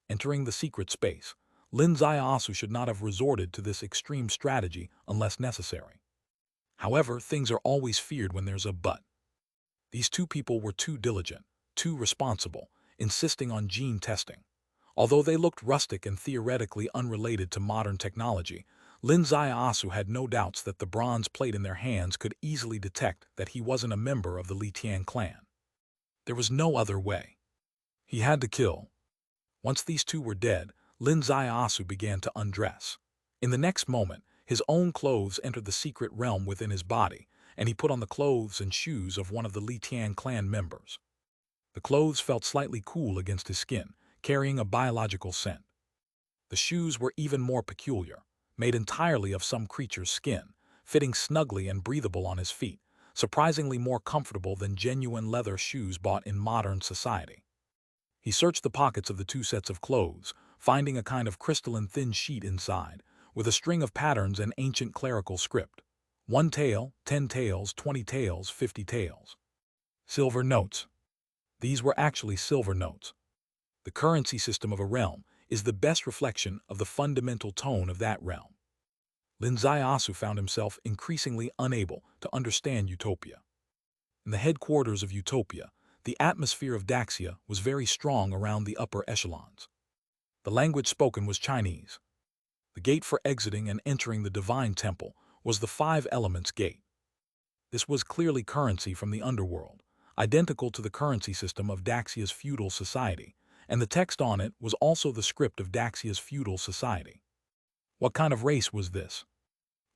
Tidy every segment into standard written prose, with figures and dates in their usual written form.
Entering the secret space, Lin Zaiasu should not have resorted to this extreme strategy unless necessary. However, things are always feared when there's a but. These two people were too diligent, too responsible, insisting on gene testing. Although they looked rustic and theoretically unrelated to modern technology, Lin Zaiasu had no doubts that the bronze plate in their hands could easily detect that he wasn't a member of the Li Tian clan. There was no other way. He had to kill. Once these two were dead, Lin Zaiasu began to undress. In the next moment, his own clothes entered the secret realm within his body, and he put on the clothes and shoes of one of the Li Tian clan members. The clothes felt slightly cool against his skin, carrying a biological scent. The shoes were even more peculiar, made entirely of some creature's skin, fitting snugly and breathable on his feet, surprisingly more comfortable than genuine leather shoes bought in modern society. He searched the pockets of the two sets of clothes, finding a kind of crystalline thin sheet inside, with a string of patterns and ancient clerical script. 1 tael, 10 taels, 20 taels, 50 taels. Silver notes. These were actually silver notes. The currency system of a realm is the best reflection of the fundamental tone of that realm. Lin Zaiasu found himself increasingly unable to understand Utopia. In the headquarters of Utopia, the atmosphere of Daxia was very strong around the upper echelons. The language spoken was Chinese. The gate for exiting and entering the Divine Temple was the Five Elements Gate. This was clearly currency from the underworld, identical to the currency system of Daxia's feudal society, and the text on it was also the script of Daxia's feudal society. What kind of race was this?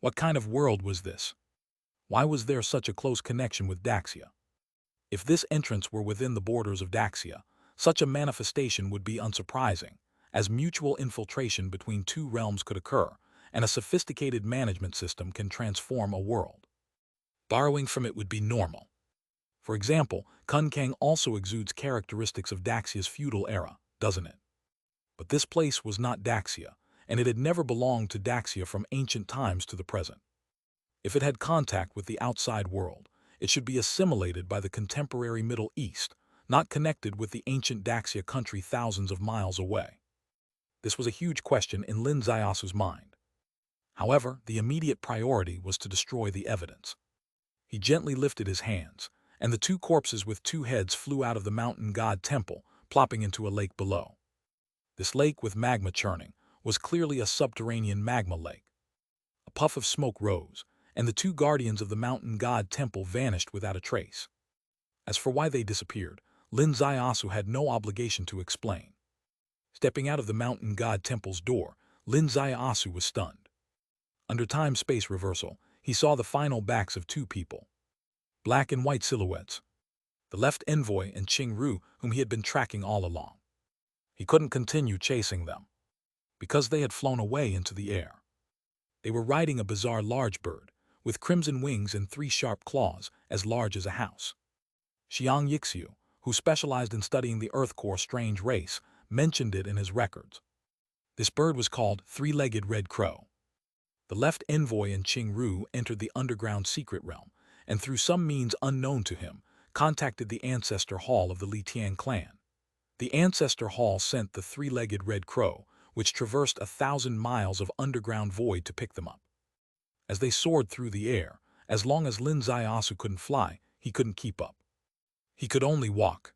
What kind of world was this? Why was there such a close connection with Daxia? If this entrance were within the borders of Daxia, such a manifestation would be unsurprising, as mutual infiltration between two realms could occur, and a sophisticated management system can transform a world. Borrowing from it would be normal. For example, Kunkang also exudes characteristics of Daxia's feudal era, doesn't it? But this place was not Daxia, and it had never belonged to Daxia from ancient times to the present. If it had contact with the outside world, it should be assimilated by the contemporary Middle East, not connected with the ancient Daxia country thousands of miles away. This was a huge question in Lin Zaiasu's mind. However, the immediate priority was to destroy the evidence. He gently lifted his hands, and the two corpses with two heads flew out of the mountain god temple, plopping into a lake below. This lake with magma churning was clearly a subterranean magma lake. A puff of smoke rose, and the two guardians of the mountain god temple vanished without a trace. As for why they disappeared, Lin Zaiasu had no obligation to explain. Stepping out of the mountain god temple's door, Lin Zaiasu was stunned. Under time-space reversal, he saw the final backs of two people. Black and white silhouettes. The left envoy and Qing Ru, whom he had been tracking all along. He couldn't continue chasing them, because they had flown away into the air. They were riding a bizarre large bird, with crimson wings and 3 sharp claws as large as a house. Xiang Yixiu, who specialized in studying the Earth Core strange race, mentioned it in his records. This bird was called Three-Legged Red Crow. The left envoy and Qing Ru entered the underground secret realm, and through some means unknown to him, contacted the Ancestor Hall of the Li Tian clan. The Ancestor Hall sent the Three-Legged Red Crow, which traversed 1,000 miles of underground void to pick them up. As they soared through the air, as long as Lin Zaiasu couldn't fly, he couldn't keep up. He could only walk.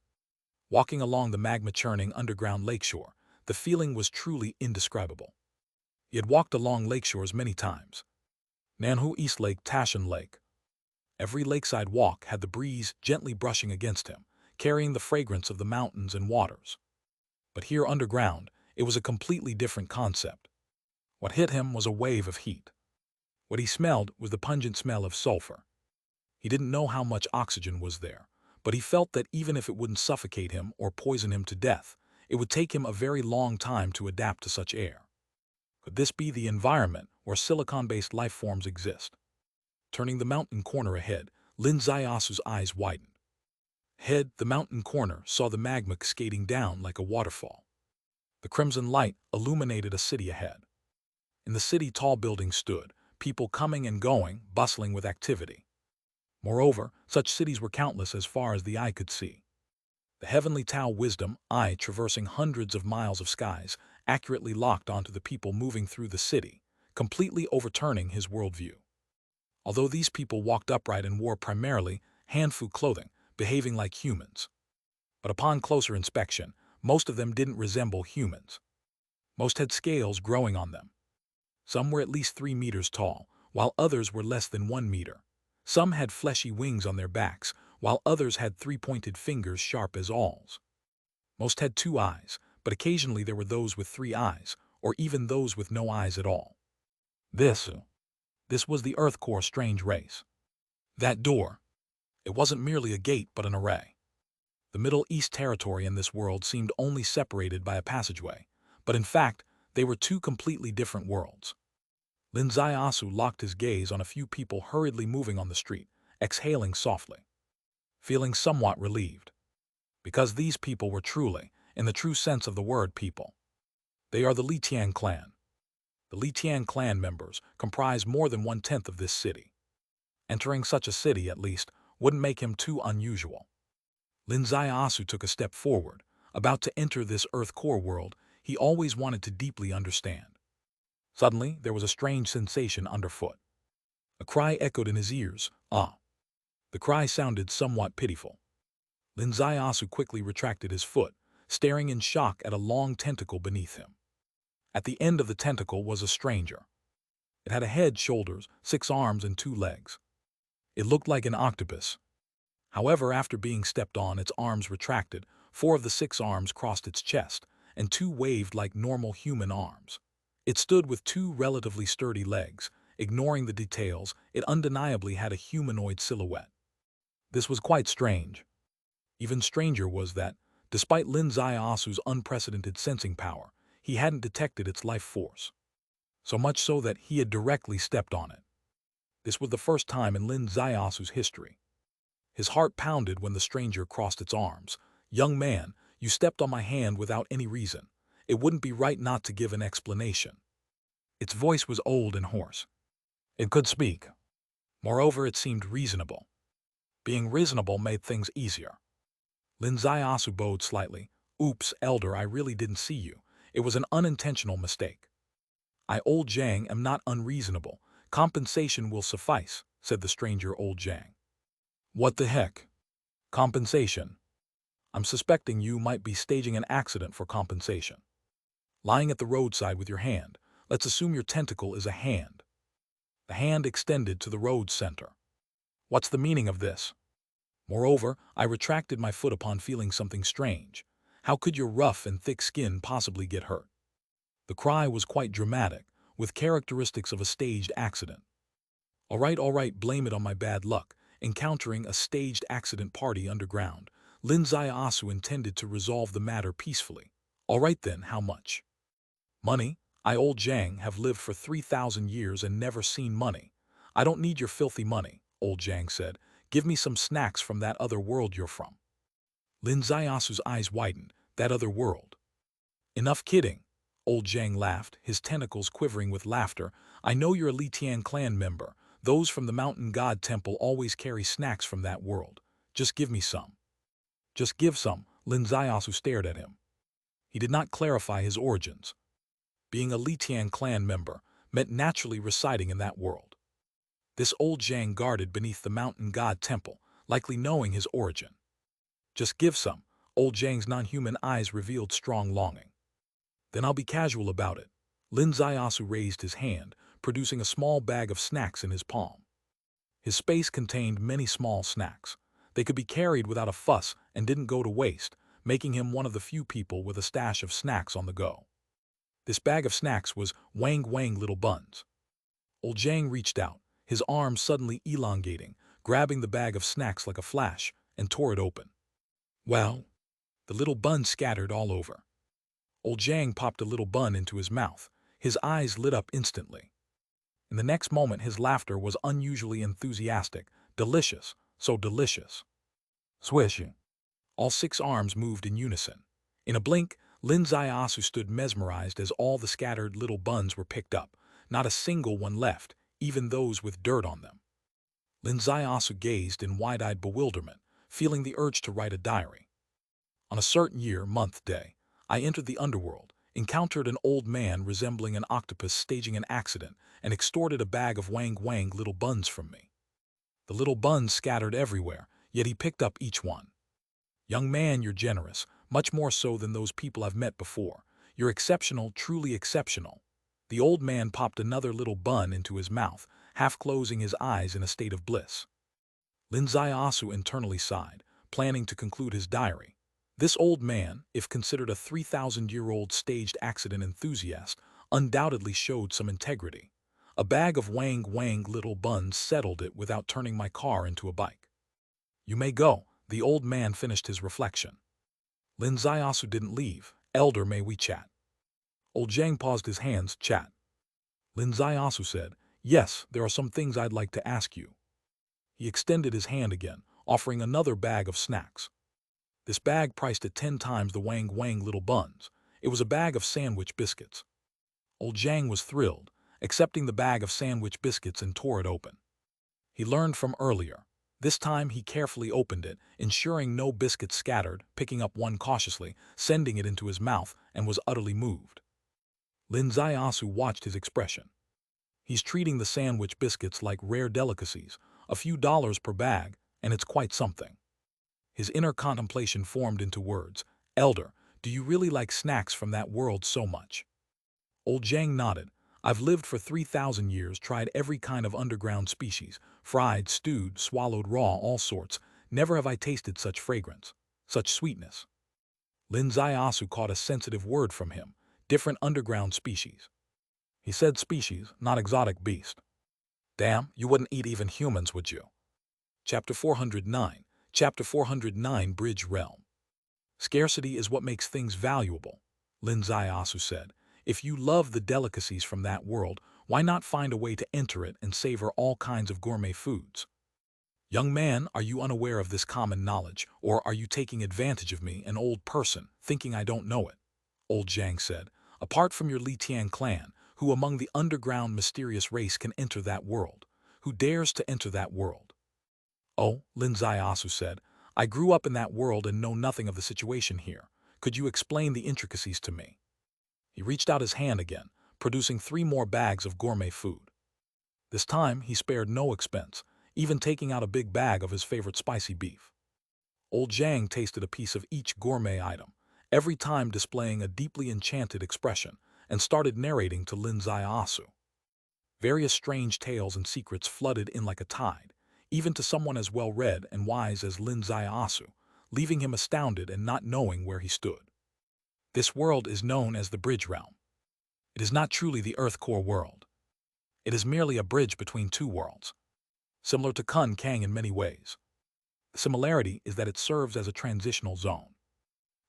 Walking along the magma-churning underground lakeshore, the feeling was truly indescribable. He had walked along lakeshores many times. Nanhu East Lake, Tashan Lake. Every lakeside walk had the breeze gently brushing against him, carrying the fragrance of the mountains and waters. But here underground, it was a completely different concept. What hit him was a wave of heat. What he smelled was the pungent smell of sulfur. He didn't know how much oxygen was there, but he felt that even if it wouldn't suffocate him or poison him to death, it would take him a very long time to adapt to such air. Could this be the environment where silicon-based life forms exist? Turning the mountain corner ahead, Lin Zaiasu's eyes widened. Ahead, the mountain corner saw the magma cascading down like a waterfall. The crimson light illuminated a city ahead. In the city, tall buildings stood, people coming and going, bustling with activity. Moreover, such cities were countless as far as the eye could see. The heavenly Tao wisdom, I, traversing hundreds of miles of skies, accurately locked onto the people moving through the city, completely overturning his worldview. Although these people walked upright and wore primarily hand-fu clothing, behaving like humans. But upon closer inspection, most of them didn't resemble humans. Most had scales growing on them. Some were at least 3 meters tall, while others were less than 1 meter. Some had fleshy wings on their backs, while others had 3-pointed fingers sharp as awls. Most had 2 eyes, but occasionally there were those with 3 eyes, or even those with no eyes at all. This was the Earth Core strange race. That door, it wasn't merely a gate but an array. The Middle East territory in this world seemed only separated by a passageway, but in fact, they were 2 completely different worlds. Lin Zaiasu locked his gaze on a few people hurriedly moving on the street, exhaling softly, feeling somewhat relieved. Because these people were truly, in the true sense of the word, people. They are the Li Tian clan. The Li Tian clan members comprise more than 1/10 of this city. Entering such a city, at least, wouldn't make him too unusual. Lin Zaiasu took a step forward, about to enter this Earth Core world he always wanted to deeply understand. Suddenly, there was a strange sensation underfoot. A cry echoed in his ears, "Ah!" The cry sounded somewhat pitiful. Lin Zaiasu quickly retracted his foot, staring in shock at a long tentacle beneath him. At the end of the tentacle was a stranger. It had a head, shoulders, 6 arms, and 2 legs. It looked like an octopus. However, after being stepped on, its arms retracted, 4 of the 6 arms crossed its chest, and 2 waved like normal human arms. It stood with 2 relatively sturdy legs. Ignoring the details, it undeniably had a humanoid silhouette. This was quite strange. Even stranger was that, despite Lin Zaiasu's unprecedented sensing power, he hadn't detected its life force. So much so that he had directly stepped on it. This was the first time in Lin Zaiasu's history. His heart pounded when the stranger crossed its arms. "Young man, you stepped on my hand without any reason. It wouldn't be right not to give an explanation." Its voice was old and hoarse. It could speak. Moreover, it seemed reasonable. Being reasonable made things easier. Lin Zaiasu bowed slightly. "Oops, elder, I really didn't see you. It was an unintentional mistake." "I, old Zhang, am not unreasonable. Compensation will suffice," said the stranger, old Zhang. "What the heck? Compensation? I'm suspecting you might be staging an accident for compensation. Lying at the roadside with your hand. Let's assume your tentacle is a hand. The hand extended to the road center. What's the meaning of this? Moreover, I retracted my foot upon feeling something strange. How could your rough and thick skin possibly get hurt?" The cry was quite dramatic, with characteristics of a staged accident. All right, blame it on my bad luck. Encountering a staged accident party underground, Lin Zaiasu intended to resolve the matter peacefully. "All right then, how much?" "Money? I, old Zhang, have lived for 3,000 years and never seen money. I don't need your filthy money," old Zhang said. "Give me some snacks from that other world you're from." Lin Zaiasu's eyes widened. "That other world?" "Enough kidding," old Zhang laughed, his tentacles quivering with laughter. "I know you're a Li Tian clan member. Those from the mountain god temple always carry snacks from that world. Just give me some." "Just give some," Lin Zaiasu stared at him. He did not clarify his origins. Being a Li Tian clan member meant naturally residing in that world. This old Zhang guarded beneath the mountain god temple, likely knowing his origin. "Just give some," old Zhang's non-human eyes revealed strong longing. "Then I'll be casual about it." Lin Zaiasu raised his hand, producing a small bag of snacks in his palm. His space contained many small snacks. They could be carried without a fuss and didn't go to waste, making him one of the few people with a stash of snacks on the go. This bag of snacks was Wang Wang little buns. Old Zhang reached out, his arms suddenly elongating, grabbing the bag of snacks like a flash, and tore it open. Well, the little buns scattered all over. Old Zhang popped a little bun into his mouth. His eyes lit up instantly. In the next moment, his laughter was unusually enthusiastic. "Delicious, so delicious." Swish! All 6 arms moved in unison. In a blink, Lin Zaiasu stood mesmerized as all the scattered little buns were picked up, not a single one left, even those with dirt on them. Lin Zaiasu gazed in wide-eyed bewilderment, feeling the urge to write a diary. On a certain year, month, day, I entered the underworld, encountered an old man resembling an octopus staging an accident, and extorted a bag of wang little buns from me. The little buns scattered everywhere, yet he picked up each one. Young man, you're generous, much more so than those people I've met before. You're exceptional, truly exceptional. The old man popped another little bun into his mouth, half closing his eyes in a state of bliss. Linzayasu internally sighed, planning to conclude his diary. This old man, if considered a 3,000-year-old staged accident enthusiast, undoubtedly showed some integrity. A bag of wang little buns settled it without turning my car into a bike. You may go, the old man finished his reflection. Linzayasu didn't leave. Elder, may we chat? Old Zhang paused his hands, chat. Linzayasu said, yes, there are some things I'd like to ask you. He extended his hand again, offering another bag of snacks. This bag priced at 10 times the wang little buns. It was a bag of sandwich biscuits. Old Zhang was thrilled, accepting the bag of sandwich biscuits and tore it open. He learned from earlier. This time he carefully opened it, ensuring no biscuits scattered, picking up one cautiously, sending it into his mouth, and was utterly moved. Linzayasu watched his expression. He's treating the sandwich biscuits like rare delicacies, a few dollars per bag, and it's quite something. His inner contemplation formed into words. Elder, do you really like snacks from that world so much? Old Zhang nodded. I've lived for 3,000 years, tried every kind of underground species, fried, stewed, swallowed raw, all sorts. Never have I tasted such fragrance, such sweetness. Linzayasu caught a sensitive word from him. Different underground species. He said species, not exotic beast. Damn, you wouldn't eat even humans, would you? Chapter 409. Chapter 409, Bridge Realm. Scarcity is what makes things valuable, Linzayasu said. If you love the delicacies from that world, why not find a way to enter it and savor all kinds of gourmet foods? Young man, are you unaware of this common knowledge, or are you taking advantage of me, an old person, thinking I don't know it? Old Zhang said. Apart from your Li Tian clan, who among the underground mysterious race can enter that world? Who dares to enter that world? Oh, Linzayasu said, I grew up in that world and know nothing of the situation here. Could you explain the intricacies to me? He reached out his hand again, producing 3 more bags of gourmet food. This time, he spared no expense, even taking out a big bag of his favorite spicy beef. Old Zhang tasted a piece of each gourmet item, every time displaying a deeply enchanted expression, and started narrating to Linzayasu. Various strange tales and secrets flooded in like a tide, even to someone as well-read and wise as Linzayasu, leaving him astounded and not knowing where he stood. This world is known as the Bridge Realm. It is not truly the Earth Core world. It is merely a bridge between 2 worlds, similar to Kun Kang in many ways. The similarity is that it serves as a transitional zone.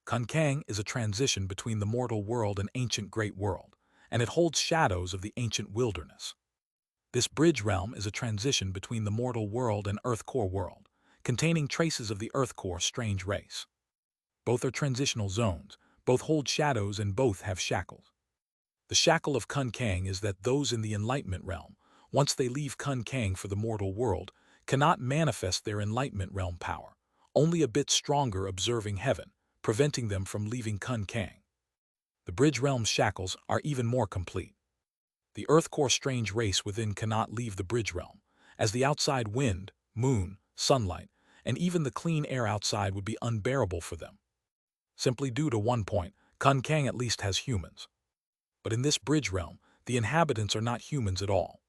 Kun Kang is a transition between the mortal world and ancient great world, and it holds shadows of the ancient wilderness. This bridge realm is a transition between the mortal world and Earth Core world, containing traces of the Earth Core strange race. Both are transitional zones, both hold shadows and both have shackles. The shackle of Kun Kang is that those in the Enlightenment realm, once they leave Kun Kang for the mortal world, cannot manifest their Enlightenment realm power, only a bit stronger observing heaven, preventing them from leaving Kun Kang. The bridge realm's shackles are even more complete. The Earth Core strange race within cannot leave the bridge realm, as the outside wind, moon, sunlight, and even the clean air outside would be unbearable for them. Simply due to one point, Kun Kang at least has humans. But in this bridge realm, the inhabitants are not humans at all.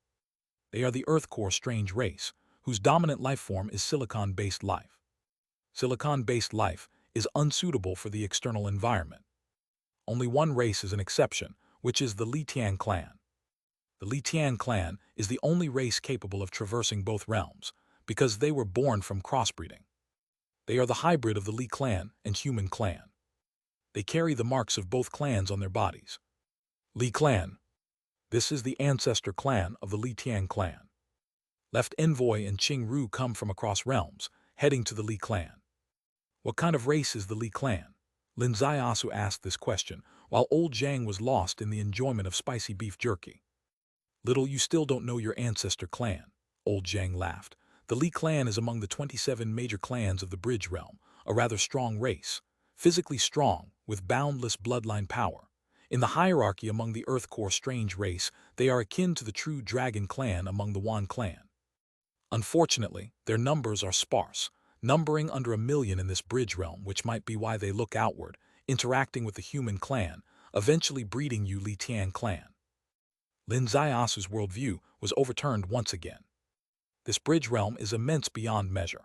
They are the Earth Core strange race, whose dominant life form is silicon-based life. Silicon-based life is unsuitable for the external environment. Only one race is an exception, which is the Li Tian clan. The Li Tian clan is the only race capable of traversing both realms, because they were born from crossbreeding. They are the hybrid of the Li clan and human clan. They carry the marks of both clans on their bodies. Li clan. This is the ancestor clan of the Li Tian clan. Left Envoy and Qing Ru come from across realms, heading to the Li clan. What kind of race is the Li clan? Linzayasu asked this question, while old Zhang was lost in the enjoyment of spicy beef jerky. Little, you still don't know your ancestor clan, old Zhang laughed. The Li clan is among the 27 major clans of the Bridge Realm, a rather strong race, physically strong, with boundless bloodline power. In the hierarchy among the Earth Core strange race, they are akin to the true Dragon clan among the Wan clan. Unfortunately, their numbers are sparse, numbering under 1 million in this bridge realm, which might be why they look outward, interacting with the human clan, eventually breeding Li Tian clan. Lin Ziasu's worldview was overturned once again. This bridge realm is immense beyond measure.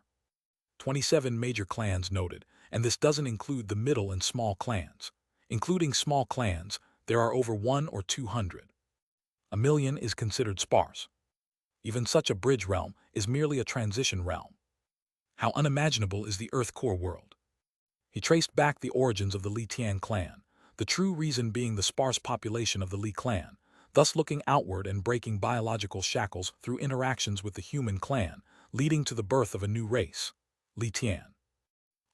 27 major clans noted, and this doesn't include the middle and small clans. Including small clans, there are over 1 or 200. 1 million is considered sparse. Even such a bridge realm is merely a transition realm. How unimaginable is the Earth Core world? He traced back the origins of the Li Tian clan, the true reason being the sparse population of the Li clan, thus looking outward and breaking biological shackles through interactions with the human clan, leading to the birth of a new race, Li Tian.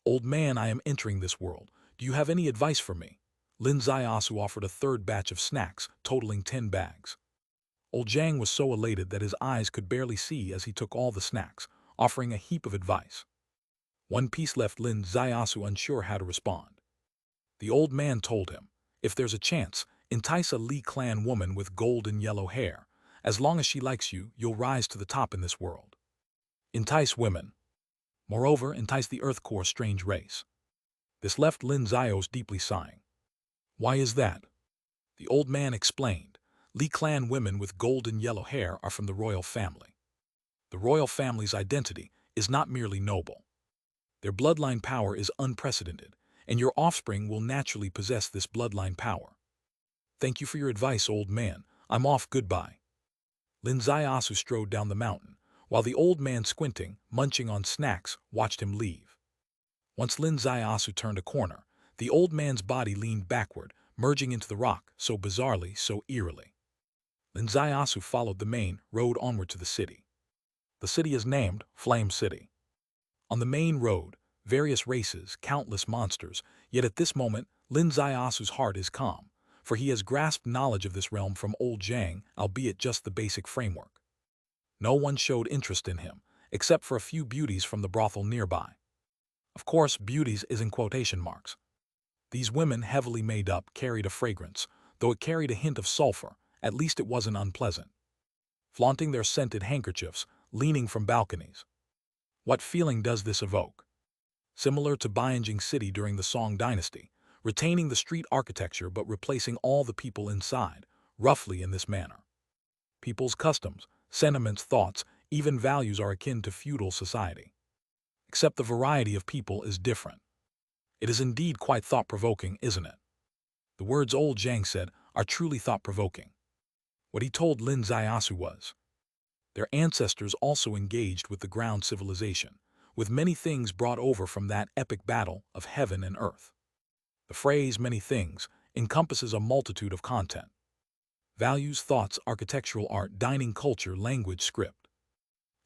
Old man, I am entering this world. Do you have any advice for me? Lin Ziasu offered a third batch of snacks, totaling 10 bags. Old Zhang was so elated that his eyes could barely see as he took all the snacks, offering a heap of advice. One piece left Lin Ziasu unsure how to respond. The old man told him, if there's a chance, entice a Li clan woman with golden yellow hair. As long as she likes you, you'll rise to the top in this world. Entice women. Moreover, entice the Earth Core strange race. This left Lin Zios deeply sighing. Why is that? The old man explained. Li clan women with golden yellow hair are from the royal family. The royal family's identity is not merely noble. Their bloodline power is unprecedented, and your offspring will naturally possess this bloodline power. Thank you for your advice, old man. I'm off, goodbye. Lin Ziasu strode down the mountain, while the old man, squinting, munching on snacks, watched him leave. Once Lin Ziasu turned a corner, the old man's body leaned backward, merging into the rock, so bizarrely, so eerily. Lin Ziasu followed the main road onward to the city. The city is named Flame City. On the main road, various races, countless monsters, yet at this moment, Lin Ziasu's heart is calm, for he has grasped knowledge of this realm from old Zhang, albeit just the basic framework. No one showed interest in him, except for a few beauties from the brothel nearby. Of course, beauties is in quotation marks. These women, heavily made up, carried a fragrance, though it carried a hint of sulfur, at least it wasn't unpleasant. Flaunting their scented handkerchiefs, leaning from balconies. What feeling does this evoke? Similar to Binge City during the Song Dynasty, retaining the street architecture but replacing all the people inside, roughly in this manner. People's customs, sentiments, thoughts, even values are akin to feudal society. Except the variety of people is different. It is indeed quite thought-provoking, isn't it? The words old Zhang said are truly thought-provoking. What he told Lin Ziasu was, their ancestors also engaged with the ground civilization, with many things brought over from that epic battle of heaven and earth. The phrase many things encompasses a multitude of content. Values, thoughts, architectural art, dining culture, language, script.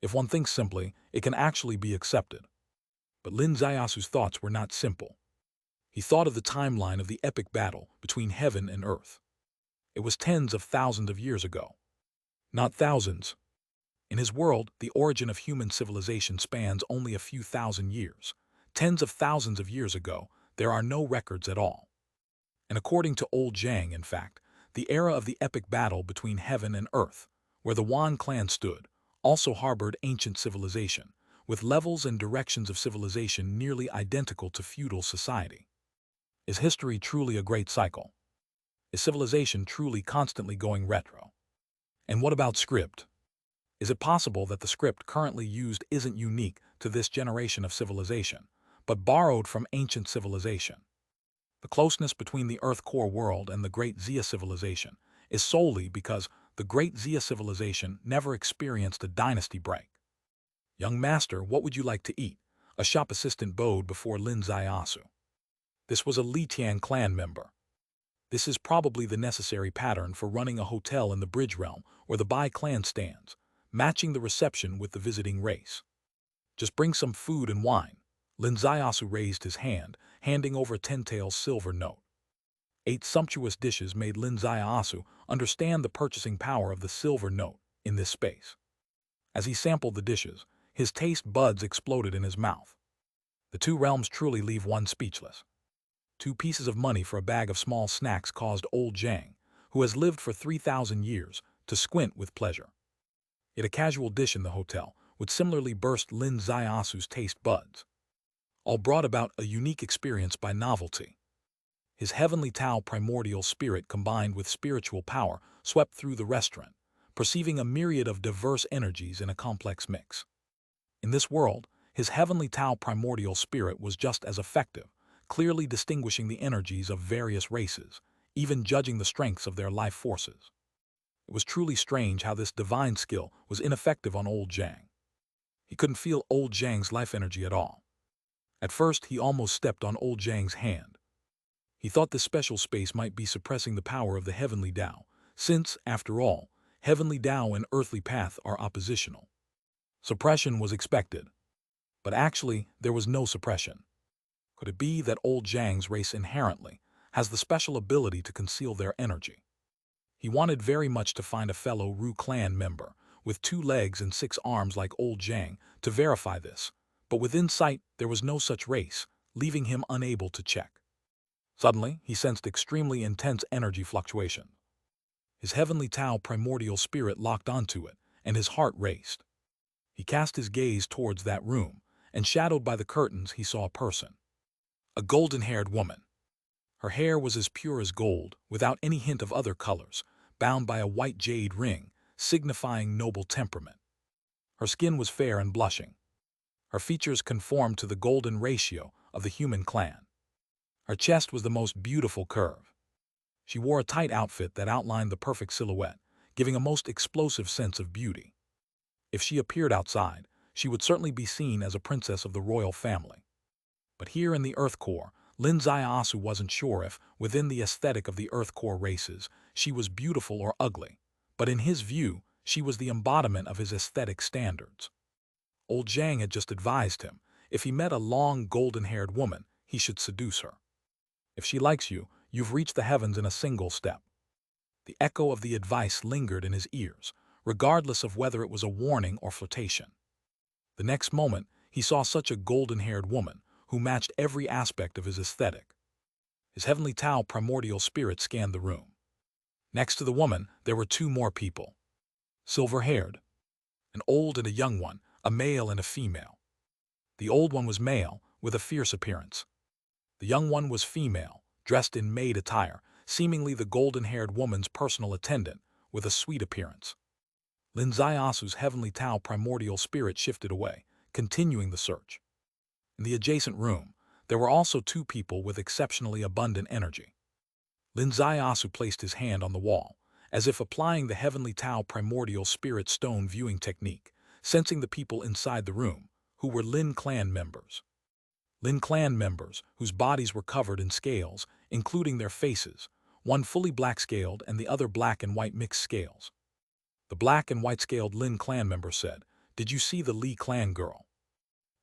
If one thinks simply, it can actually be accepted. But Lin Ziasu's thoughts were not simple. He thought of the timeline of the epic battle between heaven and earth. It was tens of thousands of years ago. Not thousands. In his world, the origin of human civilization spans only a few thousand years. Tens of thousands of years ago, there are no records at all. And according to old Zhang, in fact, the era of the epic battle between heaven and earth, where the Wan clan stood, also harbored ancient civilization, with levels and directions of civilization nearly identical to feudal society. Is history truly a great cycle? Is civilization truly constantly going retro? And what about script? Is it possible that the script currently used isn't unique to this generation of civilization, but borrowed from ancient civilization? The closeness between the Earth Core world and the Great Xia civilization is solely because the Great Xia civilization never experienced a dynasty break. Young master, what would you like to eat? A shop assistant bowed before Lin Ziasu. This was a Li Tian clan member. This is probably the necessary pattern for running a hotel in the Bridge Realm where the Bai clan stands, matching the reception with the visiting race. Just bring some food and wine. Lin Ziasu raised his hand, handing over a 10-tael silver note. 8 sumptuous dishes made Lin Ziasu understand the purchasing power of the silver note in this space. As he sampled the dishes, his taste buds exploded in his mouth. The two realms truly leave one speechless. 2 pieces of money for a bag of small snacks caused old Zhang, who has lived for 3,000 years, to squint with pleasure. Yet a casual dish in the hotel would similarly burst Lin Ziasu's taste buds. All brought about a unique experience by novelty. His heavenly Tao primordial spirit combined with spiritual power swept through the restaurant, perceiving a myriad of diverse energies in a complex mix. In this world, his heavenly Tao primordial spirit was just as effective, clearly distinguishing the energies of various races, even judging the strengths of their life forces. It was truly strange how this divine skill was ineffective on old Zhang. He couldn't feel old Zhang's life energy at all. At first, he almost stepped on old Zhang's hand. He thought this special space might be suppressing the power of the heavenly Tao, since, after all, heavenly Tao and earthly path are oppositional. Suppression was expected, but actually there was no suppression. Could it be that old Zhang's race inherently has the special ability to conceal their energy? He wanted very much to find a fellow Ru clan member with 2 legs and 6 arms like old Zhang to verify this, but within sight there was no such race, leaving him unable to check. Suddenly, he sensed extremely intense energy fluctuation. His heavenly Tao primordial spirit locked onto it, and his heart raced. He cast his gaze towards that room, and shadowed by the curtains he saw a person. A golden-haired woman. Her hair was as pure as gold, without any hint of other colors, bound by a white jade ring, signifying noble temperament. Her skin was fair and blushing. Her features conformed to the golden ratio of the human clan. Her chest was the most beautiful curve. She wore a tight outfit that outlined the perfect silhouette, giving a most explosive sense of beauty. If she appeared outside, she would certainly be seen as a princess of the royal family. But here in the Earth Core, Lin Ziasu wasn't sure if, within the aesthetic of the Earth Core races, she was beautiful or ugly, but in his view, she was the embodiment of his aesthetic standards. Old Zhang had just advised him, if he met a long, golden-haired woman, he should seduce her. If she likes you, you've reached the heavens in a single step. The echo of the advice lingered in his ears, regardless of whether it was a warning or flirtation. The next moment, he saw such a golden-haired woman, who matched every aspect of his aesthetic. His heavenly Tao primordial spirit scanned the room. Next to the woman, there were 2 more people. Silver-haired. An old and a young one, a male and a female. The old one was male, with a fierce appearance. The young one was female, dressed in maid attire, seemingly the golden-haired woman's personal attendant, with a sweet appearance. Lin Ziasu's heavenly Tao primordial spirit shifted away, continuing the search. In the adjacent room, there were also 2 people with exceptionally abundant energy. Lin Ziasu placed his hand on the wall, as if applying the heavenly Tao primordial spirit stone viewing technique, sensing the people inside the room, who were Lin clan members. Lin clan members, whose bodies were covered in scales, including their faces, one fully black-scaled and the other black and white mixed scales. The black and white-scaled Lin clan member said, "Did you see the Li clan girl?"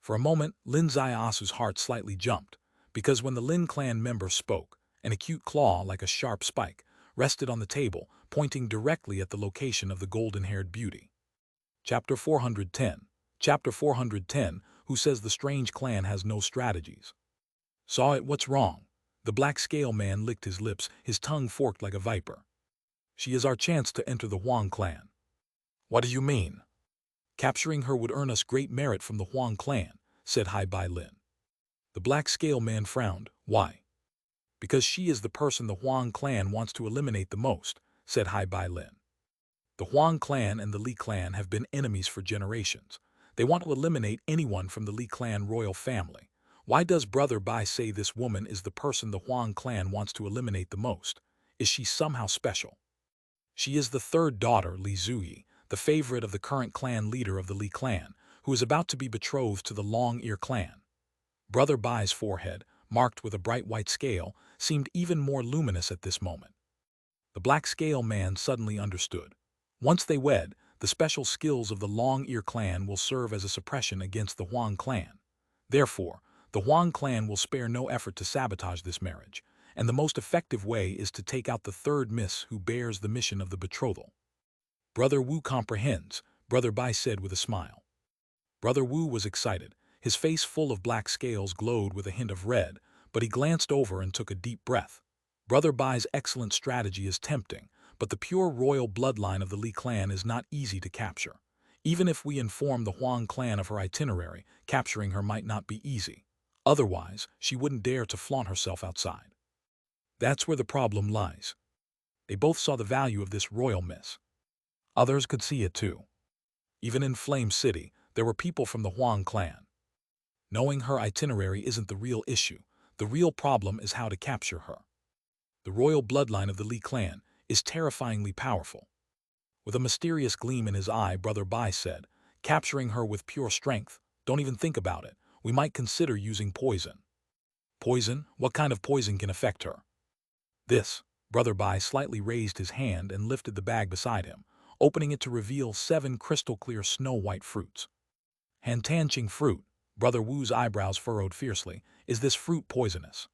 For a moment, Lin Ziasu's heart slightly jumped, because when the Lin clan member spoke, an acute claw like a sharp spike rested on the table, pointing directly at the location of the golden-haired beauty. Chapter 410. Chapter 410, who says the strange clan has no strategies. Saw it, what's wrong? The black scale man licked his lips, his tongue forked like a viper. She is our chance to enter the Huang clan. What do you mean? Capturing her would earn us great merit from the Huang clan, said Hai Bai Lin. The black scale man frowned. Why? Because she is the person the Huang clan wants to eliminate the most, said Hai Bai Lin. The Huang clan and the Li clan have been enemies for generations. They want to eliminate anyone from the Li clan royal family. Why does Brother Bai say this woman is the person the Huang clan wants to eliminate the most? Is she somehow special? She is the 3rd daughter, Li Zuyi, the favorite of the current clan leader of the Li clan, who is about to be betrothed to the Long Ear clan. Brother Bai's forehead, marked with a bright white scale, seemed even more luminous at this moment. The black scale man suddenly understood. Once they wed, the special skills of the Long Ear clan will serve as a suppression against the Huang clan. Therefore, the Huang clan will spare no effort to sabotage this marriage, and the most effective way is to take out the 3rd miss who bears the mission of the betrothal. Brother Wu comprehends, Brother Bai said with a smile. Brother Wu was excited. His face full of black scales glowed with a hint of red, but he glanced over and took a deep breath. Brother Bai's excellent strategy is tempting, but the pure royal bloodline of the Li clan is not easy to capture. Even if we inform the Huang clan of her itinerary, capturing her might not be easy. Otherwise, she wouldn't dare to flaunt herself outside. That's where the problem lies. They both saw the value of this royal miss. Others could see it too. Even in Flame City, there were people from the Huang clan. Knowing her itinerary isn't the real issue. The real problem is how to capture her. The royal bloodline of the Li clan is terrifyingly powerful. With a mysterious gleam in his eye, Brother Bai said, capturing her with pure strength, don't even think about it. We might consider using poison. Poison? What kind of poison can affect her? This. Brother Bai slightly raised his hand and lifted the bag beside him, opening it to reveal 7 crystal-clear snow-white fruits. Hantanching fruit. Brother Wu's eyebrows furrowed fiercely. Is this fruit poisonous?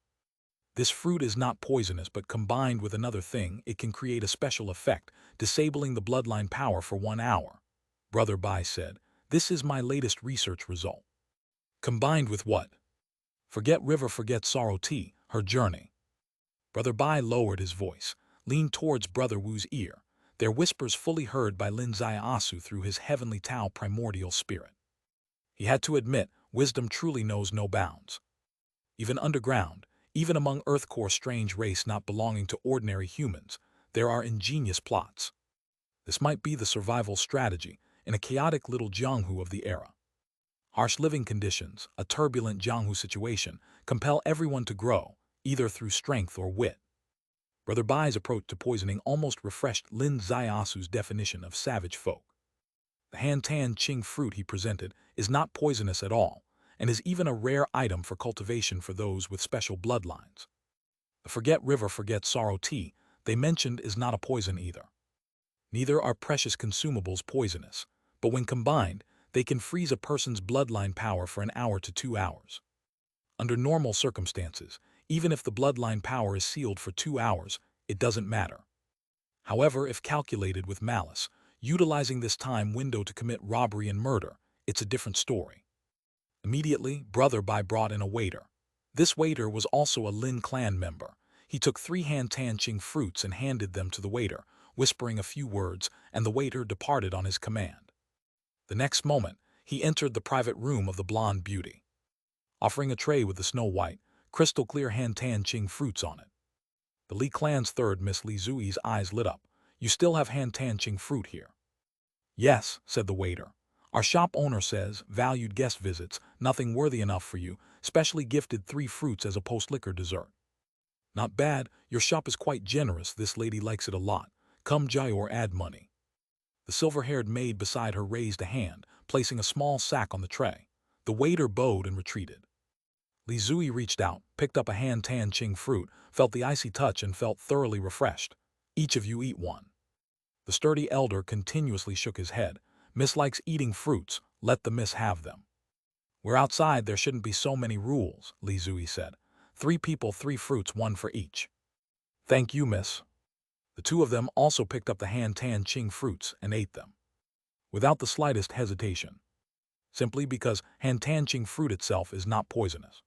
This fruit is not poisonous, but combined with another thing, it can create a special effect, disabling the bloodline power for 1 hour. Brother Bai said, this is my latest research result. Combined with what? Forget river, forget sorrow tea, her journey. Brother Bai lowered his voice, leaned towards Brother Wu's ear, their whispers fully heard by Lin Zaiasu through his heavenly Tao primordial spirit. He had to admit, wisdom truly knows no bounds. Even underground, even among Earthcore strange race not belonging to ordinary humans, there are ingenious plots. This might be the survival strategy in a chaotic little Jianghu of the era. Harsh living conditions, a turbulent Jianghu situation, compel everyone to grow, either through strength or wit. Brother Bai's approach to poisoning almost refreshed Lin Zaiasu's definition of savage folk. The Hantan Qing fruit he presented is not poisonous at all, and is even a rare item for cultivation for those with special bloodlines. The Forget River, Forget Sorrow tea they mentioned is not a poison either. Neither are precious consumables poisonous, but when combined, they can freeze a person's bloodline power for 1 hour to 2 hours. Under normal circumstances, even if the bloodline power is sealed for 2 hours, it doesn't matter. However, if calculated with malice, utilizing this time window to commit robbery and murder, it's a different story. Immediately, Brother Bai brought in a waiter. This waiter was also a Lin clan member. He took 3 Hantanching fruits and handed them to the waiter, whispering a few words, and the waiter departed on his command. The next moment, he entered the private room of the blonde beauty, offering a tray with the snow-white, crystal-clear Hantanching fruits on it. The Li clan's third Miss Li Zui's eyes lit up. You still have Hantanching fruit here? Yes, said the waiter. Our shop owner says, valued guest visits, nothing worthy enough for you, specially gifted 3 fruits as a post-liquor dessert. Not bad, your shop is quite generous, this lady likes it a lot. Come Jai or add money. The silver-haired maid beside her raised a hand, placing a small sack on the tray. The waiter bowed and retreated. Li Zui reached out, picked up a Hantanching fruit, felt the icy touch and felt thoroughly refreshed. Each of you eat one. The sturdy elder continuously shook his head. Miss likes eating fruits, let the miss have them. We're outside, there shouldn't be so many rules, Li Zui said. 3 people, 3 fruits, 1 for each. Thank you, miss. The 2 of them also picked up the Hantanching fruits and ate them, without the slightest hesitation, simply because Hantanching fruit itself is not poisonous.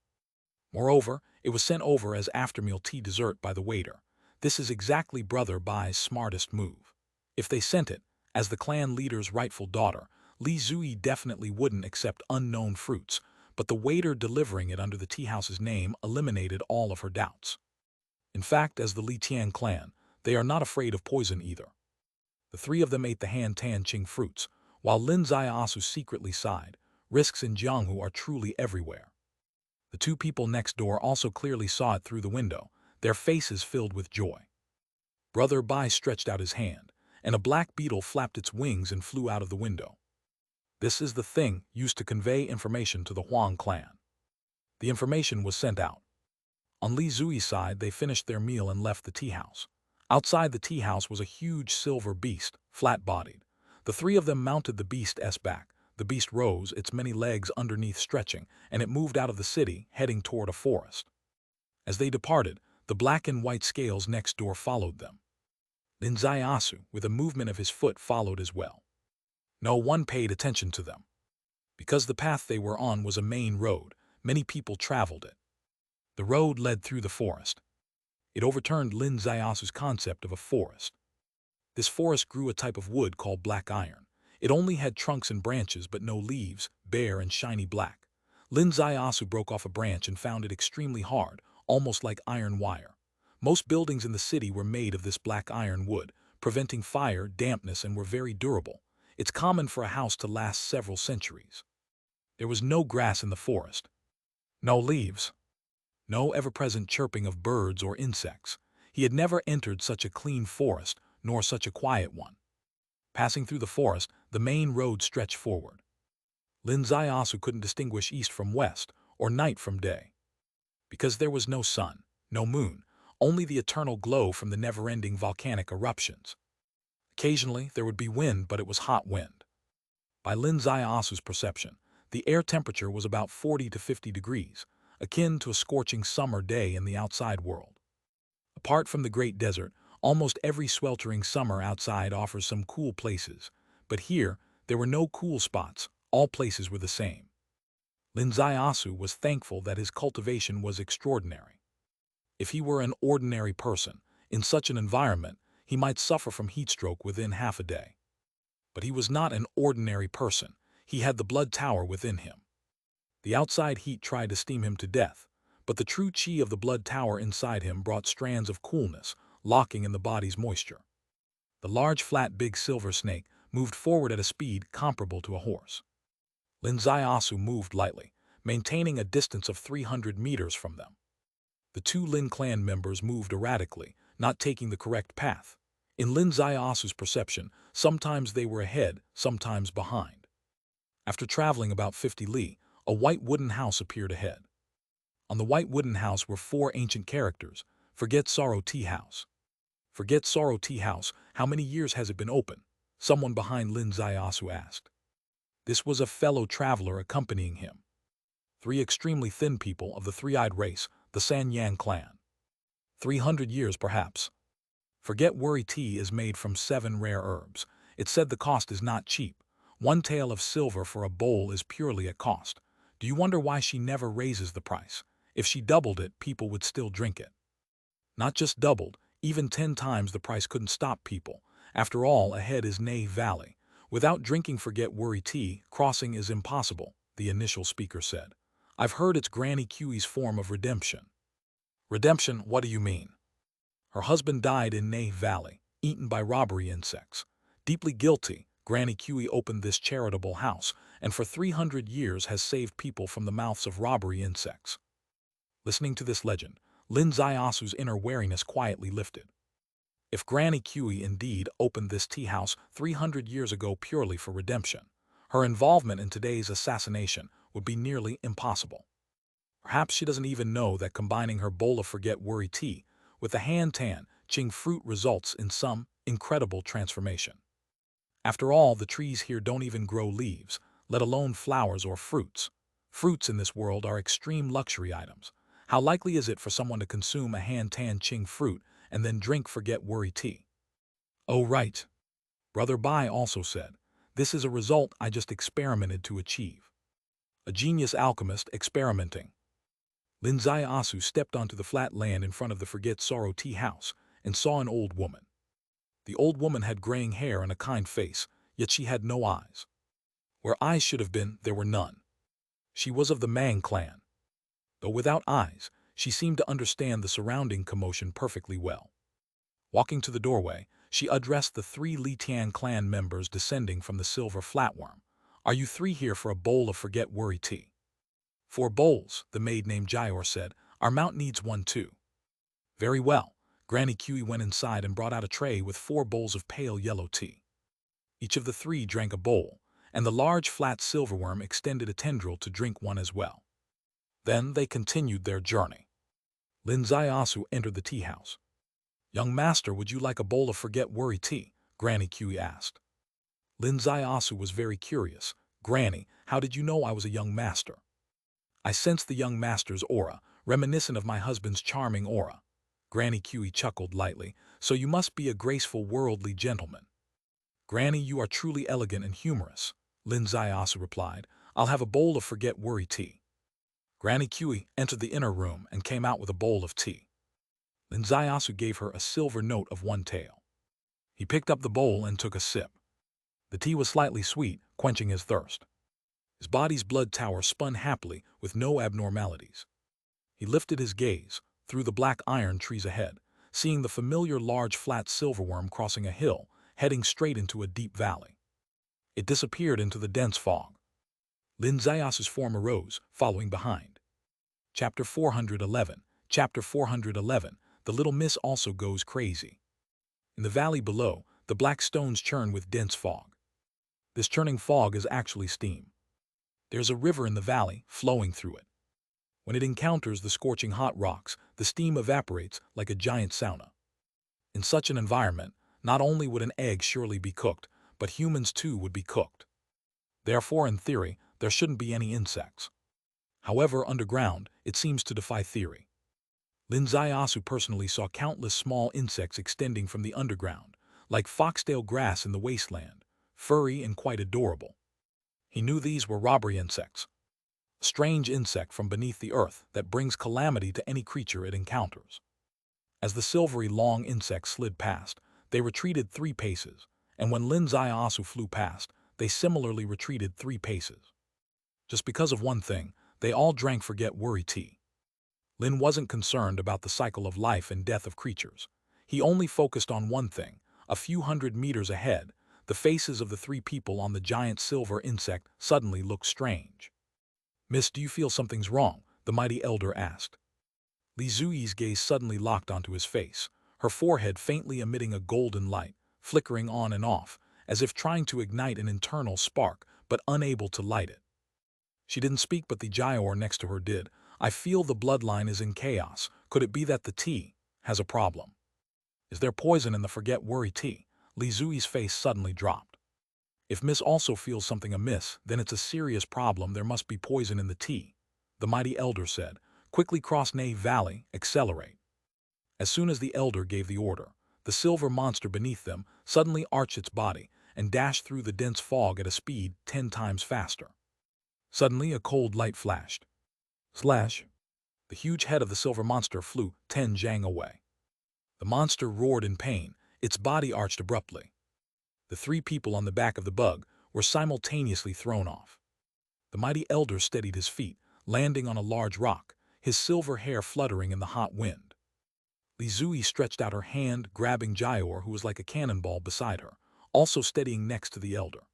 Moreover, it was sent over as aftermeal tea dessert by the waiter. This is exactly Brother Bai's smartest move. If they sent it, as the clan leader's rightful daughter, Li Zui definitely wouldn't accept unknown fruits, but the waiter delivering it under the tea house's name eliminated all of her doubts. In fact, as the Li Tian clan, they are not afraid of poison either. The 3 of them ate the Hantanching fruits, while Lin Zaiasu secretly sighed. Risks in Jianghu are truly everywhere. The 2 people next door also clearly saw it through the window, their faces filled with joy. Brother Bai stretched out his hand, and a black beetle flapped its wings and flew out of the window. This is the thing used to convey information to the Huang clan. The information was sent out. On Li Zui's side, they finished their meal and left the tea house. Outside the tea house was a huge silver beast, flat-bodied. The 3 of them mounted the beast's back. The beast rose, its many legs underneath stretching, and it moved out of the city, heading toward a forest. As they departed, the black and white scales next door followed them. Lin Zaiasu, with a movement of his foot, followed as well. No one paid attention to them. Because the path they were on was a main road, many people traveled it. The road led through the forest. It overturned Lin Zayasu's concept of a forest. This forest grew a type of wood called black iron. It only had trunks and branches but no leaves, bare and shiny black. Lin Zayasu broke off a branch and found it extremely hard, almost like iron wire. Most buildings in the city were made of this black iron wood, preventing fire, dampness, and were very durable. It's common for a house to last several centuries. There was no grass in the forest, no leaves, no ever-present chirping of birds or insects. He had never entered such a clean forest, nor such a quiet one. Passing through the forest, the main road stretched forward. Lin Zayasu couldn't distinguish east from west, or night from day. Because there was no sun, no moon, only the eternal glow from the never-ending volcanic eruptions. Occasionally, there would be wind, but it was hot wind. By Lin Zayasu's perception, the air temperature was about 40 to 50 degrees, akin to a scorching summer day in the outside world. Apart from the Great Desert, almost every sweltering summer outside offers some cool places, but here, there were no cool spots, all places were the same. Lin Zayasu was thankful that his cultivation was extraordinary. If he were an ordinary person, in such an environment, he might suffer from heat stroke within half a day. But he was not an ordinary person, he had the blood tower within him. The outside heat tried to steam him to death, but the true chi of the blood tower inside him brought strands of coolness, locking in the body's moisture. The large flat big silver snake moved forward at a speed comparable to a horse. Lin Zayasu moved lightly, maintaining a distance of 300 meters from them. The two Lin clan members moved erratically, not taking the correct path. In Lin Zayasu's perception, sometimes they were ahead, sometimes behind. After traveling about 50 li, a white wooden house appeared ahead. On the white wooden house were 4 ancient characters. Forget Sorrow Tea House. Forget Sorrow Tea House, how many years has it been open? Someone behind Lin Zayasu asked. This was a fellow traveler accompanying him. 3 extremely thin people of the three-eyed race, the Sanyang clan. 300 years perhaps. Forget Worry Tea is made from 7 rare herbs. It said the cost is not cheap. 1 tael of silver for a bowl is purely at cost. Do you wonder why she never raises the price? If she doubled it, people would still drink it. Not just doubled, even 10 times the price couldn't stop people. After all, ahead is Nay Valley. Without drinking Forget Worry Tea, crossing is impossible, the initial speaker said. I've heard it's Granny Kiwi's form of redemption. Redemption, what do you mean? Her husband died in Nay Valley, eaten by robbery insects. Deeply guilty, Granny Kiwi opened this charitable house, and for 300 years has saved people from the mouths of robbery insects. Listening to this legend, Lin Zayasu's inner wariness quietly lifted. If Granny Kiwi indeed opened this tea house 300 years ago purely for redemption, her involvement in today's assassination would be nearly impossible. Perhaps she doesn't even know that combining her bowl of Forget Worry Tea with the Han Tan Ching fruit results in some incredible transformation. After all, the trees here don't even grow leaves, let alone flowers or fruits. Fruits in this world are extreme luxury items. How likely is it for someone to consume a Han Tan Ching fruit and then drink Forget Worry Tea? Oh right. Brother Bai also said, this is a result I just experimented to achieve. A genius alchemist experimenting. Lin Zayasu stepped onto the flat land in front of the Forget Sorrow Tea House and saw an old woman. The old woman had graying hair and a kind face, yet she had no eyes. Where eyes should have been, there were none. She was of the Mang clan. Though without eyes, she seemed to understand the surrounding commotion perfectly well. Walking to the doorway, she addressed the 3 Li Tian clan members descending from the silver flatworm. Are you 3 here for a bowl of Forget Worry Tea? 4 bowls, the maid named Jayor said. Our mount needs 1 too. Very well. Granny Kiwi went inside and brought out a tray with 4 bowls of pale yellow tea. Each of the 3 drank a bowl, and the large flat silverworm extended a tendril to drink one as well. Then they continued their journey. Lin Zayasu entered the tea house. Young master, would you like a bowl of Forget Worry Tea? Granny Kiwi asked. Lin Zayasu was very curious. Granny, how did you know I was a young master? I sensed the young master's aura, reminiscent of my husband's charming aura. Granny Kiwi chuckled lightly. So you must be a graceful worldly gentleman. Granny, you are truly elegant and humorous, Lin Zayasu replied. I'll have a bowl of Forget Worry Tea. Granny Kui entered the inner room and came out with a bowl of tea. Lin Zaiyasu gave her a silver note of 1 tael. He picked up the bowl and took a sip. The tea was slightly sweet, quenching his thirst. His body's blood tower spun happily with no abnormalities. He lifted his gaze through the black iron trees ahead, seeing the familiar large flat silverworm crossing a hill, heading straight into a deep valley. It disappeared into the dense fog. Lin Zaiyasa's form arose, following behind. Chapter 411. Chapter 411. The little miss also goes crazy. In the valley below, the black stones churn with dense fog. This churning fog is actually steam. There's a river in the valley, flowing through it. When it encounters the scorching hot rocks, the steam evaporates like a giant sauna. In such an environment, not only would an egg surely be cooked, but humans too would be cooked. Therefore, in theory, there shouldn't be any insects. However, underground, it seems to defy theory. Lin Zaiyasu personally saw countless small insects extending from the underground, like foxtail grass in the wasteland, furry and quite adorable. He knew these were robbery insects, a strange insect from beneath the earth that brings calamity to any creature it encounters. As the silvery long insects slid past, they retreated 3 paces, and when Lin Zaiyasu flew past, they similarly retreated 3 paces. Just because of one thing, they all drank forget-worry tea. Lin wasn't concerned about the cycle of life and death of creatures. He only focused on one thing. A few hundred meters ahead, the faces of the 3 people on the giant silver insect suddenly looked strange. "Miss, do you feel something's wrong?" the mighty elder asked. Li Zuyi's gaze suddenly locked onto his face, her forehead faintly emitting a golden light, flickering on and off, as if trying to ignite an internal spark, but unable to light it. She didn't speak, but the Jaior next to her did. "I feel the bloodline is in chaos. Could it be that the tea has a problem? Is there poison in the forget-worry tea?" Li Zuyi's face suddenly dropped. "If Miss also feels something amiss, then it's a serious problem. There must be poison in the tea," the mighty elder said. "Quickly cross Nei Valley, accelerate." As soon as the elder gave the order, the silver monster beneath them suddenly arched its body and dashed through the dense fog at a speed 10 times faster. Suddenly, a cold light flashed. Slash! The huge head of the silver monster flew 10 jang away. The monster roared in pain, its body arched abruptly. The 3 people on the back of the bug were simultaneously thrown off. The mighty elder steadied his feet, landing on a large rock, his silver hair fluttering in the hot wind. Li Zuyi stretched out her hand, grabbing Jaior, who was like a cannonball beside her, also steadying next to the elder.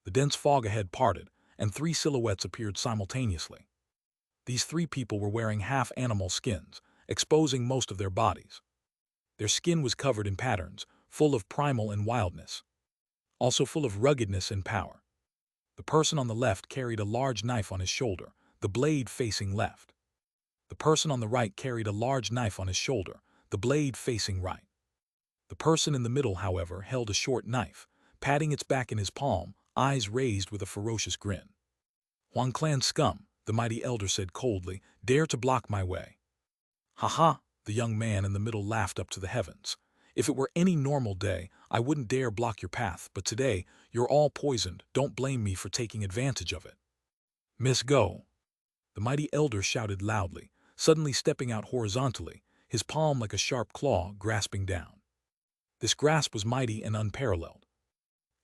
The dense fog ahead parted, and 3 silhouettes appeared simultaneously. These 3 people were wearing half-animal skins, exposing most of their bodies. Their skin was covered in patterns, full of primal and wildness, also full of ruggedness and power. The person on the left carried a large knife on his shoulder, the blade facing left. The person on the right carried a large knife on his shoulder, the blade facing right. The person in the middle, however, held a short knife, patting its back in his palm, eyes raised with a ferocious grin. "Huang clan scum," the mighty elder said coldly, "dare to block my way." "Ha ha," the young man in the middle laughed up to the heavens. "If it were any normal day, I wouldn't dare block your path, but today, you're all poisoned. Don't blame me for taking advantage of it." "Miss, go," the mighty elder shouted loudly, suddenly stepping out horizontally, his palm like a sharp claw grasping down. This grasp was mighty and unparalleled.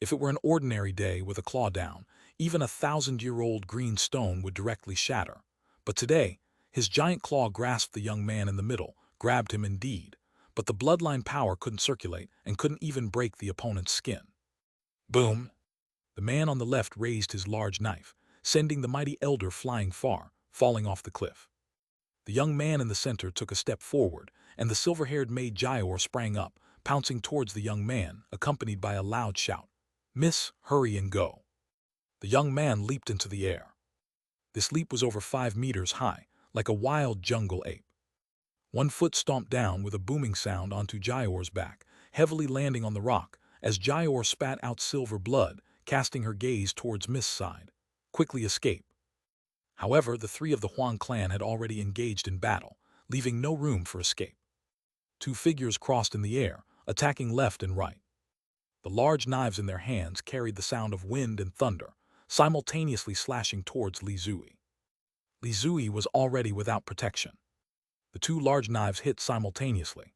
If it were an ordinary day with a claw down, even a 1,000-year-old green stone would directly shatter. But today, his giant claw grasped the young man in the middle, grabbed him indeed, but the bloodline power couldn't circulate and couldn't even break the opponent's skin. Boom! The man on the left raised his large knife, sending the mighty elder flying far, falling off the cliff. The young man in the center took a step forward, and the silver-haired maid Jaior sprang up, pouncing towards the young man, accompanied by a loud shout. "Miss, hurry and go." The young man leaped into the air. This leap was over 5 meters high, like a wild jungle ape. One foot stomped down with a booming sound onto Jaior's back, heavily landing on the rock, as Jaior spat out silver blood, casting her gaze towards Miss' side. "Quickly escape." However, the 3 of the Huang clan had already engaged in battle, leaving no room for escape. 2 figures crossed in the air, attacking left and right. The large knives in their hands carried the sound of wind and thunder, simultaneously slashing towards Li Zuyi. Li Zui was already without protection. The two large knives hit simultaneously,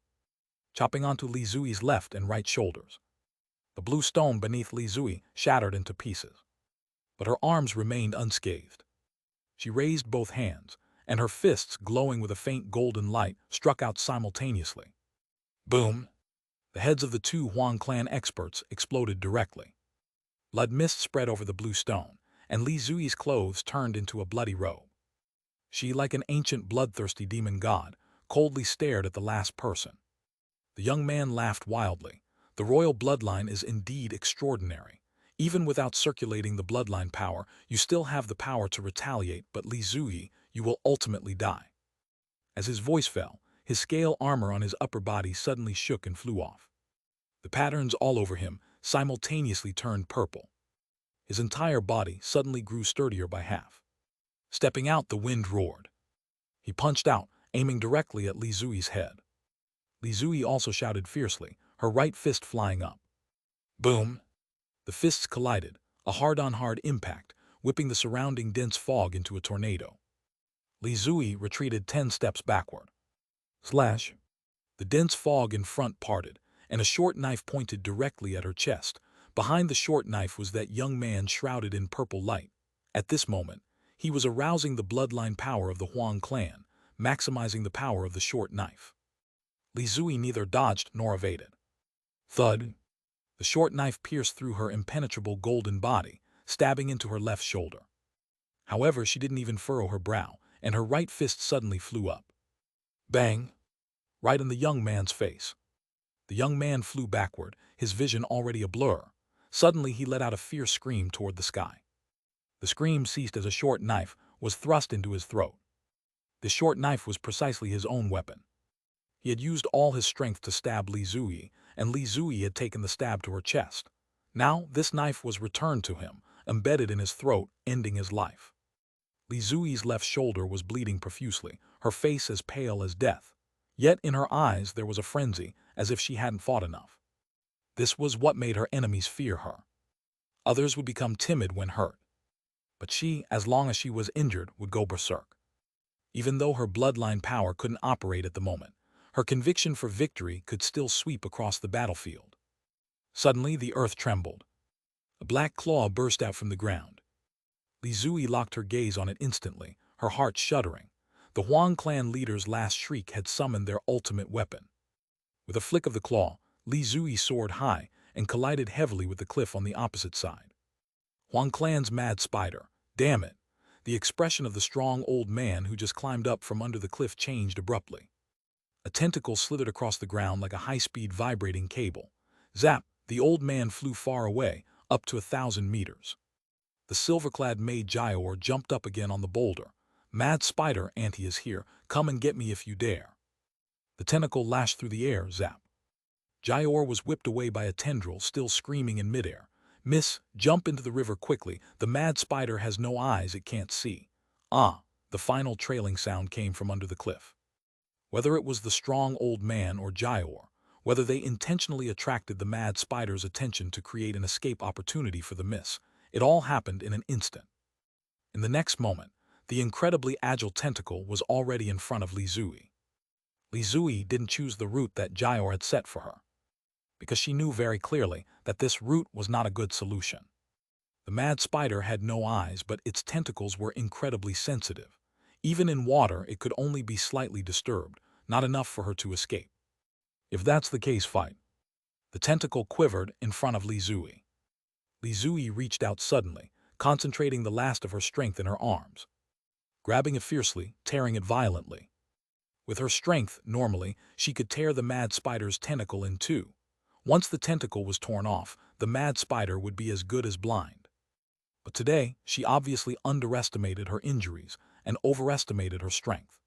chopping onto Li Zui's left and right shoulders. The blue stone beneath Li Zui shattered into pieces, but her arms remained unscathed. She raised both hands, and her fists, glowing with a faint golden light, struck out simultaneously. Boom! The heads of the two Huang clan experts exploded directly. Blood mist spread over the blue stone, and Li Zui's clothes turned into a bloody robe. She, like an ancient bloodthirsty demon god, coldly stared at the last person. The young man laughed wildly. The royal bloodline is indeed extraordinary. Even without circulating the bloodline power, you still have the power to retaliate, but Li Zui, you will ultimately die. As his voice fell, his scale armor on his upper body suddenly shook and flew off. The patterns all over him simultaneously turned purple. His entire body suddenly grew sturdier by half. Stepping out, the wind roared. He punched out, aiming directly at Li Zui's head. Li Zui also shouted fiercely, her right fist flying up. Boom! The fists collided, a hard-on-hard impact, whipping the surrounding dense fog into a tornado. Li Zui retreated 10 steps backward. Slash! The dense fog in front parted, and a short knife pointed directly at her chest. Behind the short knife was that young man shrouded in purple light. At this moment, he was arousing the bloodline power of the Huang clan, maximizing the power of the short knife. Li Zui neither dodged nor evaded. Thud! The short knife pierced through her impenetrable golden body, stabbing into her left shoulder. However, she didn't even furrow her brow, and her right fist suddenly flew up. Bang! Right in the young man's face. The young man flew backward, his vision already a blur. Suddenly he let out a fierce scream toward the sky. The scream ceased as a short knife was thrust into his throat. The short knife was precisely his own weapon. He had used all his strength to stab Li Zui, and Li Zui had taken the stab to her chest. Now this knife was returned to him, embedded in his throat, ending his life. Li Zui's left shoulder was bleeding profusely, her face as pale as death. Yet in her eyes there was a frenzy, as if she hadn't fought enough. This was what made her enemies fear her. Others would become timid when hurt. But she, as long as she was injured, would go berserk. Even though her bloodline power couldn't operate at the moment, her conviction for victory could still sweep across the battlefield. Suddenly, the earth trembled. A black claw burst out from the ground. Li Zui locked her gaze on it instantly, her heart shuddering. The Huang clan leader's last shriek had summoned their ultimate weapon. With a flick of the claw, Li Zui soared high and collided heavily with the cliff on the opposite side. Huang clan's mad spider, damn it! The expression of the strong old man who just climbed up from under the cliff changed abruptly. A tentacle slithered across the ground like a high-speed vibrating cable. Zap! The old man flew far away, up to 1,000 meters. The silver-clad maid Jaior jumped up again on the boulder. Mad spider, Auntie is here. Come and get me if you dare. The tentacle lashed through the air, zap. Jaior was whipped away by a tendril, still screaming in midair. Miss, jump into the river quickly. The mad spider has no eyes, it can't see. Ah! The final trailing sound came from under the cliff. Whether it was the strong old man or Jaior, whether they intentionally attracted the mad spider's attention to create an escape opportunity for the miss, it all happened in an instant. In the next moment, the incredibly agile tentacle was already in front of Li Zui. Li Zui didn't choose the route that Jaior had set for her, because she knew very clearly that this route was not a good solution. The mad spider had no eyes, but its tentacles were incredibly sensitive. Even in water, it could only be slightly disturbed, not enough for her to escape. If that's the case, fight. The tentacle quivered in front of Li Zui. Li Zui reached out suddenly, concentrating the last of her strength in her arms. Grabbing it fiercely, tearing it violently. With her strength, normally, she could tear the mad spider's tentacle in two. Once the tentacle was torn off, the mad spider would be as good as blind. But today, she obviously underestimated her injuries and overestimated her strength.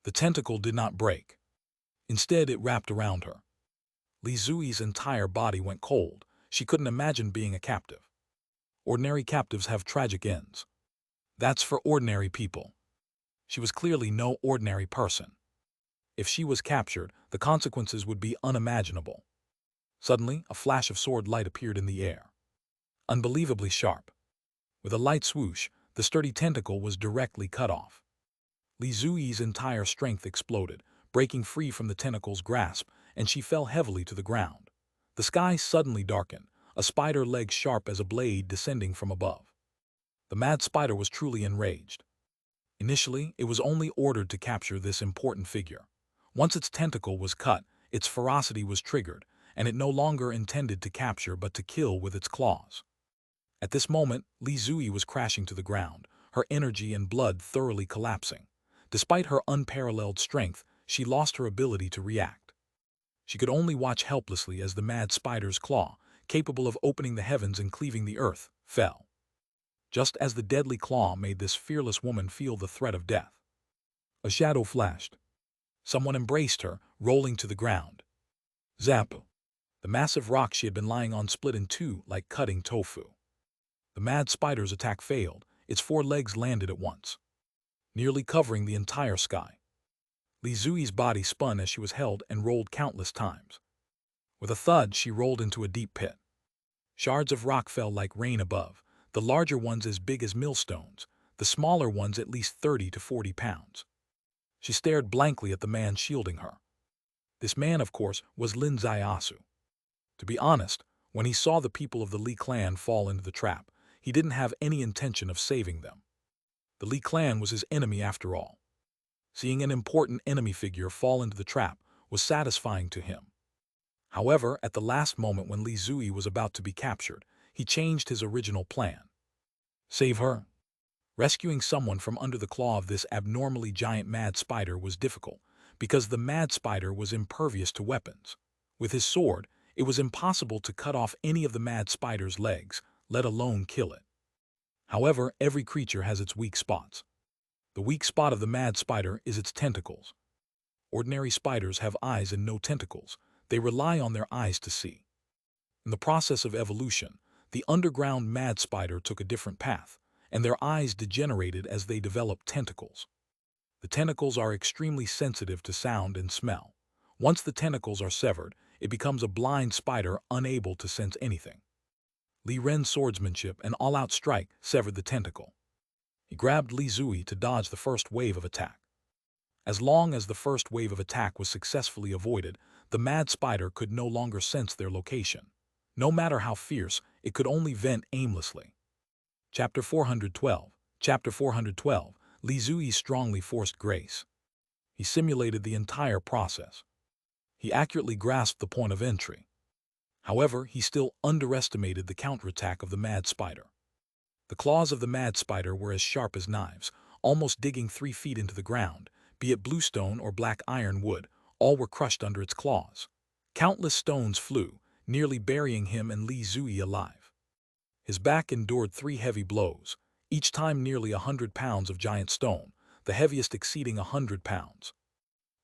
The tentacle did not break. Instead, it wrapped around her. Li Zui's entire body went cold. She couldn't imagine being a captive. Ordinary captives have tragic ends. That's for ordinary people. She was clearly no ordinary person. If she was captured, the consequences would be unimaginable. Suddenly, a flash of sword light appeared in the air. Unbelievably sharp. With a light swoosh, the sturdy tentacle was directly cut off. Li Zui's entire strength exploded, breaking free from the tentacle's grasp, and she fell heavily to the ground. The sky suddenly darkened, a spider leg sharp as a blade descending from above. The mad spider was truly enraged. Initially, it was only ordered to capture this important figure. Once its tentacle was cut, its ferocity was triggered, and it no longer intended to capture but to kill with its claws. At this moment, Li Zui was crashing to the ground, her energy and blood thoroughly collapsing. Despite her unparalleled strength, she lost her ability to react. She could only watch helplessly as the mad spider's claw, capable of opening the heavens and cleaving the earth, fell. Just as the deadly claw made this fearless woman feel the threat of death. A shadow flashed. Someone embraced her, rolling to the ground. Zap! The massive rock she had been lying on split in two like cutting tofu. The mad spider's attack failed, its four legs landed at once, nearly covering the entire sky. Li Zui's body spun as she was held and rolled countless times. With a thud, she rolled into a deep pit. Shards of rock fell like rain above, the larger ones as big as millstones, the smaller ones at least 30 to 40 pounds. She stared blankly at the man shielding her. This man, of course, was Lin Zaiasu. To be honest, when he saw the people of the Li clan fall into the trap, he didn't have any intention of saving them. The Li clan was his enemy after all. Seeing an important enemy figure fall into the trap was satisfying to him. However, at the last moment when Li Zui was about to be captured, he changed his original plan. Save her. Rescuing someone from under the claw of this abnormally giant mad spider was difficult, because the mad spider was impervious to weapons. With his sword, it was impossible to cut off any of the mad spider's legs, let alone kill it. However, every creature has its weak spots. The weak spot of the mad spider is its tentacles. Ordinary spiders have eyes and no tentacles. They rely on their eyes to see. In the process of evolution, the underground mad spider took a different path, and their eyes degenerated as they developed tentacles. The tentacles are extremely sensitive to sound and smell. Once the tentacles are severed, it becomes a blind spider unable to sense anything. Li Ren's swordsmanship and all-out strike severed the tentacle. He grabbed Li Zui to dodge the first wave of attack. As long as the first wave of attack was successfully avoided, the mad spider could no longer sense their location. No matter how fierce, it could only vent aimlessly. Chapter 412. Chapter 412. Li Zui strongly forced grace. He simulated the entire process. He accurately grasped the point of entry. However, he still underestimated the counterattack of the mad spider. The claws of the mad spider were as sharp as knives, almost digging 3 feet into the ground. Be it bluestone or black iron wood, all were crushed under its claws. Countless stones flew, nearly burying him and Li Zui alive. His back endured 3 heavy blows, each time nearly 100 pounds of giant stone, the heaviest exceeding 100 pounds.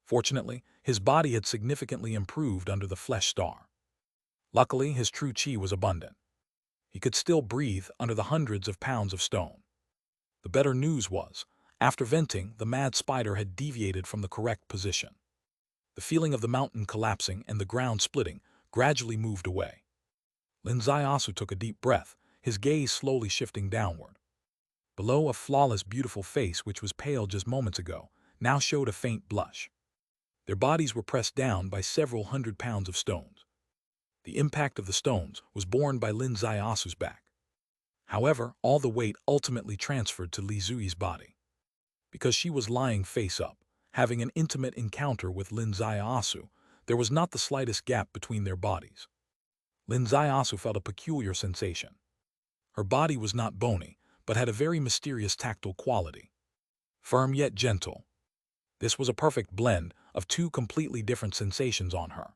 Fortunately, his body had significantly improved under the flesh star. Luckily, his true chi was abundant. He could still breathe under the hundreds of pounds of stone. The better news was, after venting, the mad spider had deviated from the correct position. The feeling of the mountain collapsing and the ground splitting gradually moved away. Lin Zaiasu took a deep breath, his gaze slowly shifting downward. Below a flawless, beautiful face which was pale just moments ago, now showed a faint blush. Their bodies were pressed down by several 100 pounds of stones. The impact of the stones was borne by Lin Zaiasu's back. However, all the weight ultimately transferred to Li Zui's body. Because she was lying face up, having an intimate encounter with Lin Zaiasu, there was not the slightest gap between their bodies. Lin Zaiasu felt a peculiar sensation. Her body was not bony, but had a very mysterious tactile quality. Firm yet gentle. This was a perfect blend of 2 completely different sensations on her.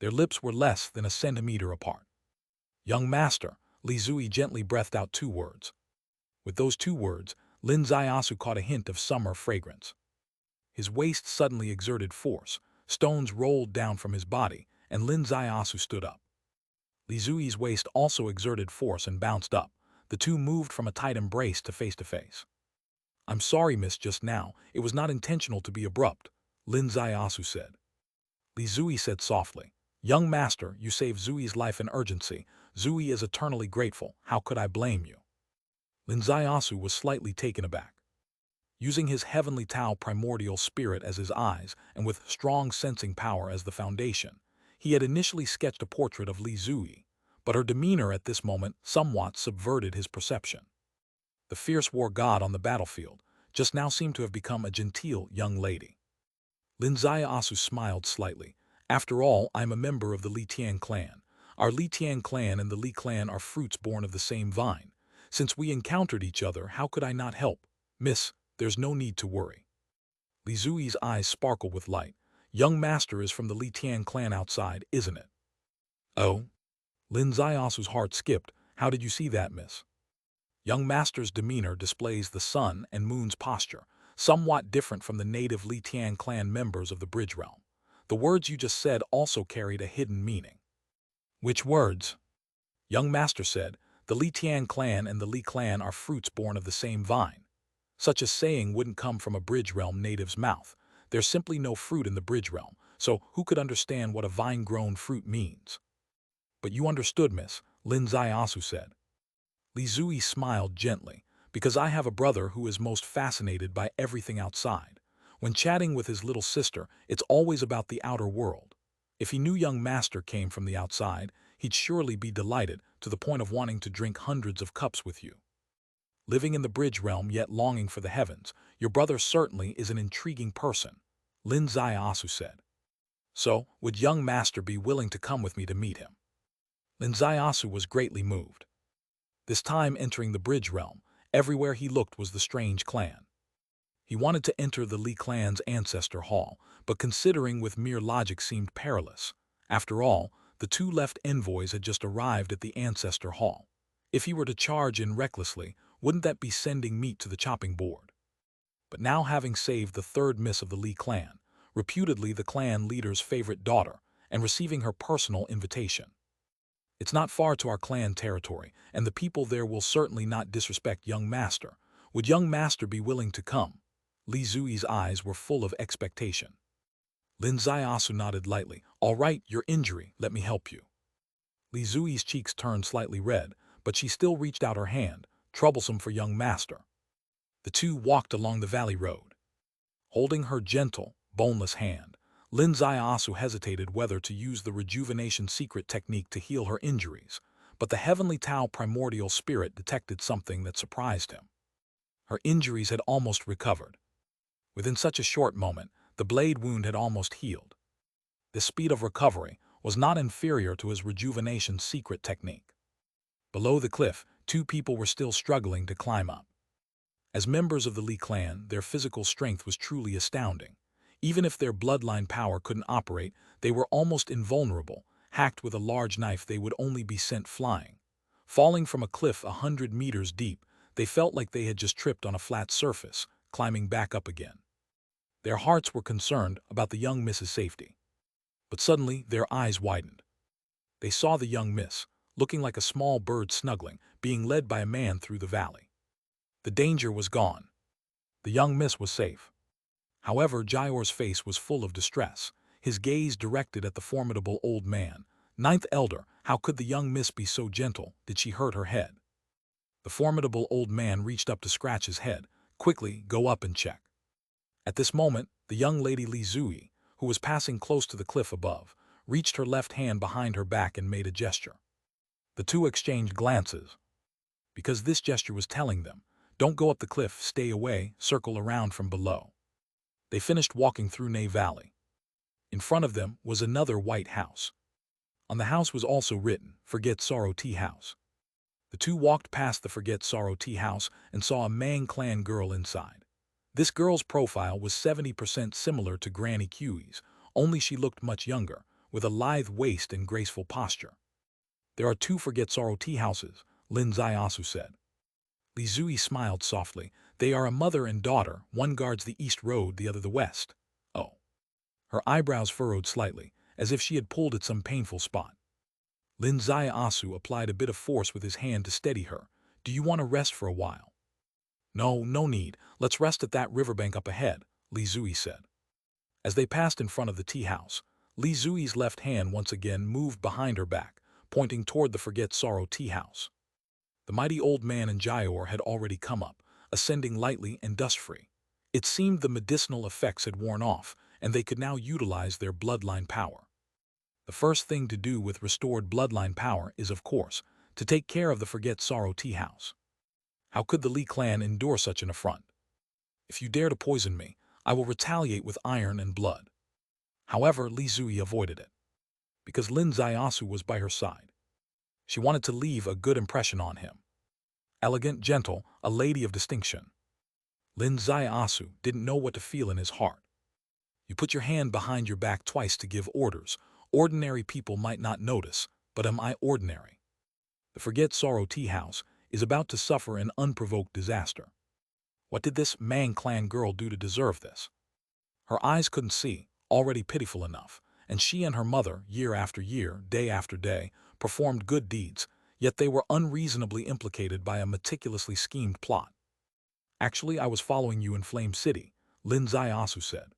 Their lips were less than a centimeter apart. "Young master," Li Zui gently breathed out 2 words. With those 2 words, Lin Zaiasu caught a hint of summer fragrance. His waist suddenly exerted force, stones rolled down from his body, and Lin Zaiasu stood up. Li Zui's waist also exerted force and bounced up. The 2 moved from a tight embrace to face. "I'm sorry, miss, just now. It was not intentional to be abrupt," Lin Zaiasu said. Li Zui said softly, "Young master, you saved Zui's life in urgency. Zui is eternally grateful. How could I blame you?" Lin Zaiasu was slightly taken aback. Using his heavenly Tao primordial spirit as his eyes and with strong sensing power as the foundation, he had initially sketched a portrait of Li Zui, but her demeanor at this moment somewhat subverted his perception. The fierce war god on the battlefield just now seemed to have become a genteel young lady. Lin Asu smiled slightly. After all, I'm a member of the Li Tian clan. Our Li Tian clan and the Li clan are fruits born of the same vine. Since we encountered each other, how could I not help? Miss, there's no need to worry. Li Zui's eyes sparkle with light. Young master is from the Li Tian clan outside, isn't it? Oh? Lin Xiaosu's heart skipped. How did you see that, miss? Young master's demeanor displays the sun and moon's posture, somewhat different from the native Li Tian clan members of the Bridge Realm. The words you just said also carried a hidden meaning. Which words? Young master said, the Li Tian clan and the Li clan are fruits born of the same vine. Such a saying wouldn't come from a Bridge Realm native's mouth. There's simply no fruit in the Bridge Realm, so who could understand what a vine-grown fruit means? But you understood, miss, Lin Xiaosu said. Li Zui smiled gently, because I have a brother who is most fascinated by everything outside. When chatting with his little sister, it's always about the outer world. If he knew young master came from the outside, he'd surely be delighted to the point of wanting to drink hundreds of cups with you. Living in the Bridge Realm yet longing for the heavens, your brother certainly is an intriguing person, Lin Xiaosu said. So, would young master be willing to come with me to meet him? Lin Xiaosu was greatly moved. This time entering the Bridge Realm, everywhere he looked was the strange clan. He wanted to enter the Li clan's ancestor hall, but considering with mere logic seemed perilous. After all, the two left envoys had just arrived at the ancestor hall. If he were to charge in recklessly, wouldn't that be sending meat to the chopping board? But now having saved the third miss of the Li clan, reputedly the clan leader's favorite daughter, and receiving her personal invitation. It's not far to our clan territory, and the people there will certainly not disrespect young master. Would young master be willing to come? Li Zui's eyes were full of expectation. Lin Xiaosu nodded lightly. All right, your injury, let me help you. Li Zui's cheeks turned slightly red, but she still reached out her hand, troublesome for young master. The two walked along the valley road. Holding her gentle, boneless hand, Lin Xiaosu hesitated whether to use the rejuvenation secret technique to heal her injuries, but the heavenly Tao primordial spirit detected something that surprised him. Her injuries had almost recovered. Within such a short moment, the blade wound had almost healed. The speed of recovery was not inferior to his rejuvenation secret technique. Below the cliff, two people were still struggling to climb up. As members of the Li clan, their physical strength was truly astounding. Even if their bloodline power couldn't operate, they were almost invulnerable. Hacked with a large knife, they would only be sent flying. Falling from a cliff 100 meters deep, they felt like they had just tripped on a flat surface, climbing back up again. Their hearts were concerned about the young miss's safety. But suddenly, their eyes widened. They saw the young miss, looking like a small bird snuggling, being led by a man through the valley. The danger was gone. The young miss was safe. However, Jayor's face was full of distress, his gaze directed at the formidable old man. Ninth elder, how could the young miss be so gentle? Did she hurt her head? The formidable old man reached up to scratch his head. Quickly, go up and check. At this moment, the young lady Li Zui, who was passing close to the cliff above, reached her left hand behind her back and made a gesture. The two exchanged glances, because this gesture was telling them, don't go up the cliff, stay away, circle around from below. They finished walking through Ne Valley. In front of them was another white house. On the house was also written, Forget Sorrow Tea House. The two walked past the Forget Sorrow Tea House and saw a Mang clan girl inside. This girl's profile was 70% similar to Granny Q's, only she looked much younger, with a lithe waist and graceful posture. There are two Forget Sorrow Tea Houses, Lin Xiaosu said. Li Zui smiled softly. They are a mother and daughter, one guards the east road, the other the west. Oh. Her eyebrows furrowed slightly, as if she had pulled at some painful spot. Lin Xiaosu applied a bit of force with his hand to steady her. Do you want to rest for a while? No, no need. Let's rest at that riverbank up ahead, Li Zui said. As they passed in front of the tea house, Li Zui's left hand once again moved behind her back, pointing toward the Forget Sorrow Tea House. The mighty old man and Jayor had already come up, ascending lightly and dust-free. It seemed the medicinal effects had worn off, and they could now utilize their bloodline power. The first thing to do with restored bloodline power is, of course, to take care of the Forget Sorrow tea house. How could the Li clan endure such an affront? If you dare to poison me, I will retaliate with iron and blood. However, Li Zui avoided it, because Lin Zaiasu was by her side. She wanted to leave a good impression on him. Elegant, gentle, a lady of distinction. Lin Zaiasu didn't know what to feel in his heart. You put your hand behind your back twice to give orders. Ordinary people might not notice, but am I ordinary? The Forget Sorrow tea house is about to suffer an unprovoked disaster. What did this Mang clan girl do to deserve this? Her eyes couldn't see, already pitiful enough, and she and her mother, year after year, day after day, performed good deeds, yet they were unreasonably implicated by a meticulously schemed plot. Actually, I was following you in Flame City, Lin Zaiasu said.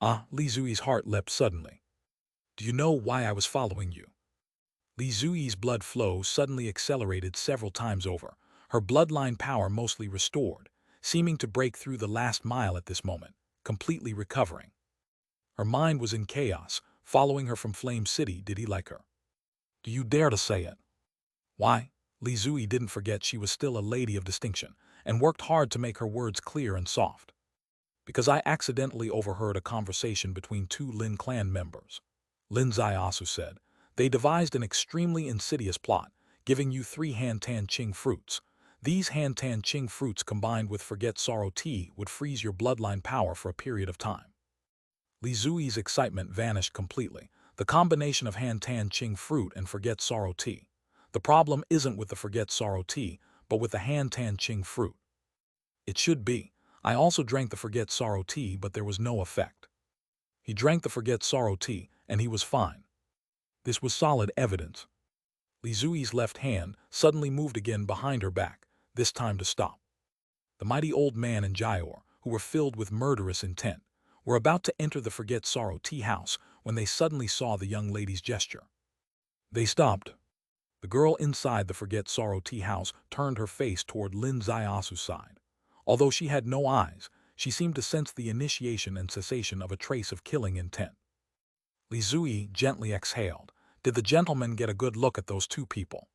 Ah, Li Zui's heart leapt suddenly. Do you know why I was following you? Li Zui's blood flow suddenly accelerated several times over, her bloodline power mostly restored, seeming to break through the last mile at this moment, completely recovering. Her mind was in chaos. Following her from Flame City, did he like her? Do you dare to say it? Why? Li Zui didn't forget she was still a lady of distinction, and worked hard to make her words clear and soft. Because I accidentally overheard a conversation between two Lin clan members. Lin Zaiasu said, they devised an extremely insidious plot, giving you 3 Han-Tan Ching fruits. These Han-Tan Ching fruits combined with Forget Sorrow tea would freeze your bloodline power for a period of time. Li Zui's excitement vanished completely. The combination of Han-Tan Ching fruit and Forget Sorrow tea. The problem isn't with the Forget Sorrow tea, but with the Han-Tan Ching fruit. It should be. I also drank the Forget Sorrow tea, but there was no effect. He drank the Forget Sorrow tea, and he was fine. This was solid evidence. Li Zui's left hand suddenly moved again behind her back, this time to stop. The mighty old man and Jayor, who were filled with murderous intent, were about to enter the Forget Sorrow tea house when they suddenly saw the young lady's gesture. They stopped. The girl inside the Forget Sorrow tea house turned her face toward Lin Zaiasu's side. Although she had no eyes, she seemed to sense the initiation and cessation of a trace of killing intent. Li Zui gently exhaled. Did the gentleman get a good look at those two people?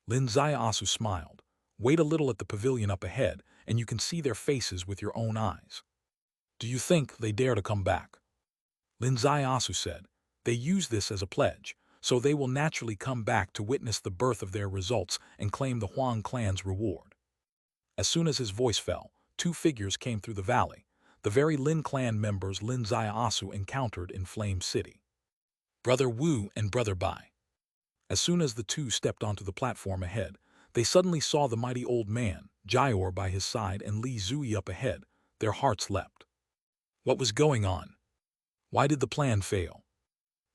Lin Zaiasu smiled. Wait a little at the pavilion up ahead, and you can see their faces with your own eyes. Do you think they dare to come back? Lin Zaiasu said. They use this as a pledge, so they will naturally come back to witness the birth of their results and claim the Huang clan's reward. As soon as his voice fell, 2 figures came through the valley, the very Lin clan members Lin Zaiasu encountered in Flame City. Brother Wu and Brother Bai. As soon as the 2 stepped onto the platform ahead, they suddenly saw the mighty old man, Jayor by his side and Li Zui up ahead. Their hearts leapt. What was going on? Why did the plan fail?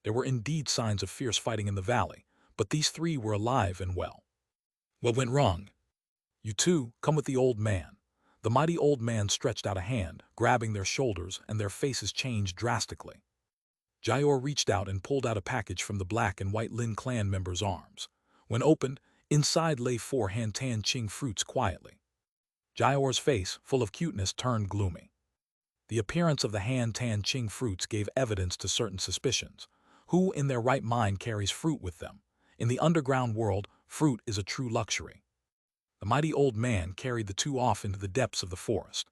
There were indeed signs of fierce fighting in the valley, but these 3 were alive and well. What went wrong? You 2, come with the old man. The mighty old man stretched out a hand, grabbing their shoulders, and their faces changed drastically. Jayor reached out and pulled out a package from the black and white Lin clan members' arms. When opened, inside lay 4 Han-Tan Ching fruits quietly. Jayor's face, full of cuteness, turned gloomy. The appearance of the Han-Tan Ching fruits gave evidence to certain suspicions. Who in their right mind carries fruit with them? In the underground world, fruit is a true luxury. The mighty old man carried the 2 off into the depths of the forest.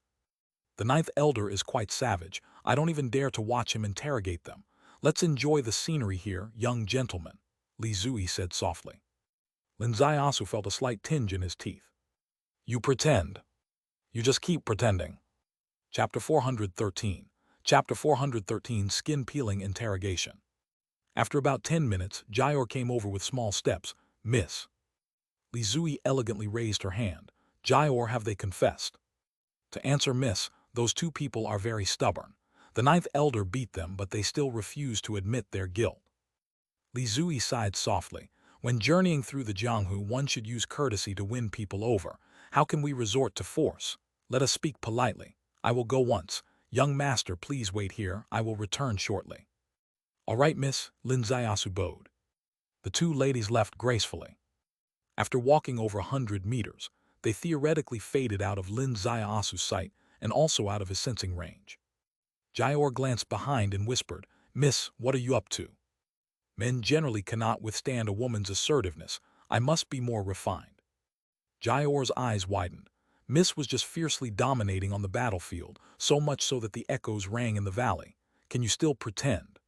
The 9th elder is quite savage. I don't even dare to watch him interrogate them. Let's enjoy the scenery here, young gentlemen, Li Zui said softly. Lin Zaiasu felt a slight tinge in his teeth. You pretend. You just keep pretending. Chapter 413. Chapter 413 Skin Peeling Interrogation. After about 10 minutes, Jayor came over with small steps. Miss. Li Zui elegantly raised her hand. Jayor, have they confessed? To answer miss, those 2 people are very stubborn. The 9th elder beat them, but they still refuse to admit their guilt. Li Zui sighed softly. When journeying through the Jianghu, one should use courtesy to win people over. How can we resort to force? Let us speak politely. I will go once. Young master, please wait here. I will return shortly. All right, miss, Lin Zaiasu bowed. The 2 ladies left gracefully. After walking over 100 meters, they theoretically faded out of Lin Zaiasu's sight and also out of his sensing range. Jayor glanced behind and whispered, "Miss, what are you up to?" Men generally cannot withstand a woman's assertiveness. I must be more refined. Jayor's eyes widened. Miss was just fiercely dominating on the battlefield, so much so that the echoes rang in the valley. Can you still pretend?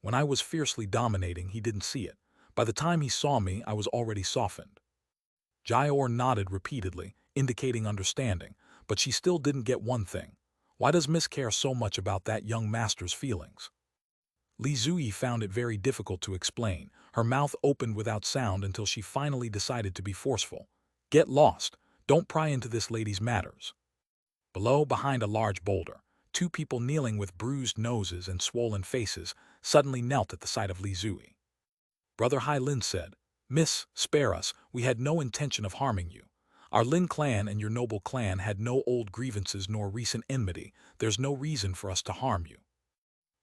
When I was fiercely dominating, he didn't see it. By the time he saw me, I was already softened. Jayor nodded repeatedly, indicating understanding, but she still didn't get one thing. Why does Miss care so much about that young master's feelings? Li Zui found it very difficult to explain. Her mouth opened without sound until she finally decided to be forceful. Get lost. Don't pry into this lady's matters. Below, behind a large boulder, two people kneeling with bruised noses and swollen faces suddenly knelt at the sight of Li Zui. Brother Hai Lin said, "Miss, spare us. We had no intention of harming you. Our Lin clan and your noble clan had no old grievances nor recent enmity. There's no reason for us to harm you."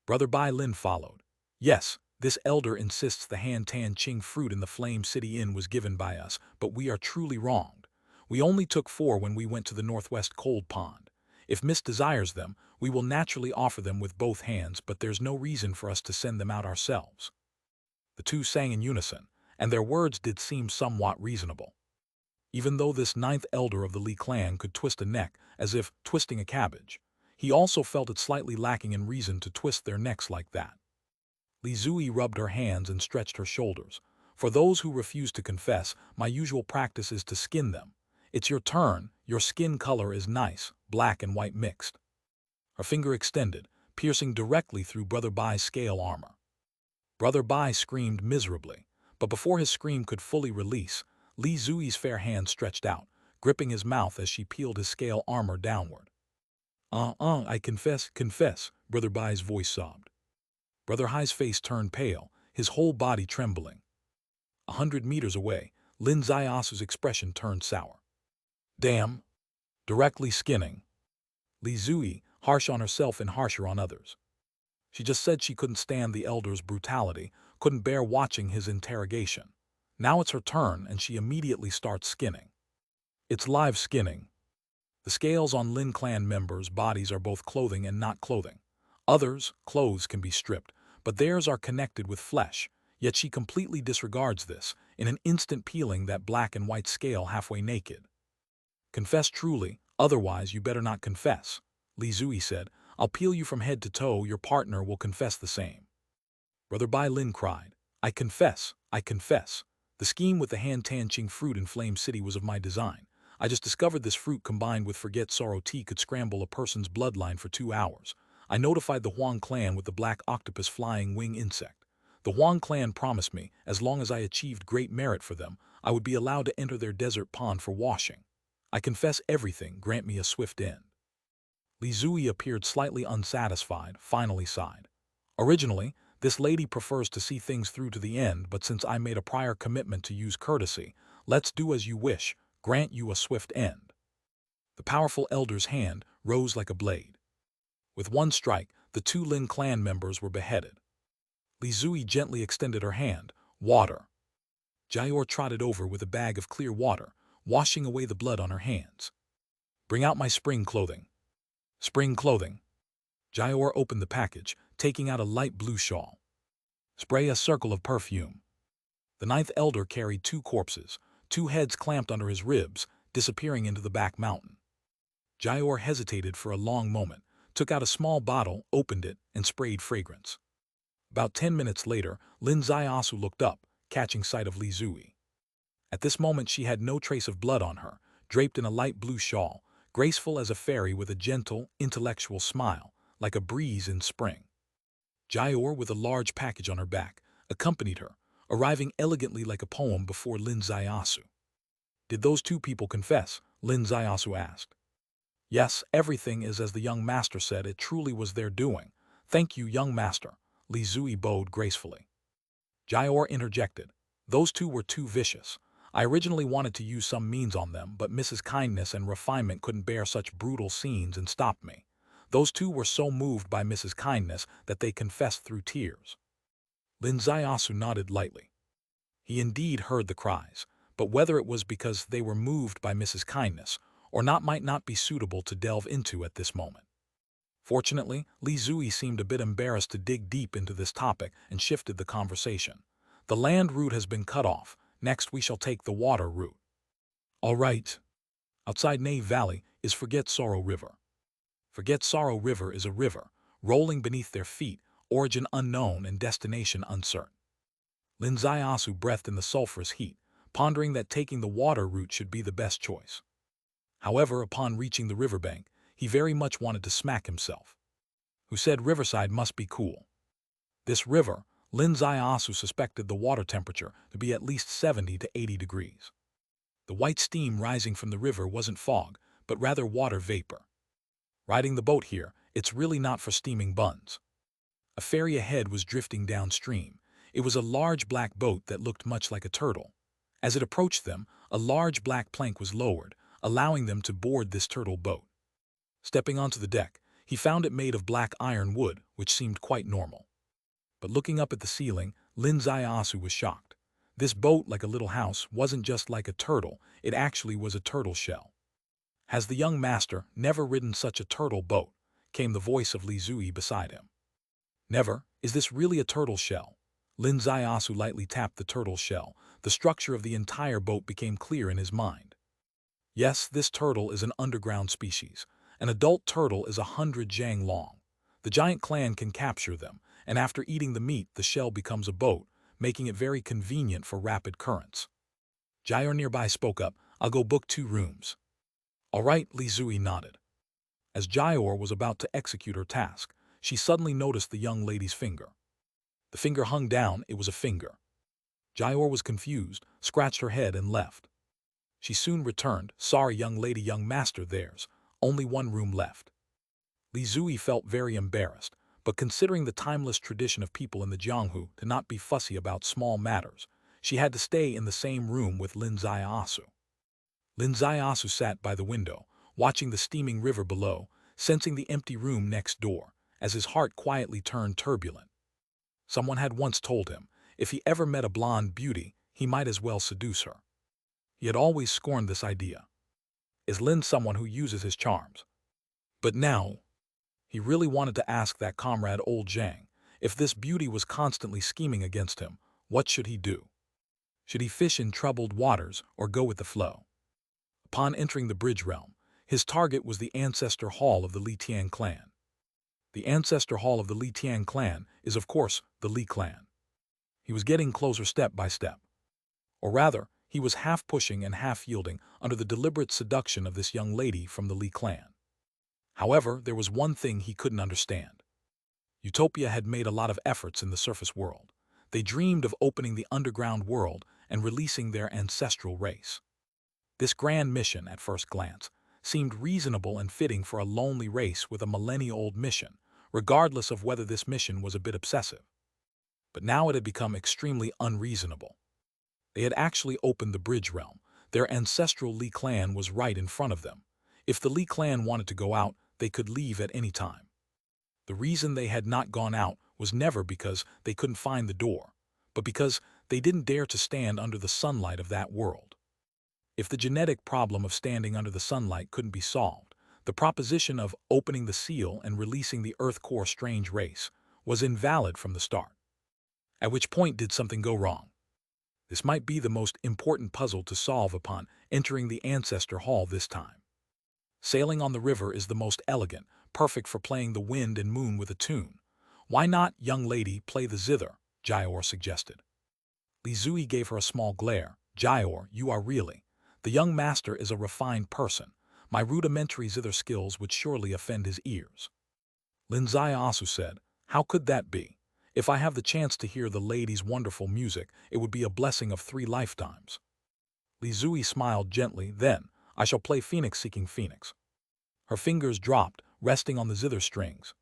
Brother Bai Lin followed. "Yes, this elder insists the Han Tan Ching fruit in the Flame City Inn was given by us, but we are truly wronged. We only took 4 when we went to the Northwest Cold Pond. If Miss desires them, we will naturally offer them with both hands, but there's no reason for us to send them out ourselves." The two sang in unison, and their words did seem somewhat reasonable. Even though this 9th elder of the Li clan could twist a neck as if twisting a cabbage, he also felt it slightly lacking in reason to twist their necks like that. Li Zui rubbed her hands and stretched her shoulders. "For those who refuse to confess, my usual practice is to skin them. It's your turn. Your skin color is nice, black and white mixed." Her finger extended, piercing directly through Brother Bai's scale armor. Brother Bai screamed miserably, but before his scream could fully release, Li Zui's fair hand stretched out, gripping his mouth as she peeled his scale armor downward. I confess, Brother Bai's voice sobbed. Brother Hai's face turned pale, his whole body trembling. 100 meters away, Lin Ziasu's expression turned sour. "Damn! Directly skinning." Li Zui, harsh on herself and harsher on others. She just said she couldn't stand the elder's brutality, couldn't bear watching his interrogation. Now it's her turn, and she immediately starts skinning. It's live skinning. The scales on Lin clan members' bodies are both clothing and not clothing. Others' clothes can be stripped, but theirs are connected with flesh, yet she completely disregards this, in an instant peeling that black and white scale halfway naked. "Confess truly, otherwise you better not confess," Li Zui said. "I'll peel you from head to toe, your partner will confess the same." Brother Bai Lin cried, I confess. The scheme with the Han Tan Ching fruit in Flame City was of my design. I just discovered this fruit combined with Forget Sorrow tea could scramble a person's bloodline for 2 hours. I notified the Huang clan with the black octopus flying wing insect. The Huang clan promised me, as long as I achieved great merit for them, I would be allowed to enter their desert pond for washing. I confess everything, grant me a swift end. Li Zui appeared slightly unsatisfied, finally sighed. Originally, this lady prefers to see things through to the end, but since I made a prior commitment to use courtesy, let's do as you wish, grant you a swift end. The powerful elder's hand rose like a blade. With one strike, the 2 Lin clan members were beheaded. Li Zui gently extended her hand. Water. Jayor trotted over with a bag of clear water, washing away the blood on her hands. Bring out my spring clothing. Spring clothing. Jayor opened the package, taking out a light blue shawl. Spray a circle of perfume. The 9th elder carried 2 corpses, 2 heads clamped under his ribs, disappearing into the back mountain. Jayor hesitated for a long moment, took out a small bottle, opened it, and sprayed fragrance. About 10 minutes later, Lin Ziasu looked up, catching sight of Li Zui. At this moment she had no trace of blood on her, draped in a light blue shawl, graceful as a fairy with a gentle, intellectual smile, like a breeze in spring. Jayor, with a large package on her back, accompanied her, arriving elegantly like a poem before Lin Ziasu. Did those 2 people confess? Lin Ziasu asked. Yes, everything is as the young master said, it truly was their doing. Thank you, young master, Li Zui bowed gracefully. Jayor interjected. Those 2 were too vicious. I originally wanted to use some means on them, but Mrs. Kindness and Refinement couldn't bear such brutal scenes and stopped me. Those 2 were so moved by Mrs. Kindness that they confessed through tears. Lin Ziasu nodded lightly. He indeed heard the cries, but whether it was because they were moved by Mrs. Kindness or not might not be suitable to delve into at this moment. Fortunately, Li Zui seemed a bit embarrassed to dig deep into this topic and shifted the conversation. The land route has been cut off. Next we shall take the water route. All right. Outside Nave Valley is Forget Sorrow River. Forget Sorrow River is a river, rolling beneath their feet, origin unknown and destination uncertain. Lin Zaiasu breathed in the sulphurous heat, pondering that taking the water route should be the best choice. However, upon reaching the riverbank, he very much wanted to smack himself. Who said riverside must be cool? This river, Lin Zaiasu suspected the water temperature to be at least 70 to 80 degrees. The white steam rising from the river wasn't fog, but rather water vapor. Riding the boat here, it's really not for steaming buns. A ferry ahead was drifting downstream. It was a large black boat that looked much like a turtle. As it approached them, a large black plank was lowered, allowing them to board this turtle boat. Stepping onto the deck, he found it made of black iron wood, which seemed quite normal. But looking up at the ceiling, Lin Zaiasu was shocked. This boat, like a little house, wasn't just like a turtle, it actually was a turtle shell. Has the young master never ridden such a turtle boat? Came the voice of Li Zui beside him. Never? Is this really a turtle shell? Lin Zaiasu lightly tapped the turtle shell. The structure of the entire boat became clear in his mind. Yes, this turtle is an underground species. An adult turtle is 100 jang long. The giant clan can capture them, and after eating the meat, the shell becomes a boat, making it very convenient for rapid currents. Jayor nearby spoke up, I'll go book 2 rooms. All right, Li Zui nodded. As Jayor was about to execute her task, she suddenly noticed the young lady's finger. The finger hung down, it was a finger. Jayor was confused, scratched her head and left. She soon returned, sorry young lady, young master, there's only 1 room left. Li Zui felt very embarrassed, but considering the timeless tradition of people in the Jianghu to not be fussy about small matters, she had to stay in the same room with Lin Zaiasu. Lin Zaiasu sat by the window, watching the steaming river below, sensing the empty room next door, as his heart quietly turned turbulent. Someone had once told him, if he ever met a blonde beauty, he might as well seduce her. He had always scorned this idea. Is Lin someone who uses his charms? But now, he really wanted to ask that comrade old Zhang, if this beauty was constantly scheming against him, what should he do? Should he fish in troubled waters or go with the flow? Upon entering the bridge realm, his target was the ancestor hall of the Li Tian clan. The ancestor hall of the Li Tian clan is, of course, the Li clan. He was getting closer step by step. Or rather, he was half pushing and half yielding under the deliberate seduction of this young lady from the Li clan. However, there was one thing he couldn't understand. Utopia had made a lot of efforts in the surface world. They dreamed of opening the underground world and releasing their ancestral race. This grand mission, at first glance, seemed reasonable and fitting for a lonely race with a millennia-old mission, regardless of whether this mission was a bit obsessive. But now it had become extremely unreasonable. They had actually opened the bridge realm. Their ancestral Li clan was right in front of them. If the Li clan wanted to go out, they could leave at any time. The reason they had not gone out was never because they couldn't find the door, but because they didn't dare to stand under the sunlight of that world. If the genetic problem of standing under the sunlight couldn't be solved, the proposition of opening the seal and releasing the Earth Core strange race was invalid from the start. At which point did something go wrong? This might be the most important puzzle to solve upon entering the Ancestor Hall this time. Sailing on the river is the most elegant, perfect for playing the wind and moon with a tune. Why not, young lady, play the zither? Jayor suggested. Li Zui gave her a small glare. Jayor, you are really. The young master is a refined person. My rudimentary zither skills would surely offend his ears. Lin Zaiasu said, how could that be? If I have the chance to hear the lady's wonderful music, it would be a blessing of 3 lifetimes. Li Zui smiled gently, then, I shall play Phoenix Seeking Phoenix. Her fingers dropped, resting on the zither strings.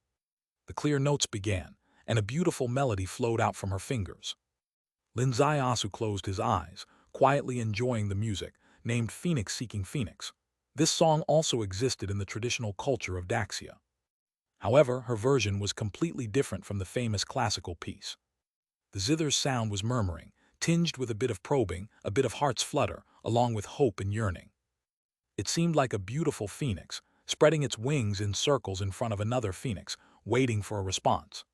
The clear notes began, and a beautiful melody flowed out from her fingers. Lin Zaiasu closed his eyes, quietly enjoying the music, named Phoenix Seeking Phoenix. This song also existed in the traditional culture of Daxia. However, her version was completely different from the famous classical piece. The zither's sound was murmuring, tinged with a bit of probing, a bit of heart's flutter, along with hope and yearning. It seemed like a beautiful phoenix, spreading its wings in circles in front of another phoenix, waiting for a response.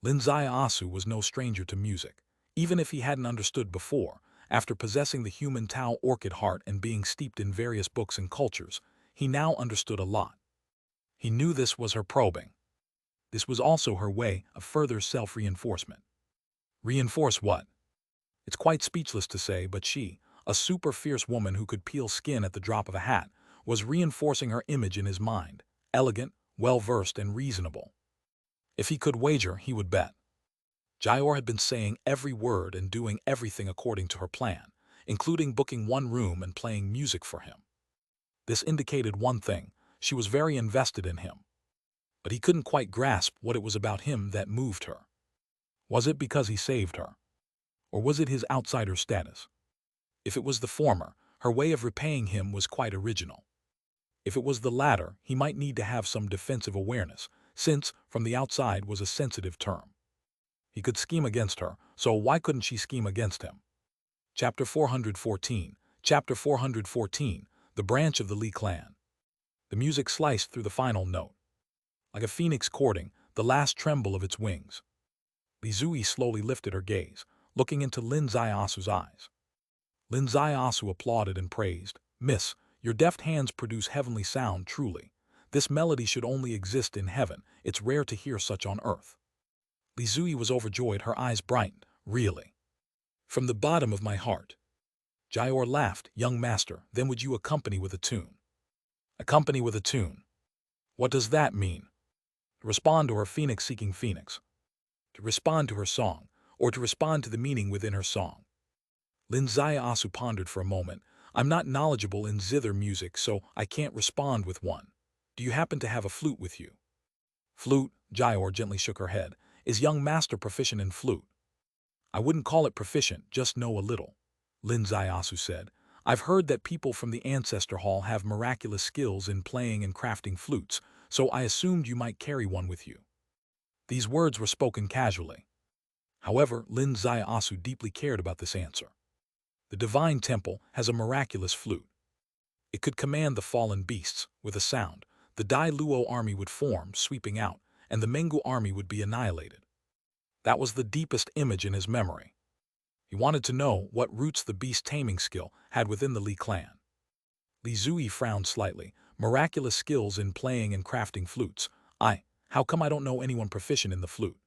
Linzai Asu was no stranger to music. Even if he hadn't understood before, after possessing the human Tao orchid heart and being steeped in various books and cultures, he now understood a lot. He knew this was her probing. This was also her way of further self-reinforcement. Reinforce what? It's quite speechless to say, but she, a super fierce woman who could peel skin at the drop of a hat, was reinforcing her image in his mind, elegant, well-versed, and reasonable. If he could wager, he would bet. Jayor had been saying every word and doing everything according to her plan, including booking one room and playing music for him. This indicated one thing: she was very invested in him. But he couldn't quite grasp what it was about him that moved her. Was it because he saved her? Or was it his outsider status? If it was the former, her way of repaying him was quite original. If it was the latter, he might need to have some defensive awareness, since from the outside was a sensitive term. He could scheme against her, so why couldn't she scheme against him? Chapter 414. Chapter 414. The Branch of the Li Clan. The music sliced through the final note. Like a phoenix courting, the last tremble of its wings. Li Zui slowly lifted her gaze, looking into Lin Ziasu's eyes. Lin Ziasu applauded and praised. Miss, your deft hands produce heavenly sound truly. This melody should only exist in heaven. It's rare to hear such on earth. Li Zui was overjoyed, her eyes brightened. Really? From the bottom of my heart. Jayor laughed. Young master, then would you accompany with a tune? Accompany with a tune. What does that mean? To respond to her phoenix-seeking phoenix. To respond to her song, or to respond to the meaning within her song. Lin Ziasu pondered for a moment. I'm not knowledgeable in zither music, so I can't respond with one. Do you happen to have a flute with you? Flute, Jayor gently shook her head. Is young master proficient in flute? I wouldn't call it proficient, just know a little. Lin Ziasu said. I've heard that people from the Ancestor Hall have miraculous skills in playing and crafting flutes, so I assumed you might carry one with you. These words were spoken casually. However, Lin Ziasu deeply cared about this answer. The Divine Temple has a miraculous flute. It could command the fallen beasts. With a sound, the Dai Luo army would form, sweeping out, and the Mengu army would be annihilated. That was the deepest image in his memory. He wanted to know what roots the beast-taming skill had within the Li clan. Li Zui frowned slightly. Miraculous skills in playing and crafting flutes. How come I don't know anyone proficient in the flute?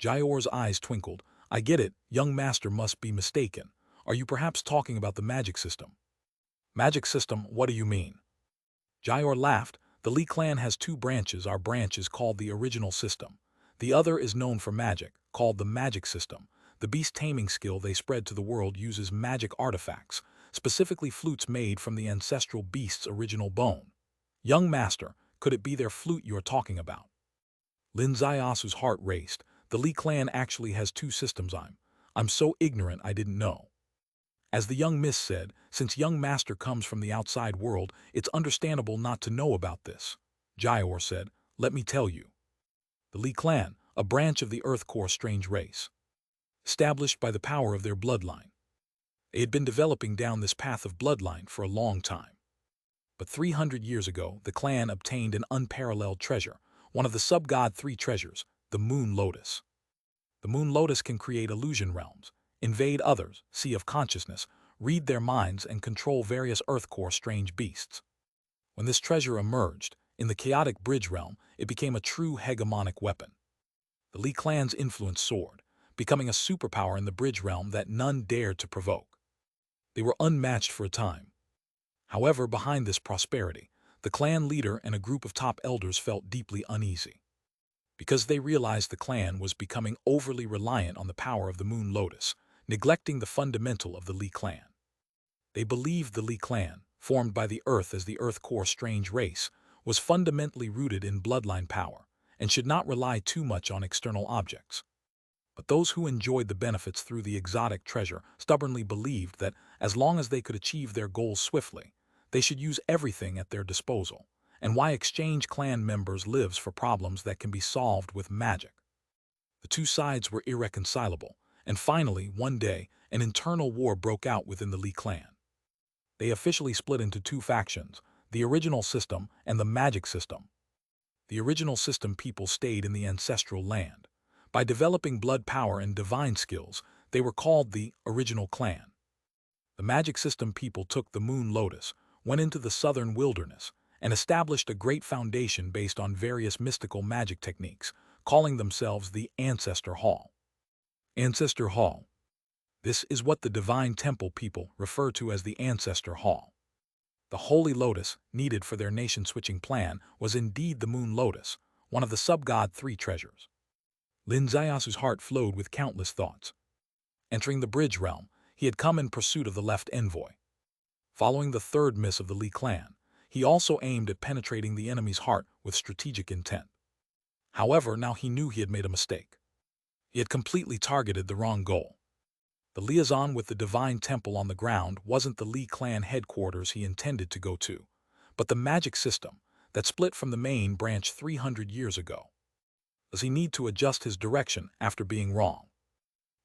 Jayor's eyes twinkled. I get it, young master must be mistaken. Are you perhaps talking about the magic system? Magic system, what do you mean? Jayor laughed. The Li clan has two branches. Our branch is called the original system. The other is known for magic, called the magic system. The beast-taming skill they spread to the world uses magic artifacts, specifically flutes made from the ancestral beast's original bone. Young master, could it be their flute you are talking about? Lin Ziasu's heart raced. The Li clan actually has two systems. I'm so ignorant I didn't know. As the young miss said, since young master comes from the outside world, it's understandable not to know about this. Jayor said, let me tell you. The Li clan, a branch of the Earth Core strange race. Established by the power of their bloodline. They had been developing down this path of bloodline for a long time. But 300 years ago, the clan obtained an unparalleled treasure, one of the sub-god 3 treasures, the Moon Lotus. The Moon Lotus can create illusion realms, invade others, sea of consciousness, read their minds, and control various Earth Core strange beasts. When this treasure emerged, in the chaotic bridge realm, it became a true hegemonic weapon. The Li clan's influence soared, becoming a superpower in the bridge realm that none dared to provoke. They were unmatched for a time. However, behind this prosperity, the clan leader and a group of top elders felt deeply uneasy. Because they realized the clan was becoming overly reliant on the power of the Moon Lotus, neglecting the fundamental of the Li clan. They believed the Li clan, formed by the Earth as the Earth Core strange race, was fundamentally rooted in bloodline power, and should not rely too much on external objects. But those who enjoyed the benefits through the exotic treasure stubbornly believed that, as long as they could achieve their goals swiftly, they should use everything at their disposal, and why exchange clan members lives for problems that can be solved with magic. The two sides were irreconcilable, and finally, one day, an internal war broke out within the Li clan. they officially split into two factions, the original system and the magic system. The original system people stayed in the ancestral land. By developing blood power and divine skills, they were called the original clan. The magic system people took the moon lotus, went into the southern wilderness, and established a great foundation based on various mystical magic techniques, calling themselves the Ancestor Hall. Ancestor Hall. This is what the divine temple people refer to as the Ancestor Hall. The holy lotus needed for their nation-switching plan was indeed the moon lotus, one of the sub-god three treasures. Lin Ziyasu's heart flowed with countless thoughts. Entering the bridge realm, he had come in pursuit of the left envoy. Following the third miss of the Li clan, he also aimed at penetrating the enemy's heart with strategic intent. However, now he knew he had made a mistake. He had completely targeted the wrong goal. The liaison with the divine temple on the ground wasn't the Li clan headquarters he intended to go to, but the magic system that split from the main branch 300 years ago. Does he need to adjust his direction after being wrong?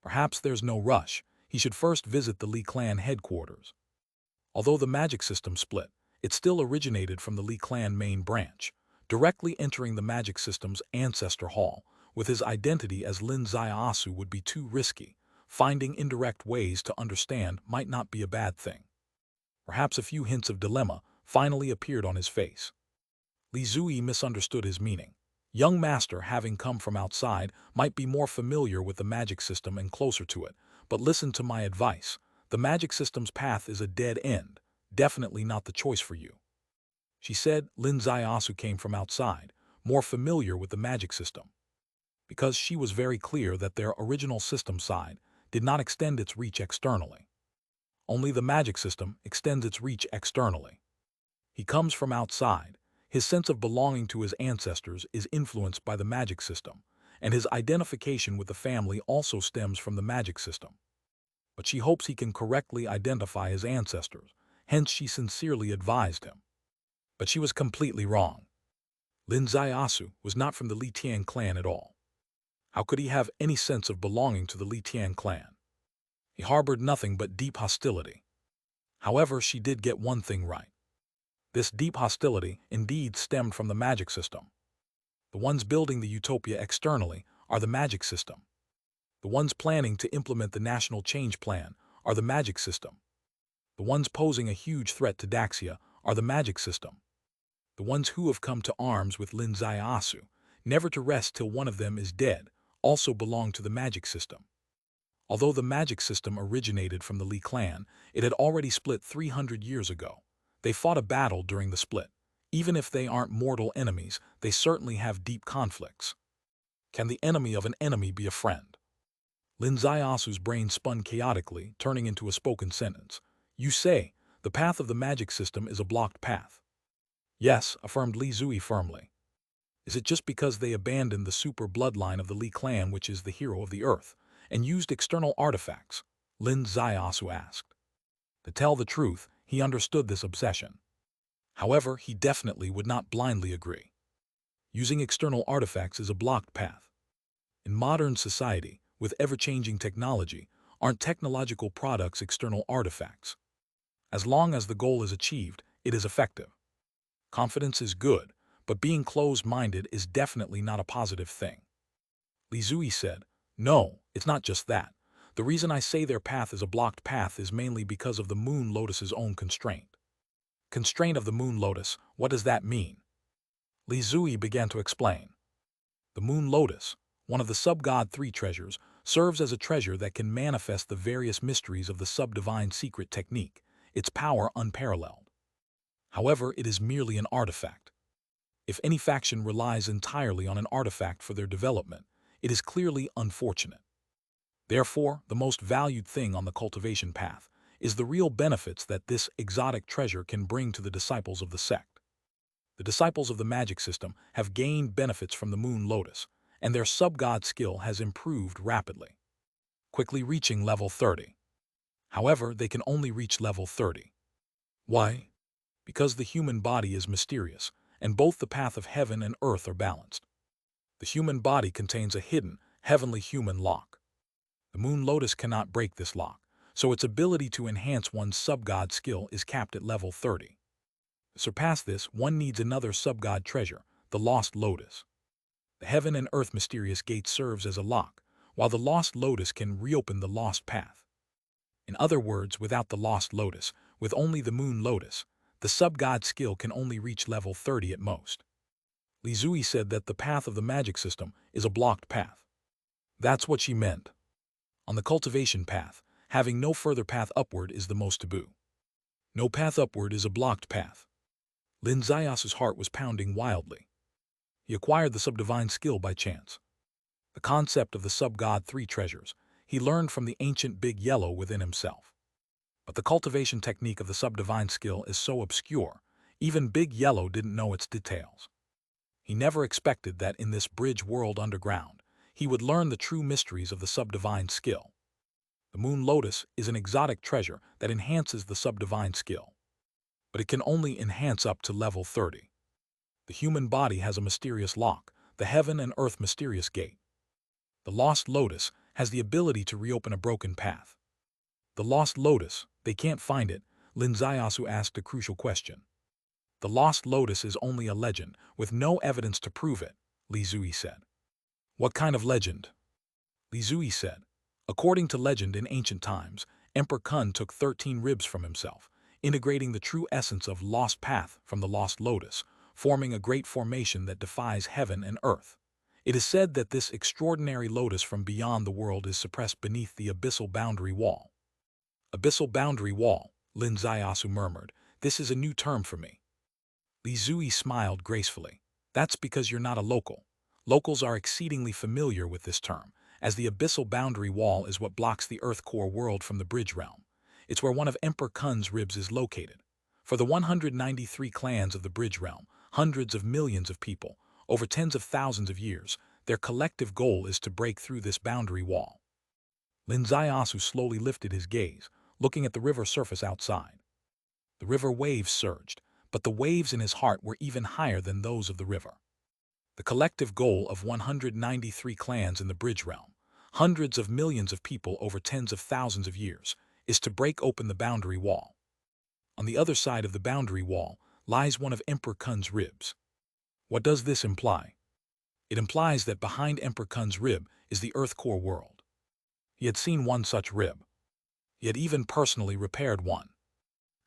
Perhaps there's no rush. He should first visit the Li clan headquarters. Although the magic system split, it still originated from the Li clan main branch, directly entering the magic system's ancestor hall. With his identity as Lin Ziyasu would be too risky. Finding indirect ways to understand might not be a bad thing. Perhaps a few hints of dilemma finally appeared on his face. Li Zui misunderstood his meaning. Young master, having come from outside, might be more familiar with the magic system and closer to it, but listen to my advice. The magic system's path is a dead end, definitely not the choice for you. She said. Lin Ziyasu came from outside, more familiar with the magic system. Because she was very clear that their original system side did not extend its reach externally. Only the magic system extends its reach externally. He comes from outside. His sense of belonging to his ancestors is influenced by the magic system, and his identification with the family also stems from the magic system. But she hopes he can correctly identify his ancestors, hence she sincerely advised him. But she was completely wrong. Lin Ziyasu was not from the Li Tian clan at all. How could he have any sense of belonging to the Li Tian clan? He harbored nothing but deep hostility. However, she did get one thing right. This deep hostility indeed stemmed from the magic system. The ones building the utopia externally are the magic system. The ones planning to implement the national change plan are the magic system. The ones posing a huge threat to Daxia are the magic system. The ones who have come to arms with Lin Ziyasu, never to rest till one of them is dead, also belong to the magic system. Although the magic system originated from the Li clan, it had already split 300 years ago. They fought a battle during the split. Even if they aren't mortal enemies, they certainly have deep conflicts. Can the enemy of an enemy be a friend? Lin Ziyasu's brain spun chaotically, turning into a spoken sentence. You say, the path of the magic system is a blocked path. Yes, affirmed Li Zui firmly. Is it just because they abandoned the super bloodline of the Li clan, which is the hero of the earth, and used external artifacts? Lin Ziyasu asked. To tell the truth, he understood this obsession. However, he definitely would not blindly agree. Using external artifacts is a blocked path. In modern society, with ever-changing technology, aren't technological products external artifacts? As long as the goal is achieved, it is effective. Confidence is good, but being closed-minded is definitely not a positive thing. Li Zui said, No, it's not just that. The reason I say their path is a blocked path is mainly because of the moon lotus's own constraint. Constraint of the moon lotus, what does that mean? Li Zui began to explain. The moon lotus, one of the sub-god three treasures, serves as a treasure that can manifest the various mysteries of the sub-divine secret technique, its power unparalleled. However, it is merely an artifact. If any faction relies entirely on an artifact for their development, it is clearly unfortunate. Therefore, the most valued thing on the cultivation path is the real benefits that this exotic treasure can bring to the disciples of the sect. The disciples of the magic system have gained benefits from the moon lotus, and their sub-god skill has improved rapidly, quickly reaching level 30. However, they can only reach level 30. Why? Because the human body is mysterious, and both the path of heaven and earth are balanced. The human body contains a hidden, heavenly human lock. The moon lotus cannot break this lock, so its ability to enhance one's sub-god skill is capped at level 30. To surpass this, one needs another sub-god treasure, the Lost Lotus. The heaven and earth mysterious gate serves as a lock, while the Lost Lotus can reopen the lost path. In other words, without the Lost Lotus, with only the Moon Lotus, the sub-god skill can only reach level 30 at most. Li Zui said that the path of the magic system is a blocked path. That's what she meant. On the cultivation path, having no further path upward is the most taboo. No path upward is a blocked path. Lin Zayasu's heart was pounding wildly. He acquired the subdivine skill by chance. The concept of the sub-god 3 treasures he learned from the ancient Big Yellow within himself. But the cultivation technique of the subdivine skill is so obscure, even Big Yellow didn't know its details. He never expected that in this bridge world underground, he would learn the true mysteries of the subdivine skill. The Moon Lotus is an exotic treasure that enhances the subdivine skill, but it can only enhance up to level 30. The human body has a mysterious lock, the heaven and earth mysterious gate. The Lost Lotus has the ability to reopen a broken path. The Lost Lotus, they can't find it, Lin Zayasu asked a crucial question. The Lost Lotus is only a legend, with no evidence to prove it, Li Zui said. What kind of legend? Li Zui said. According to legend in ancient times, Emperor Kun took 13 ribs from himself, integrating the true essence of Lost Path from the Lost Lotus, forming a great formation that defies heaven and earth. It is said that this extraordinary lotus from beyond the world is suppressed beneath the abyssal boundary wall. Abyssal boundary wall, Lin Zayasu murmured. This is a new term for me. Li Zui smiled gracefully. That's because you're not a local. Locals are exceedingly familiar with this term, as the abyssal boundary wall is what blocks the Earth core world from the bridge realm. It's where one of Emperor Kun's ribs is located. For the 193 clans of the bridge realm, hundreds of millions of people, over tens of thousands of years, their collective goal is to break through this boundary wall. Lin Zayasu slowly lifted his gaze, looking at the river surface outside. The river waves surged, but the waves in his heart were even higher than those of the river. The collective goal of 193 clans in the bridge realm, hundreds of millions of people over tens of thousands of years, is to break open the boundary wall. On the other side of the boundary wall lies one of Emperor Kun's ribs. What does this imply? It implies that behind Emperor Kun's rib is the Earth core world. He had seen one such rib. He had even personally repaired one.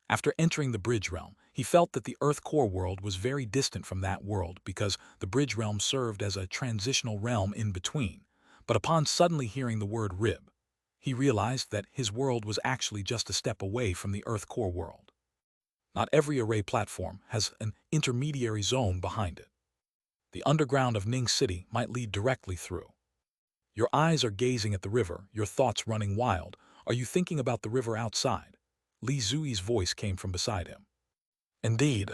After entering the bridge realm, he felt that the Earth core world was very distant from that world because the bridge realm served as a transitional realm in between. But upon suddenly hearing the word rib, he realized that his world was actually just a step away from the Earth core world. Not every array platform has an intermediary zone behind it. The underground of Ning City might lead directly through. Your eyes are gazing at the river, your thoughts running wild. Are you thinking about the river outside? Li Zui's voice came from beside him. Indeed.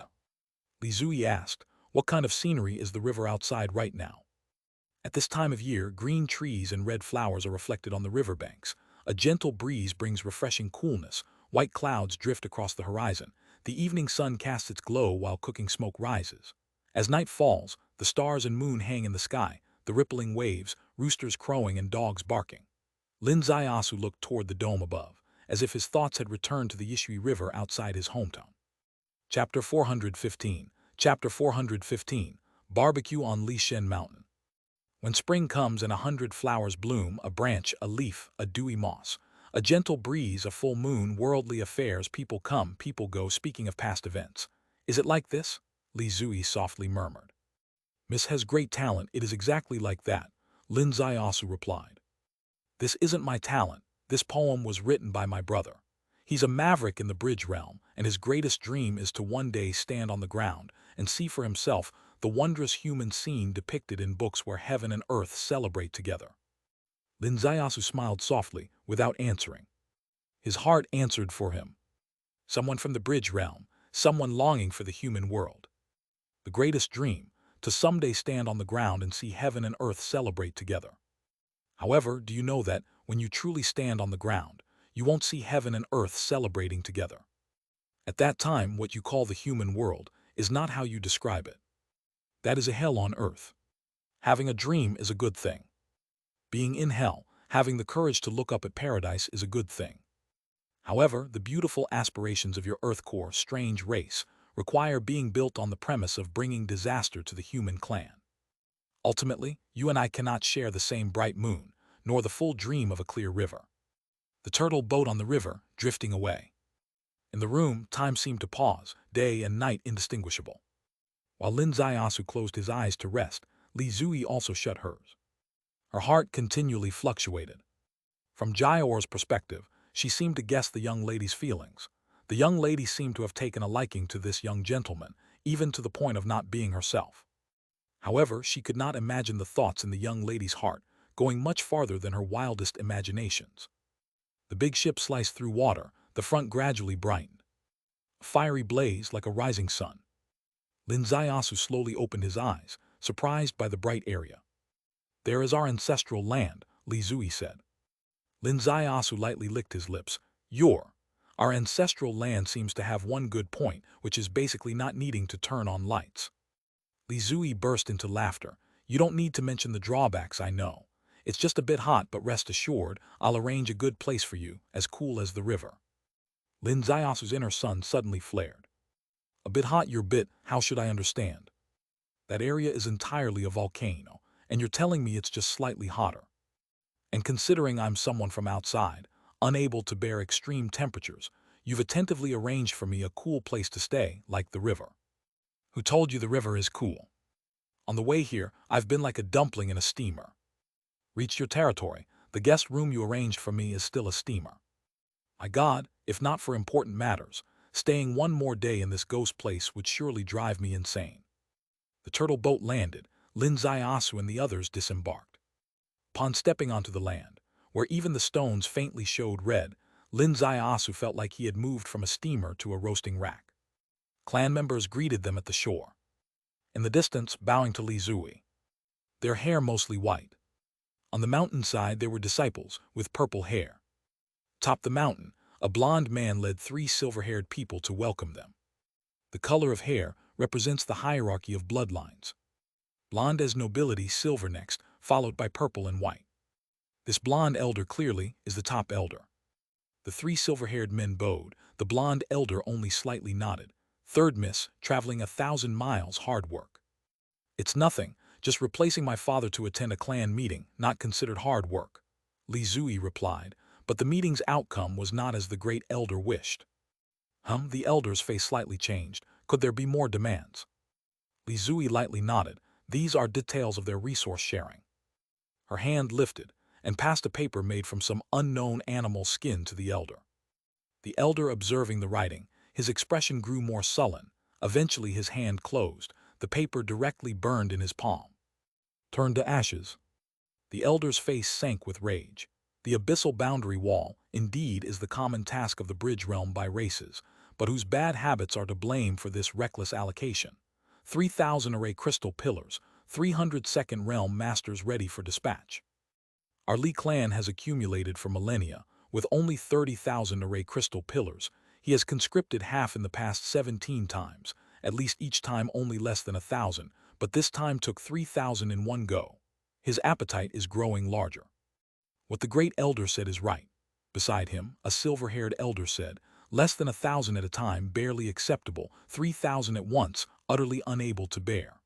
Li Zui asked, what kind of scenery is the river outside right now? At this time of year, green trees and red flowers are reflected on the riverbanks. A gentle breeze brings refreshing coolness. White clouds drift across the horizon. The evening sun casts its glow while cooking smoke rises. As night falls, the stars and moon hang in the sky, the rippling waves, roosters crowing and dogs barking. Lin Zayasu looked toward the dome above, as if his thoughts had returned to the Yishui River outside his hometown. Chapter 415. Chapter 415. Barbecue on Li Shen Mountain. When spring comes and 100 flowers bloom, a branch, a leaf, a dewy moss, a gentle breeze, a full moon, worldly affairs, people come, people go, speaking of past events. Is it like this? Li Zui softly murmured. Miss has great talent, it is exactly like that, Lin Zayasu replied. This isn't my talent, this poem was written by my brother. He's a maverick in the bridge realm, and his greatest dream is to one day stand on the ground and see for himself the wondrous human scene depicted in books where heaven and earth celebrate together. Lin Zayasu smiled softly, without answering. His heart answered for him. Someone from the bridge realm, someone longing for the human world. The greatest dream, to someday stand on the ground and see heaven and earth celebrate together. However, do you know that when you truly stand on the ground, you won't see heaven and earth celebrating together? At that time, what you call the human world is not how you describe it. That is a hell on earth. Having a dream is a good thing. Being in hell, having the courage to look up at paradise is a good thing. However, the beautiful aspirations of your Earth-core strange race require being built on the premise of bringing disaster to the human clan. Ultimately, you and I cannot share the same bright moon, nor the full dream of a clear river. The turtle boat on the river, drifting away. In the room, time seemed to pause, day and night indistinguishable. While Lin Zaiasu closed his eyes to rest, Li Zui also shut hers. Her heart continually fluctuated. From Jayor's perspective, she seemed to guess the young lady's feelings. The young lady seemed to have taken a liking to this young gentleman, even to the point of not being herself. However, she could not imagine the thoughts in the young lady's heart, going much farther than her wildest imaginations. The big ship sliced through water, the front gradually brightened. A fiery blaze like a rising sun. Lin Zaiasu slowly opened his eyes, surprised by the bright area. "There is our ancestral land," Li Zui said. Lin Zaiasu lightly licked his lips. Our ancestral land seems to have one good point, which is basically not needing to turn on lights." Li Zui burst into laughter. "You don't need to mention the drawbacks, I know. It's just a bit hot, but rest assured, I'll arrange a good place for you, as cool as the river." Lin Zaiasu's inner sun suddenly flared. "A bit hot, how should I understand? That area is entirely a volcano, and you're telling me it's just slightly hotter. And considering I'm someone from outside, unable to bear extreme temperatures, you've attentively arranged for me a cool place to stay, like the river." "Who told you the river is cool? On the way here, I've been like a dumpling in a steamer. Reached your territory, the guest room you arranged for me is still a steamer. My God, if not for important matters, staying one more day in this ghost place would surely drive me insane." The turtle boat landed, Lin Zaiasu and the others disembarked. Upon stepping onto the land, where even the stones faintly showed red, Lin Zaiasu felt like he had moved from a steamer to a roasting rack. Clan members greeted them at the shore. In the distance, bowing to Li Zui. Their hair mostly white. On the mountainside there were disciples, with purple hair. Atop the mountain, a blond man led 3 silver-haired people to welcome them. The color of hair represents the hierarchy of bloodlines. Blonde as nobility, silver next, followed by purple and white. This blonde elder clearly is the top elder. The 3 silver-haired men bowed, the blonde elder only slightly nodded. "Third miss, traveling 1,000 miles, hard work." "It's nothing, just replacing my father to attend a clan meeting, not considered hard work," Li Zui replied, but the meeting's outcome was not as the great elder wished. The elder's face slightly changed. "Could there be more demands?" Li Zui lightly nodded. "These are details of their resource sharing." Her hand lifted and passed a paper made from some unknown animal skin to the elder. The elder, observing the writing, his expression grew more sullen. Eventually his hand closed, the paper directly burned in his palm. Turned to ashes. The elder's face sank with rage. The abyssal boundary wall, indeed, is the common task of the bridge realm by races, but whose bad habits are to blame for this reckless allocation. 3,000 array crystal pillars, 300 second realm masters ready for dispatch. Our Li clan has accumulated for millennia, with only 30,000 array crystal pillars. He has conscripted half in the past 17 times, at least each time only less than 1,000, but this time took 3,000 in one go. His appetite is growing larger. What the great elder said is right. Beside him, a silver-haired elder said, "Less than 1,000 at a time, barely acceptable, 3,000 at once, utterly unable to bear."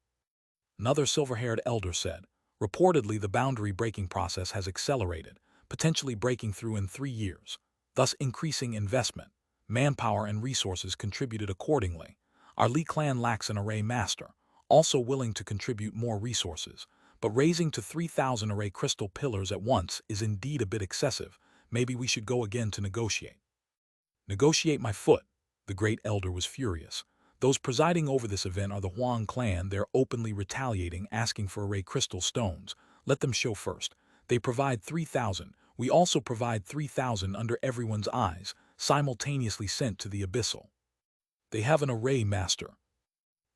Another silver-haired elder said, "Reportedly the boundary-breaking process has accelerated, potentially breaking through in 3 years, thus increasing investment. Manpower and resources contributed accordingly. Our Li clan lacks an array master, also willing to contribute more resources, but raising to 3,000 array crystal pillars at once is indeed a bit excessive. Maybe we should go again to negotiate." "Negotiate my foot." The great elder was furious. "Those presiding over this event are the Huang clan. They're openly retaliating, asking for array crystal stones. Let them show first. They provide 3,000. We also provide 3,000 under everyone's eyes, simultaneously sent to the abyssal. They have an array master.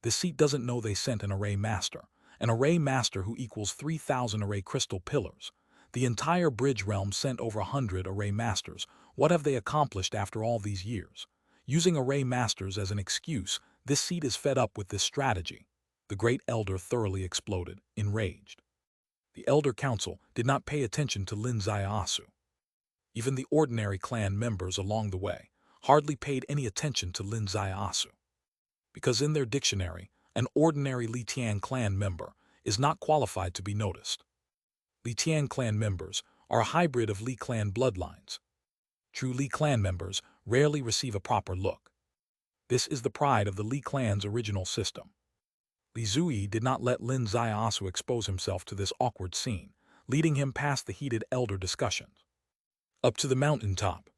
This seat doesn't know they sent an array master. An array master who equals 3,000 array crystal pillars. The entire bridge realm sent over 100 array masters. What have they accomplished after all these years? Using array masters as an excuse, this seat is fed up with this strategy." The great elder thoroughly exploded, enraged. The elder council did not pay attention to Lin Zaiasu. Even the ordinary clan members along the way hardly paid any attention to Lin Zaiasu, because in their dictionary, an ordinary Lijiang clan member is not qualified to be noticed. Lijiang clan members are a hybrid of Li clan bloodlines. True Li clan members rarely receive a proper look. This is the pride of the Li clan's original system. Li Zui did not let Lin Zaiasu expose himself to this awkward scene, leading him past the heated elder discussions. Up to the mountain top.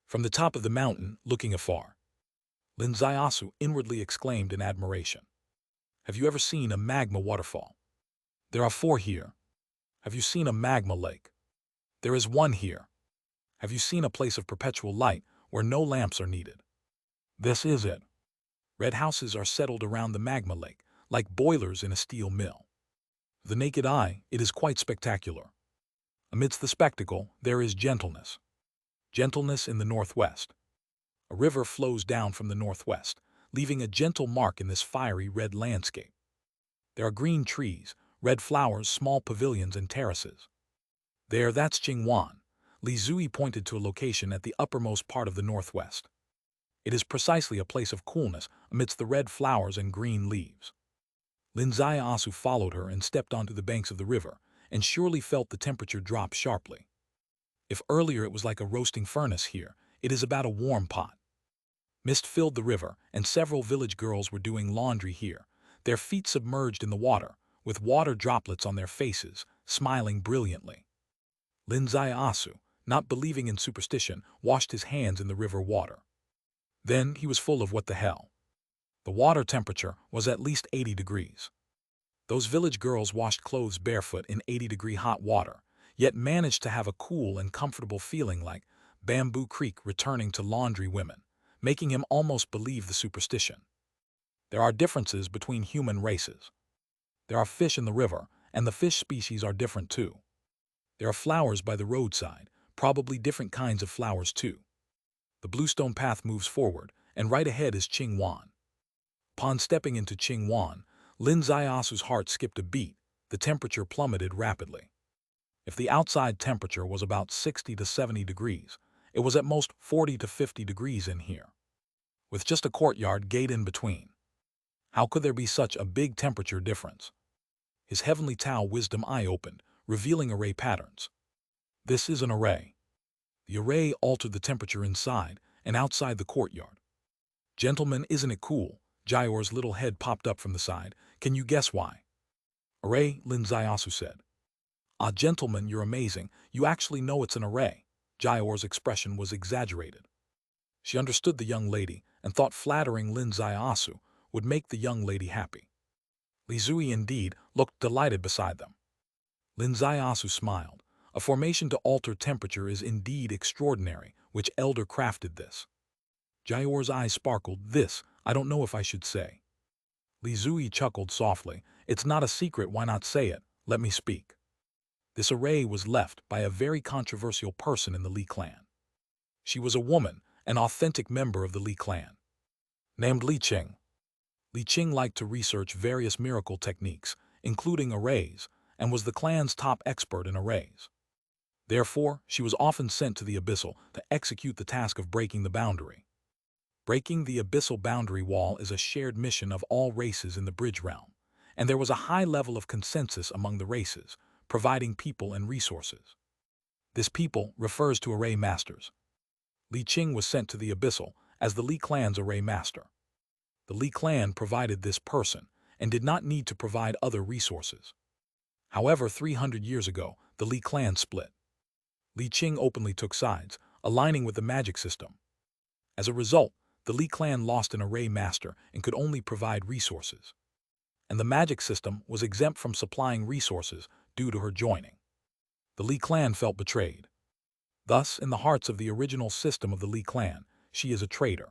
From the top of the mountain, looking afar, Lin Zaiasu inwardly exclaimed in admiration. Have you ever seen a magma waterfall? There are 4 here. Have you seen a magma lake? There is 1 here. Have you seen a place of perpetual light where no lamps are needed? This is it. Red houses are settled around the magma lake, like boilers in a steel mill. To the naked eye, it is quite spectacular. Amidst the spectacle, there is gentleness. Gentleness in the northwest. A river flows down from the northwest, leaving a gentle mark in this fiery red landscape. There are green trees, red flowers, small pavilions, and terraces. There, that's Qingwan. Li Zui pointed to a location at the uppermost part of the northwest. It is precisely a place of coolness amidst the red flowers and green leaves. Lin Zaiasu followed her and stepped onto the banks of the river, and surely felt the temperature drop sharply. If earlier it was like a roasting furnace here, it is about a warm pot. Mist filled the river, and several village girls were doing laundry here, their feet submerged in the water, with water droplets on their faces, smiling brilliantly. Lin Zaiasu, not believing in superstition, washed his hands in the river water. Then he was full of what the hell. The water temperature was at least 80 degrees. Those village girls washed clothes barefoot in 80-degree hot water, yet managed to have a cool and comfortable feeling like Bamboo Creek returning to laundry women, making him almost believe the superstition. There are differences between human races. There are fish in the river, and the fish species are different too. There are flowers by the roadside, probably different kinds of flowers too. The bluestone path moves forward, and right ahead is Qingwan. Upon stepping into Qingwan, Lin Zaiasu's heart skipped a beat, the temperature plummeted rapidly. If the outside temperature was about 60 to 70 degrees, it was at most 40 to 50 degrees in here, with just a courtyard gate in between. How could there be such a big temperature difference? His heavenly Tao wisdom eye opened, revealing array patterns. This is an array. The array altered the temperature inside and outside the courtyard. Gentlemen, isn't it cool? Jayor's little head popped up from the side. Can you guess why? Array, Lin Zaiasu said. Ah, gentlemen, you're amazing. You actually know it's an array. Jayor's expression was exaggerated. She understood the young lady and thought flattering Lin Zaiasu would make the young lady happy. Li Zui indeed looked delighted beside them. Lin Zaiasu smiled. A formation to alter temperature is indeed extraordinary. Which elder crafted this? Jayor's eyes sparkled. This, I don't know if I should say. Li Zui chuckled softly. It's not a secret, why not say it? Let me speak. This array was left by a very controversial person in the Li clan. She was a woman, an authentic member of the Li clan, named Li Qing. Li Qing liked to research various miracle techniques, including arrays, and was the clan's top expert in arrays. Therefore, she was often sent to the abyssal to execute the task of breaking the boundary. Breaking the abyssal boundary wall is a shared mission of all races in the bridge realm, and there was a high level of consensus among the races, providing people and resources. This people refers to array masters. Li Qing was sent to the abyssal as the Li clan's array master. The Li clan provided this person and did not need to provide other resources. However, 300 years ago, the Li clan split. Li Qing openly took sides, aligning with the magic system. As a result, the Li clan lost an array master and could only provide resources. And the magic system was exempt from supplying resources due to her joining. The Li clan felt betrayed. Thus, in the hearts of the original system of the Li clan, she is a traitor.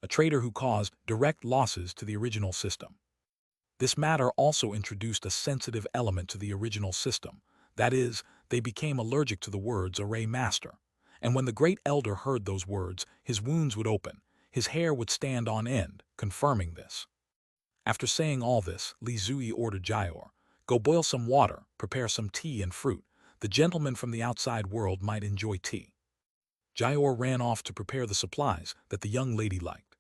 A traitor who caused direct losses to the original system. This matter also introduced a sensitive element to the original system. That is, they became allergic to the words array master. And when the great elder heard those words, his wounds would open, his hair would stand on end, confirming this. After saying all this, Li Zui ordered Jayor, go boil some water, prepare some tea and fruit. The gentlemen from the outside world might enjoy tea. Jayor ran off to prepare the supplies that the young lady liked.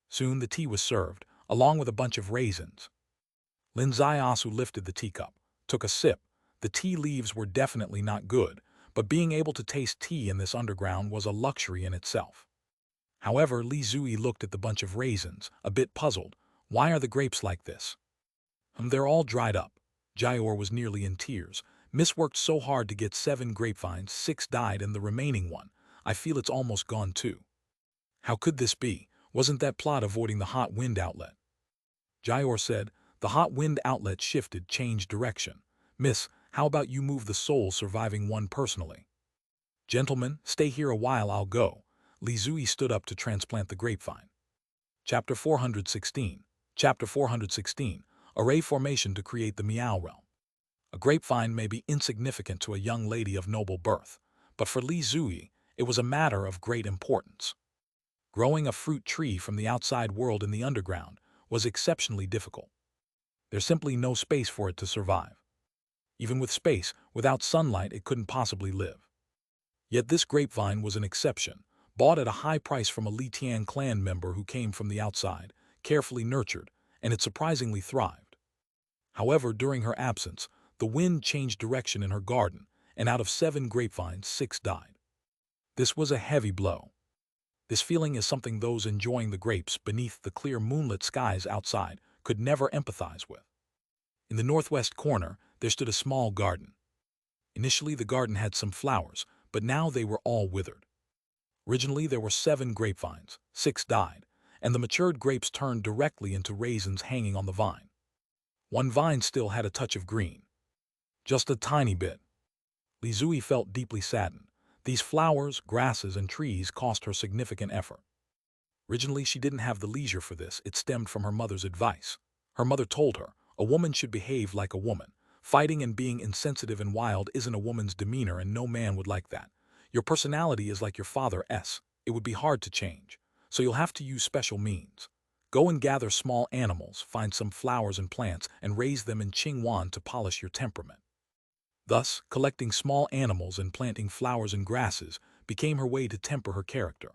Soon the tea was served, along with a bunch of raisins. Lin Zaiasu lifted the teacup, took a sip. The tea leaves were definitely not good, but being able to taste tea in this underground was a luxury in itself. However, Li Zui looked at the bunch of raisins, a bit puzzled. Why are the grapes like this? They're all dried up. Jayor was nearly in tears. Miss worked so hard to get 7 grapevines, 6 died and the remaining one, I feel it's almost gone too. How could this be? Wasn't that plot avoiding the hot wind outlet? Jayor said. The hot wind outlet shifted, changed direction. Miss, how about you move the soul surviving one personally? Gentlemen, stay here a while, I'll go. Li Zui stood up to transplant the grapevine. Chapter 416. Chapter 416. Array formation to create the Meow realm. A grapevine may be insignificant to a young lady of noble birth, but for Li Zui, it was a matter of great importance. Growing a fruit tree from the outside world in the underground was exceptionally difficult. There's simply no space for it to survive. Even with space, without sunlight, it couldn't possibly live. Yet this grapevine was an exception, bought at a high price from a Li Tian clan member who came from the outside, carefully nurtured, and it surprisingly thrived. However, during her absence, the wind changed direction in her garden, and out of 7 grapevines, 6 died. This was a heavy blow. This feeling is something those enjoying the grapes beneath the clear moonlit skies outside could never empathize with. In the northwest corner, there stood a small garden. Initially, the garden had some flowers, but now they were all withered. Originally, there were 7 grapevines, 6 died, and the matured grapes turned directly into raisins hanging on the vine. One vine still had a touch of green. Just a tiny bit. Li Zui felt deeply saddened. These flowers, grasses, and trees cost her significant effort. Originally, she didn't have the leisure for this. It stemmed from her mother's advice. Her mother told her, a woman should behave like a woman. Fighting and being insensitive and wild isn't a woman's demeanor, and no man would like that. Your personality is like your father's. It would be hard to change, so you'll have to use special means. Go and gather small animals, find some flowers and plants, and raise them in Qingwan to polish your temperament. Thus, collecting small animals and planting flowers and grasses became her way to temper her character.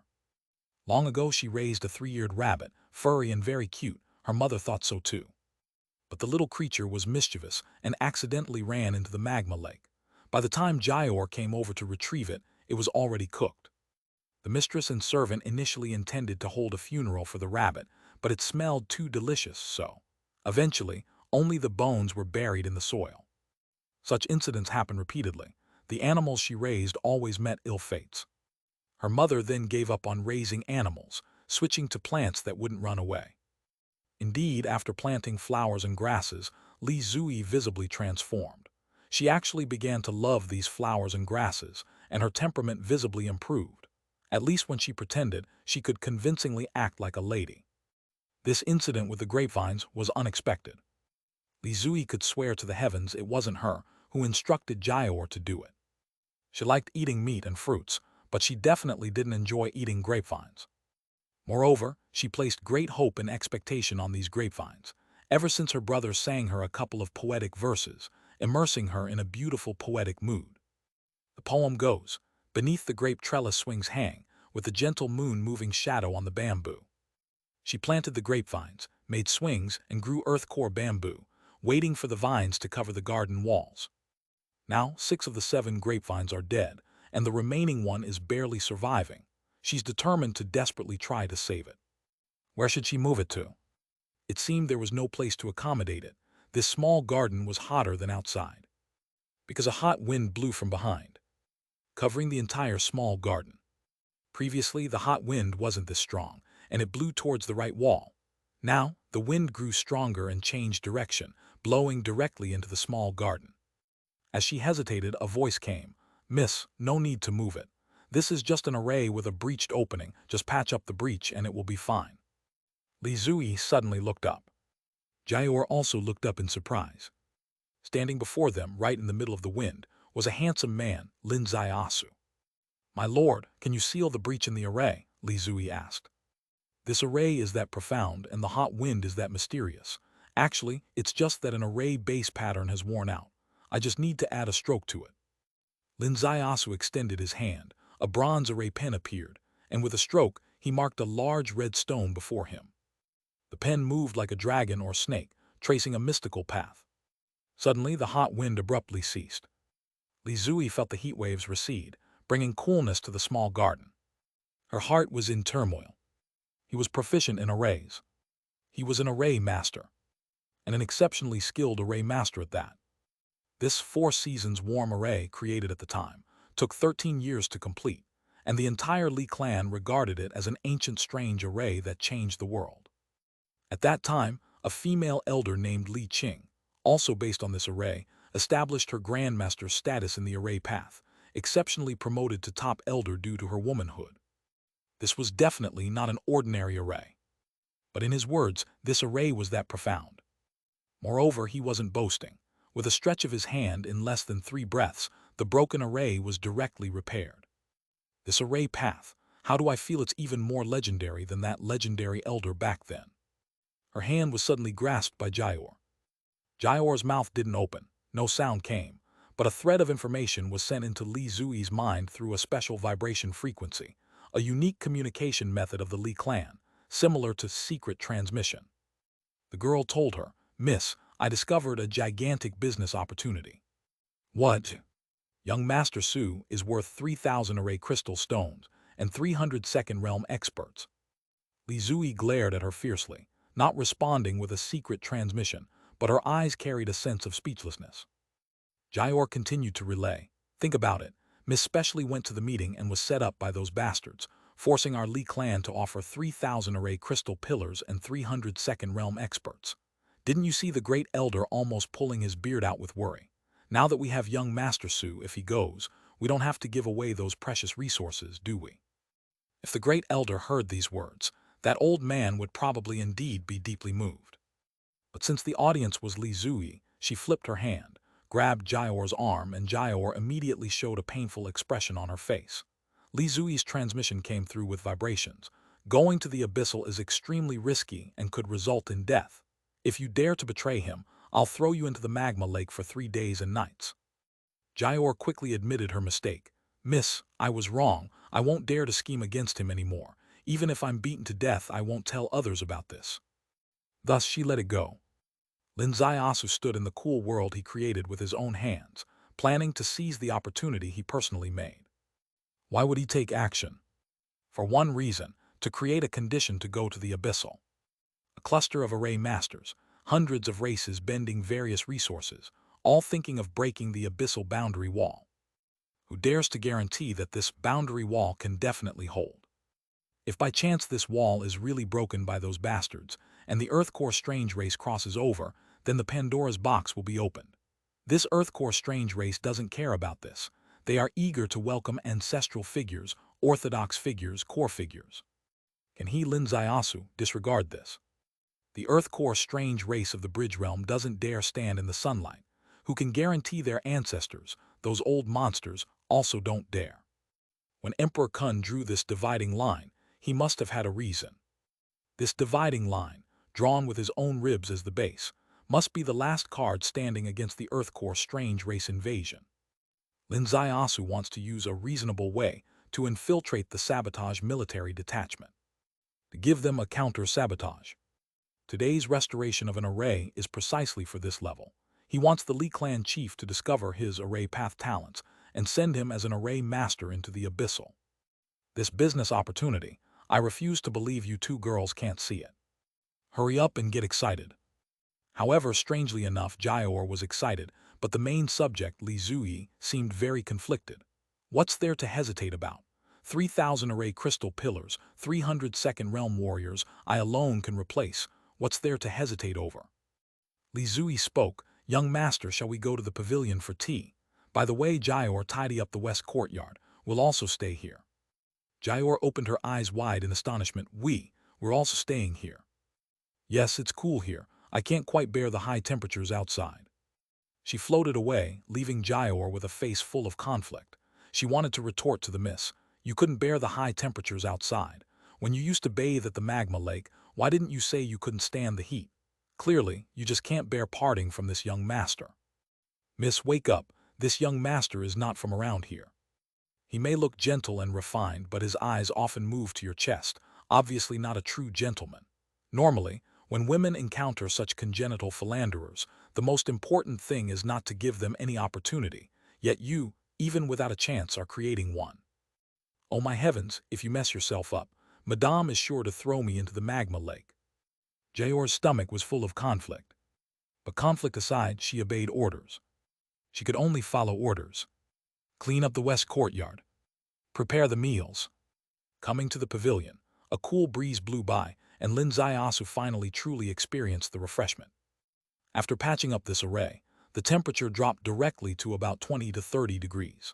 Long ago she raised a 3-eared rabbit, furry and very cute. Her mother thought so too. But the little creature was mischievous and accidentally ran into the magma lake. By the time Jayor came over to retrieve it, it was already cooked. The mistress and servant initially intended to hold a funeral for the rabbit, but it smelled too delicious, so eventually, only the bones were buried in the soil. Such incidents happened repeatedly. The animals she raised always met ill fates. Her mother then gave up on raising animals, switching to plants that wouldn't run away. Indeed, after planting flowers and grasses, Li Zui visibly transformed. She actually began to love these flowers and grasses, and her temperament visibly improved. At least when she pretended, she could convincingly act like a lady. This incident with the grapevines was unexpected. Li Zui could swear to the heavens it wasn't her who instructed Jayor to do it. She liked eating meat and fruits, but she definitely didn't enjoy eating grapevines. Moreover, she placed great hope and expectation on these grapevines, ever since her brother sang her a couple of poetic verses, immersing her in a beautiful poetic mood. The poem goes, beneath the grape trellis swings hang, with the gentle moon moving shadow on the bamboo. She planted the grapevines, made swings, and grew earth-core bamboo, waiting for the vines to cover the garden walls. Now, 6 of the 7 grapevines are dead, and the remaining one is barely surviving. She's determined to desperately try to save it. Where should she move it to? It seemed there was no place to accommodate it. This small garden was hotter than outside, because a hot wind blew from behind, covering the entire small garden. Previously, the hot wind wasn't this strong, and it blew towards the right wall. Now, the wind grew stronger and changed direction, blowing directly into the small garden. As she hesitated, a voice came. Miss, no need to move it. This is just an array with a breached opening. Just patch up the breach and it will be fine. Li Zui suddenly looked up. Jayor also looked up in surprise. Standing before them, right in the middle of the wind, was a handsome man, Lin Zaiasu. My lord, can you seal the breach in the array? Li Zui asked. This array is that profound and the hot wind is that mysterious. Actually, it's just that an array base pattern has worn out. I just need to add a stroke to it. Lin Zaiasu extended his hand. a bronze array pen appeared, and with a stroke, he marked a large red stone before him. The pen moved like a dragon or snake, tracing a mystical path. Suddenly, the hot wind abruptly ceased. Li Zui felt the heat waves recede, bringing coolness to the small garden. Her heart was in turmoil. He was proficient in arrays. He was an array master, and an exceptionally skilled array master at that. This 4 seasons warm array, created at the time, took 13 years to complete, and the entire Li clan regarded it as an ancient strange array that changed the world. At that time, a female elder named Li Qing, also based on this array, established her grandmaster status in the array path, exceptionally promoted to top elder due to her womanhood. This was definitely not an ordinary array. But in his words, this array was that profound. Moreover, he wasn't boasting. With a stretch of his hand in less than 3 breaths, the broken array was directly repaired. This array path, how do I feel it's even more legendary than that legendary elder back then? Her hand was suddenly grasped by Jayor. Jayor's mouth didn't open, no sound came, but a thread of information was sent into Li Zui's mind through a special vibration frequency, a unique communication method of the Li clan, similar to secret transmission. The girl told her, "Miss, I discovered a gigantic business opportunity." "What?" "Young Master Su is worth 3,000 array crystal stones and 300 second realm experts." Li Zui glared at her fiercely, not responding with a secret transmission, but her eyes carried a sense of speechlessness. Jayor continued to relay, "Think about it. Miss specially went to the meeting and was set up by those bastards, forcing our Li clan to offer 3,000 array crystal pillars and 300 second realm experts. Didn't you see the great elder almost pulling his beard out with worry? Now that we have young Master Su, if he goes, we don't have to give away those precious resources, do we?" If the great elder heard these words, that old man would probably indeed be deeply moved. But since the audience was Li Zui, she flipped her hand, grabbed Jayor's arm, and Jayor immediately showed a painful expression on her face. Li Zui's transmission came through with vibrations. "Going to the abyssal is extremely risky and could result in death. If you dare to betray him, I'll throw you into the magma lake for 3 days and nights." Jayor quickly admitted her mistake. "Miss, I was wrong. I won't dare to scheme against him anymore. Even if I'm beaten to death, I won't tell others about this." Thus she let it go. Lin Zaiasu stood in the cool world he created with his own hands, planning to seize the opportunity he personally made. Why would he take action? For one reason, to create a condition to go to the abyssal. A cluster of array masters, hundreds of races bending various resources, all thinking of breaking the abyssal boundary wall. Who dares to guarantee that this boundary wall can definitely hold? If by chance this wall is really broken by those bastards, and the Earthcore strange race crosses over, then the Pandora's box will be opened. This Earthcore strange race doesn't care about this. They are eager to welcome ancestral figures, orthodox figures, core figures. Can he, Lin Zaiasu, disregard this? The Earthcore strange race of the Bridge Realm doesn't dare stand in the sunlight. Who can guarantee their ancestors, those old monsters, also don't dare. When Emperor Kun drew this dividing line, he must have had a reason. This dividing line, drawn with his own ribs as the base, must be the last card standing against the Earthcore strange race invasion. Lin Zaiasu wants to use a reasonable way to infiltrate the sabotage military detachment. To give them a counter-sabotage. Today's restoration of an array is precisely for this level. He wants the Li clan chief to discover his array path talents and send him as an array master into the abyssal. This business opportunity, I refuse to believe you 2 girls can't see it. Hurry up and get excited. However, strangely enough, Jayor was excited, but the main subject, Li Zui, seemed very conflicted. What's there to hesitate about? 3,000 array crystal pillars, 300 second realm warriors, I alone can replace. What's there to hesitate over? Li Zui spoke, "Young master, shall we go to the pavilion for tea? By the way, Jayor, tidy up the west courtyard. We'll also stay here." Jayor opened her eyes wide in astonishment. We're also staying here." "Yes, it's cool here. I can't quite bear the high temperatures outside." She floated away, leaving Jayor with a face full of conflict. She wanted to retort to the miss, "You couldn't bear the high temperatures outside. When you used to bathe at the magma lake, why didn't you say you couldn't stand the heat? Clearly, you just can't bear parting from this young master." "Miss, wake up. This young master is not from around here. He may look gentle and refined, but his eyes often move to your chest, obviously not a true gentleman. Normally, when women encounter such congenital philanderers, the most important thing is not to give them any opportunity, yet you, even without a chance, are creating one. Oh my heavens, if you mess yourself up, Madame is sure to throw me into the magma lake. Jayor's stomach was full of conflict. But conflict aside, she obeyed orders. She could only follow orders. Clean up the west courtyard. Prepare the meals. Coming to the pavilion, a cool breeze blew by, and Lin Zaiasu finally truly experienced the refreshment. After patching up this array, the temperature dropped directly to about 20 to 30 degrees.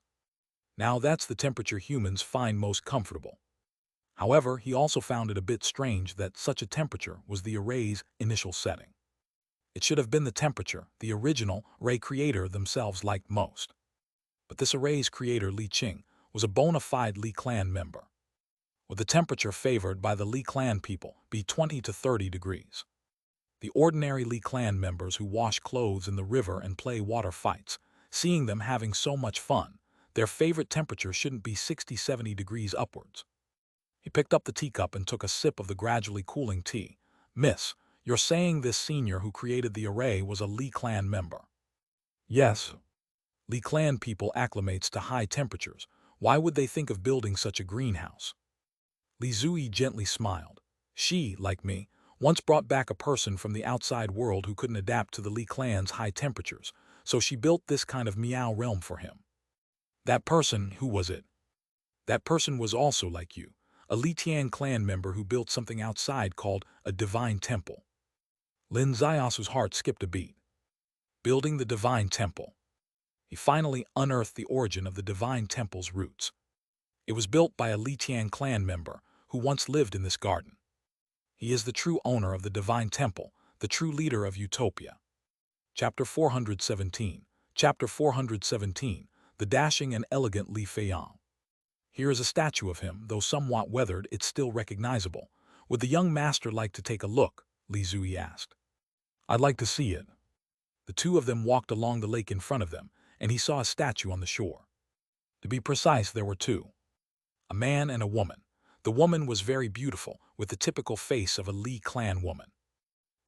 Now that's the temperature humans find most comfortable. However, he also found it a bit strange that such a temperature was the array's initial setting. It should have been the temperature the original array creator themselves liked most. But this array's creator, Li Qing, was a bona fide Li clan member. Would the temperature favored by the Li clan people be 20 to 30 degrees? The ordinary Li clan members who wash clothes in the river and play water fights, seeing them having so much fun, their favorite temperature shouldn't be 60-70 degrees upwards. He picked up the teacup and took a sip of the gradually cooling tea. Miss, you're saying this senior who created the array was a Li clan member? Yes. Li clan people acclimates to high temperatures. Why would they think of building such a greenhouse? Li Zui gently smiled. She, like me, once brought back a person from the outside world who couldn't adapt to the Li clan's high temperatures, so she built this kind of meow realm for him. That person, who was it? That person was also like you, a Li Tian clan member who built something outside called a divine temple. Lin Zaiasu's heart skipped a beat. Building the divine temple. He finally unearthed the origin of the divine temple's roots. It was built by a Li Tian clan member who once lived in this garden. He is the true owner of the divine temple, the true leader of Utopia. Chapter 417. Chapter 417. The dashing and elegant Li Feiyan. Here is a statue of him, though somewhat weathered, it's still recognizable. Would the young master like to take a look? Li Zui asked. I'd like to see it. The two of them walked along the lake in front of them, and he saw a statue on the shore. To be precise, there were two. A man and a woman. The woman was very beautiful, with the typical face of a Li clan woman.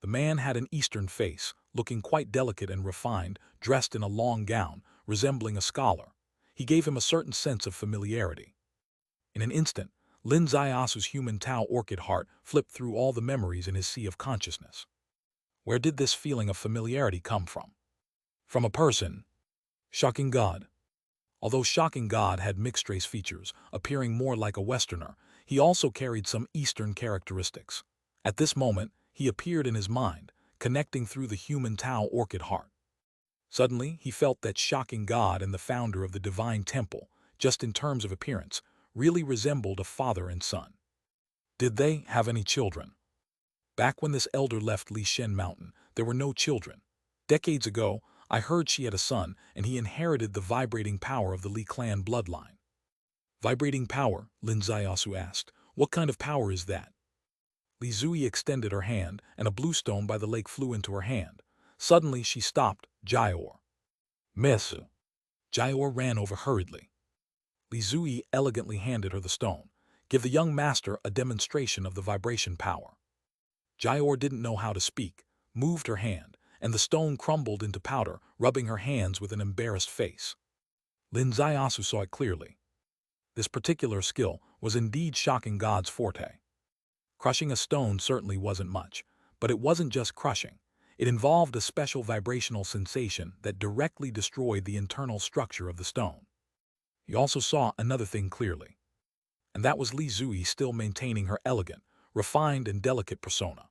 The man had an Eastern face, looking quite delicate and refined, dressed in a long gown, resembling a scholar. He gave him a certain sense of familiarity. In an instant, Lin Zaiasu's human Tao orchid heart flipped through all the memories in his sea of consciousness. Where did this feeling of familiarity come from? From a person. Shocking God. Although Shocking God had mixed-race features, appearing more like a Westerner, he also carried some Eastern characteristics. At this moment, he appeared in his mind, connecting through the human Tao orchid heart. Suddenly, he felt that Shocking God and the founder of the divine temple, just in terms of appearance, really resembled a father and son. Did they have any children? Back when this elder left Li Shen Mountain, there were no children. Decades ago, I heard she had a son, and he inherited the vibrating power of the Li clan bloodline. Vibrating power? Lin Zaiasu asked. What kind of power is that? Li Zui extended her hand, and a blue stone by the lake flew into her hand. Suddenly she stopped. Jayor. Miss. Jayor ran over hurriedly. Li Zui elegantly handed her the stone. Give the young master a demonstration of the vibration power. Jayor didn't know how to speak, moved her hand, and the stone crumbled into powder, rubbing her hands with an embarrassed face. Lin Zaiasu saw it clearly. This particular skill was indeed Shocking God's forte. Crushing a stone certainly wasn't much, but it wasn't just crushing. It involved a special vibrational sensation that directly destroyed the internal structure of the stone. He also saw another thing clearly, and that was Li Zui still maintaining her elegant, refined, and delicate persona.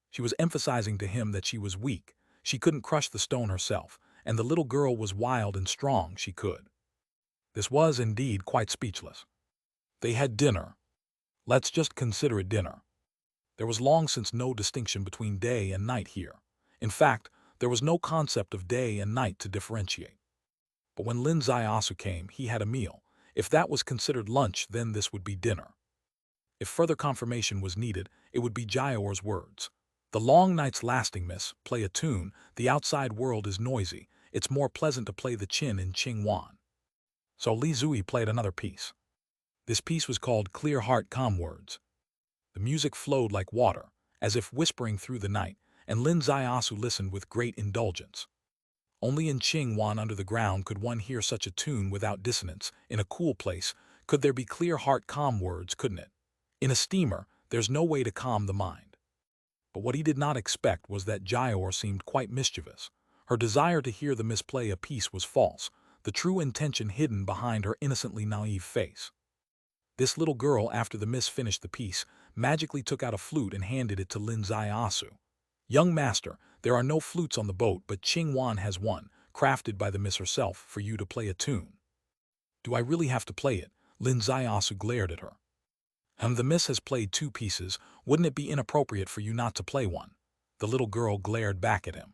She was emphasizing to him that she was weak, she couldn't crush the stone herself, and the little girl was wild and strong, she could. This was indeed quite speechless. They had dinner. Let's just consider it dinner. There was long since no distinction between day and night here. In fact, there was no concept of day and night to differentiate. But when Lin Zaiasu came, he had a meal. If that was considered lunch, then this would be dinner. If further confirmation was needed, it would be Jayor's words. The long night's lasting, miss, play a tune, the outside world is noisy, it's more pleasant to play the chin in Qing Wan. So Li Zui played another piece. This piece was called Clear Heart Calm Words. The music flowed like water, as if whispering through the night, and Lin Zaiasu listened with great indulgence. Only in Qingwan under the ground could one hear such a tune without dissonance. In a cool place, could there be clear heart calm words, couldn't it? In a steamer, there's no way to calm the mind. But what he did not expect was that Jayor seemed quite mischievous. Her desire to hear the misplay a piece was false, the true intention hidden behind her innocently naive face. This little girl, after the miss finished the piece, magically took out a flute and handed it to Lin Zaiasu. Young master, there are no flutes on the boat, but Qingwan has one, crafted by the miss herself, for you to play a tune. Do I really have to play it? Lin Zaiasu glared at her. The miss has played 2 pieces, wouldn't it be inappropriate for you not to play one? The little girl glared back at him.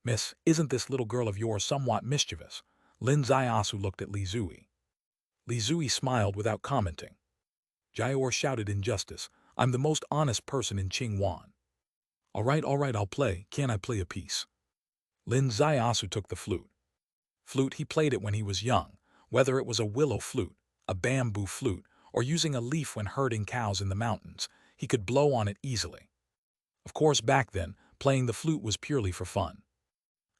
Miss, isn't this little girl of yours somewhat mischievous? Lin Zaiasu looked at Li Zui. Li Zui smiled without commenting. Jayor shouted in justice, I'm the most honest person in Qingwan. All right, I'll play. Can I play a piece? Lin Zaiasu took the flute. Flute, he played it when he was young, whether it was a willow flute, a bamboo flute, or using a leaf when herding cows in the mountains, he could blow on it easily. Of course, back then, playing the flute was purely for fun.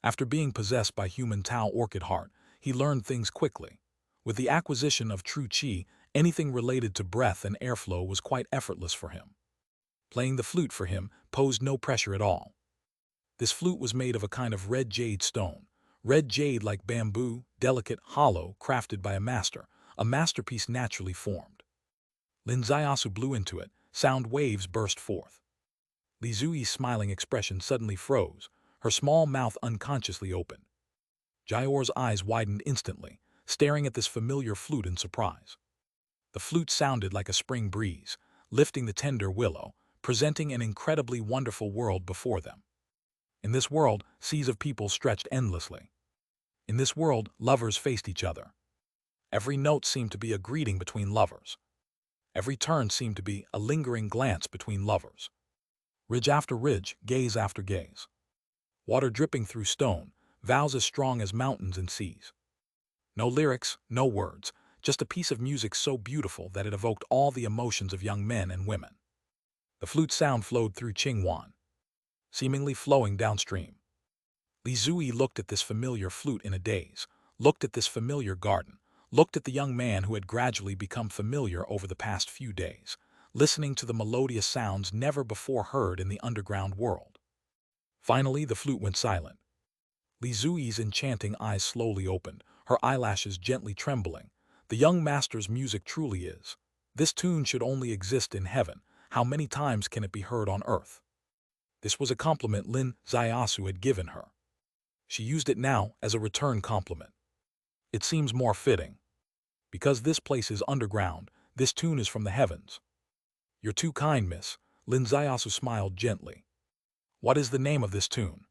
After being possessed by human Tao Orchid Heart, he learned things quickly. With the acquisition of true Qi, anything related to breath and airflow was quite effortless for him. Playing the flute for him posed no pressure at all. This flute was made of a kind of red jade stone. Red jade like bamboo, delicate, hollow, crafted by a masterpiece naturally formed. Lin Zaiasu blew into it, sound waves burst forth. Li Zui's smiling expression suddenly froze, her small mouth unconsciously opened. Jayor's eyes widened instantly, staring at this familiar flute in surprise. The flute sounded like a spring breeze, lifting the tender willow, presenting an incredibly wonderful world before them. In this world, seas of people stretched endlessly. In this world, lovers faced each other. Every note seemed to be a greeting between lovers. Every turn seemed to be a lingering glance between lovers. Ridge after ridge, gaze after gaze. Water dripping through stone, vows as strong as mountains and seas. No lyrics, no words, just a piece of music so beautiful that it evoked all the emotions of young men and women. The flute sound flowed through Qingwan, seemingly flowing downstream. Li Zui looked at this familiar flute in a daze, looked at this familiar garden, looked at the young man who had gradually become familiar over the past few days, listening to the melodious sounds never before heard in the underground world. Finally, the flute went silent. Li Zui's enchanting eyes slowly opened, her eyelashes gently trembling. The young master's music truly is. This tune should only exist in heaven. How many times can it be heard on earth? This was a compliment Lin Zaiasu had given her. She used it now as a return compliment. It seems more fitting. Because this place is underground, this tune is from the heavens. You're too kind, miss. Lin Zaiasu smiled gently. What is the name of this tune?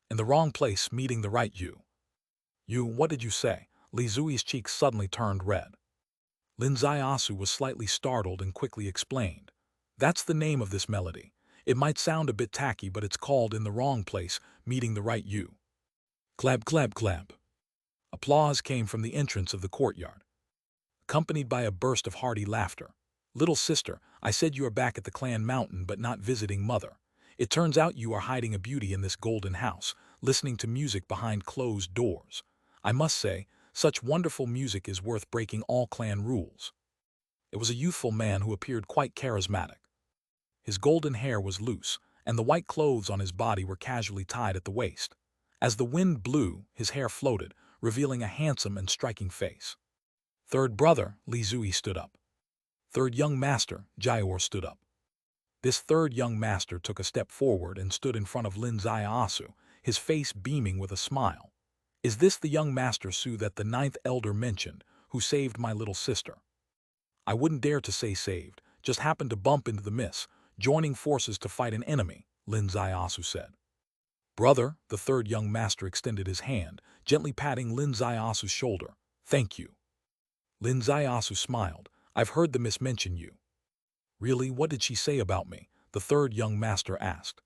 In the wrong place, meeting the right you. You, what did you say? Li Zui's cheeks suddenly turned red. Lin Zaiasu was slightly startled and quickly explained. That's the name of this melody. It might sound a bit tacky, but it's called In the Wrong Place, Meeting the Right You. Clap, clap, clap. Applause came from the entrance of the courtyard, accompanied by a burst of hearty laughter. Little sister, I said you are back at the clan mountain but not visiting mother. It turns out you are hiding a beauty in this golden house, listening to music behind closed doors. I must say, such wonderful music is worth breaking all clan rules. It was a youthful man who appeared quite charismatic. His golden hair was loose, and the white clothes on his body were casually tied at the waist. As the wind blew, his hair floated, revealing a handsome and striking face. Third brother, Li Zui stood up. Third young master, Jayor stood up. This third young master took a step forward and stood in front of Lin Zaiasu, his face beaming with a smile. Is this the young master Su that the 9th elder mentioned, who saved my little sister? I wouldn't dare to say saved, just happened to bump into the miss, joining forces to fight an enemy, Lin Zaiasu said. Brother, the third young master extended his hand, gently patting Lin Zaiasu's shoulder. Thank you. Lin Zaiasu smiled. I've heard the miss mention you. Really, what did she say about me? The third young master asked.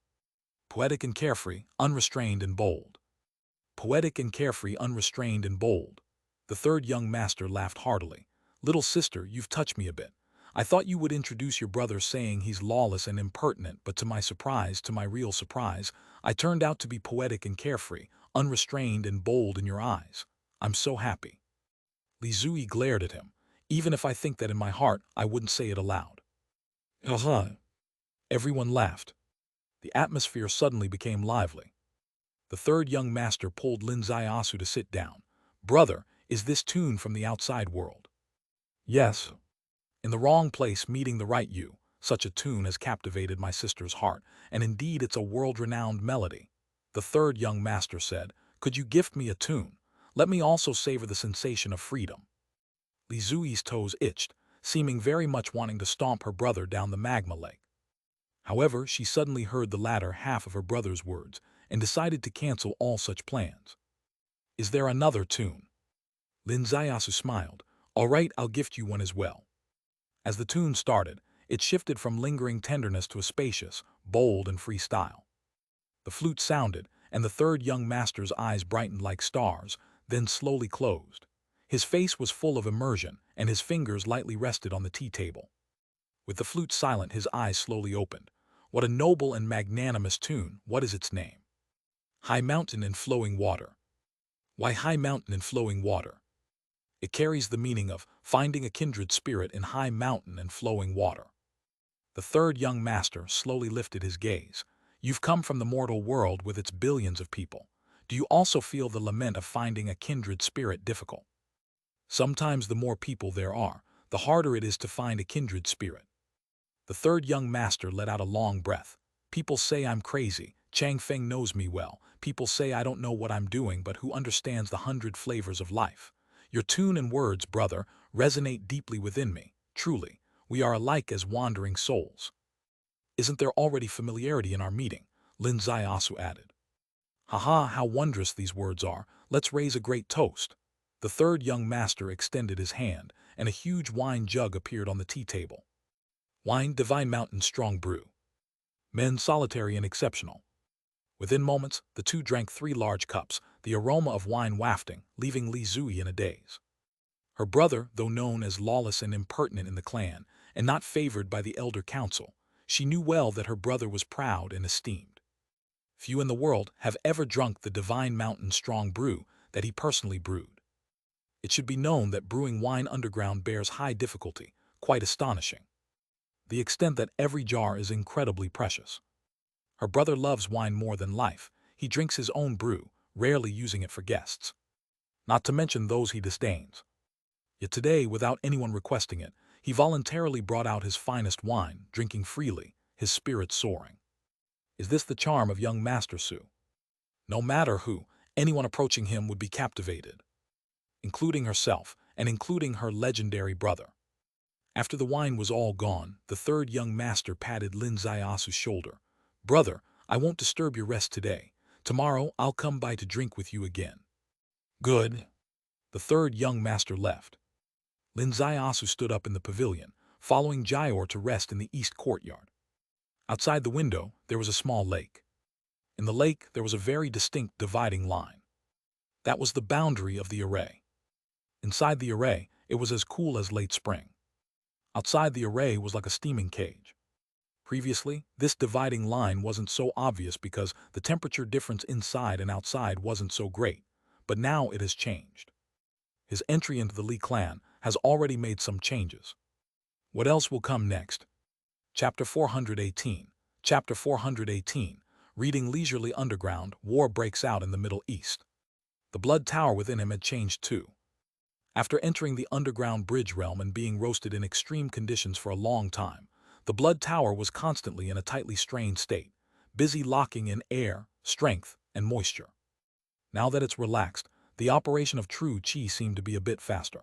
Poetic and carefree, unrestrained and bold. Poetic and carefree, unrestrained and bold. The third young master laughed heartily. Little sister, you've touched me a bit. I thought you would introduce your brother saying he's lawless and impertinent, but to my surprise, to my real surprise, I turned out to be poetic and carefree, unrestrained and bold in your eyes. I'm so happy. Li Zui glared at him. Even if I think that in my heart, I wouldn't say it aloud. Haha. Everyone laughed. The atmosphere suddenly became lively. The third young master pulled Lin Zaiasu to sit down. Brother, is this tune from the outside world? Yes. In the wrong place meeting the right you, such a tune has captivated my sister's heart, and indeed it's a world-renowned melody. The third young master said, could you gift me a tune? Let me also savor the sensation of freedom. Li Zui's toes itched, seeming very much wanting to stomp her brother down the magma lake. However, she suddenly heard the latter half of her brother's words and decided to cancel all such plans. Is there another tune? Lin Zaiasu smiled. All right, I'll gift you one as well. As the tune started, it shifted from lingering tenderness to a spacious, bold, and free style. The flute sounded, and the third young master's eyes brightened like stars, then slowly closed. His face was full of immersion, and his fingers lightly rested on the tea table. With the flute silent, his eyes slowly opened. What a noble and magnanimous tune! What is its name? High Mountain and Flowing Water. Why high mountain and flowing water? It carries the meaning of finding a kindred spirit in high mountain and flowing water. The third young master slowly lifted his gaze. You've come from the mortal world with its billions of people. Do you also feel the lament of finding a kindred spirit difficult? Sometimes the more people there are, the harder it is to find a kindred spirit. The third young master let out a long breath. People say I'm crazy. Chang Feng knows me well. People say I don't know what I'm doing, but who understands the 100 flavors of life? Your tune and words, brother, resonate deeply within me. Truly, we are alike as wandering souls. Isn't there already familiarity in our meeting? Lin Zaiasu added. Haha, how wondrous these words are. Let's raise a great toast. The third young master extended his hand, and a huge wine jug appeared on the tea table. Wine, Divine Mountain Strong Brew. Men solitary and exceptional. Within moments, the two drank 3 large cups, the aroma of wine wafting, leaving Li Zui in a daze. Her brother, though known as lawless and impertinent in the clan, and not favored by the elder council, she knew well that her brother was proud and esteemed. Few in the world have ever drunk the Divine Mountain Strong Brew that he personally brewed. It should be known that brewing wine underground bears high difficulty, quite astonishing. The extent that every jar is incredibly precious. Her brother loves wine more than life. He drinks his own brew, rarely using it for guests. Not to mention those he disdains. Yet today, without anyone requesting it, he voluntarily brought out his finest wine, drinking freely, his spirits soaring. Is this the charm of young Master Su? No matter who, anyone approaching him would be captivated, including herself and including her legendary brother. After the wine was all gone, the third young master patted Lin Zaiasu's shoulder. Brother, I won't disturb your rest today. Tomorrow I'll come by to drink with you again. Good. The third young master left. Lin Zaiasu stood up in the pavilion, following Jaior to rest in the east courtyard. Outside the window, there was a small lake. In the lake, there was a very distinct dividing line. That was the boundary of the array. Inside the array, it was as cool as late spring. Outside the array was like a steaming cage. Previously, this dividing line wasn't so obvious because the temperature difference inside and outside wasn't so great, but now it has changed. His entry into the Li clan has already made some changes. What else will come next? Chapter 418. Chapter 418. Reading leisurely underground, war breaks out in the Middle East. The blood tower within him had changed too. After entering the underground bridge realm and being roasted in extreme conditions for a long time, the blood tower was constantly in a tightly strained state, busy locking in air, strength, and moisture. Now that it's relaxed, the operation of true chi seemed to be a bit faster.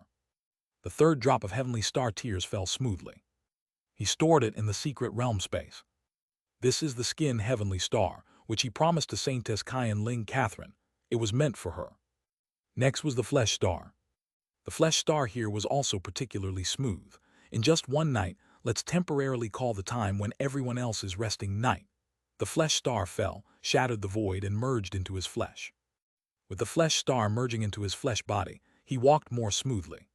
The third drop of heavenly star tears fell smoothly. He stored it in the secret realm space. This is the skin heavenly star, which he promised to Saintess Kyan Ling Catherine. It was meant for her. Next was the flesh star. The flesh star here was also particularly smooth. In just one night, let's temporarily call the time when everyone else is resting night. The flesh star fell, shattered the void, and merged into his flesh. With the flesh star merging into his flesh body, he walked more smoothly.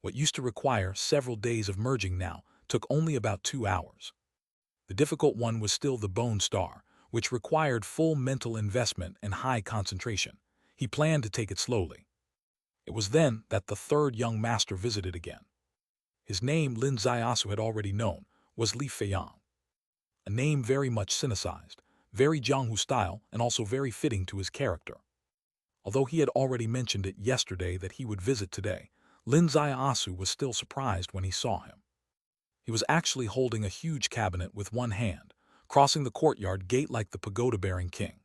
What used to require several days of merging now took only about 2 hours. The difficult one was still the Bone Star, which required full mental investment and high concentration. He planned to take it slowly. It was then that the third young master visited again. His name, Lin Ziasu had already known, was Li Feiyang. A name very much sinicized, very Jianghu style, and also very fitting to his character. Although he had already mentioned it yesterday that he would visit today, Lin Ziasu was still surprised when he saw him. He was actually holding a huge cabinet with one hand, crossing the courtyard gate like the pagoda-bearing king.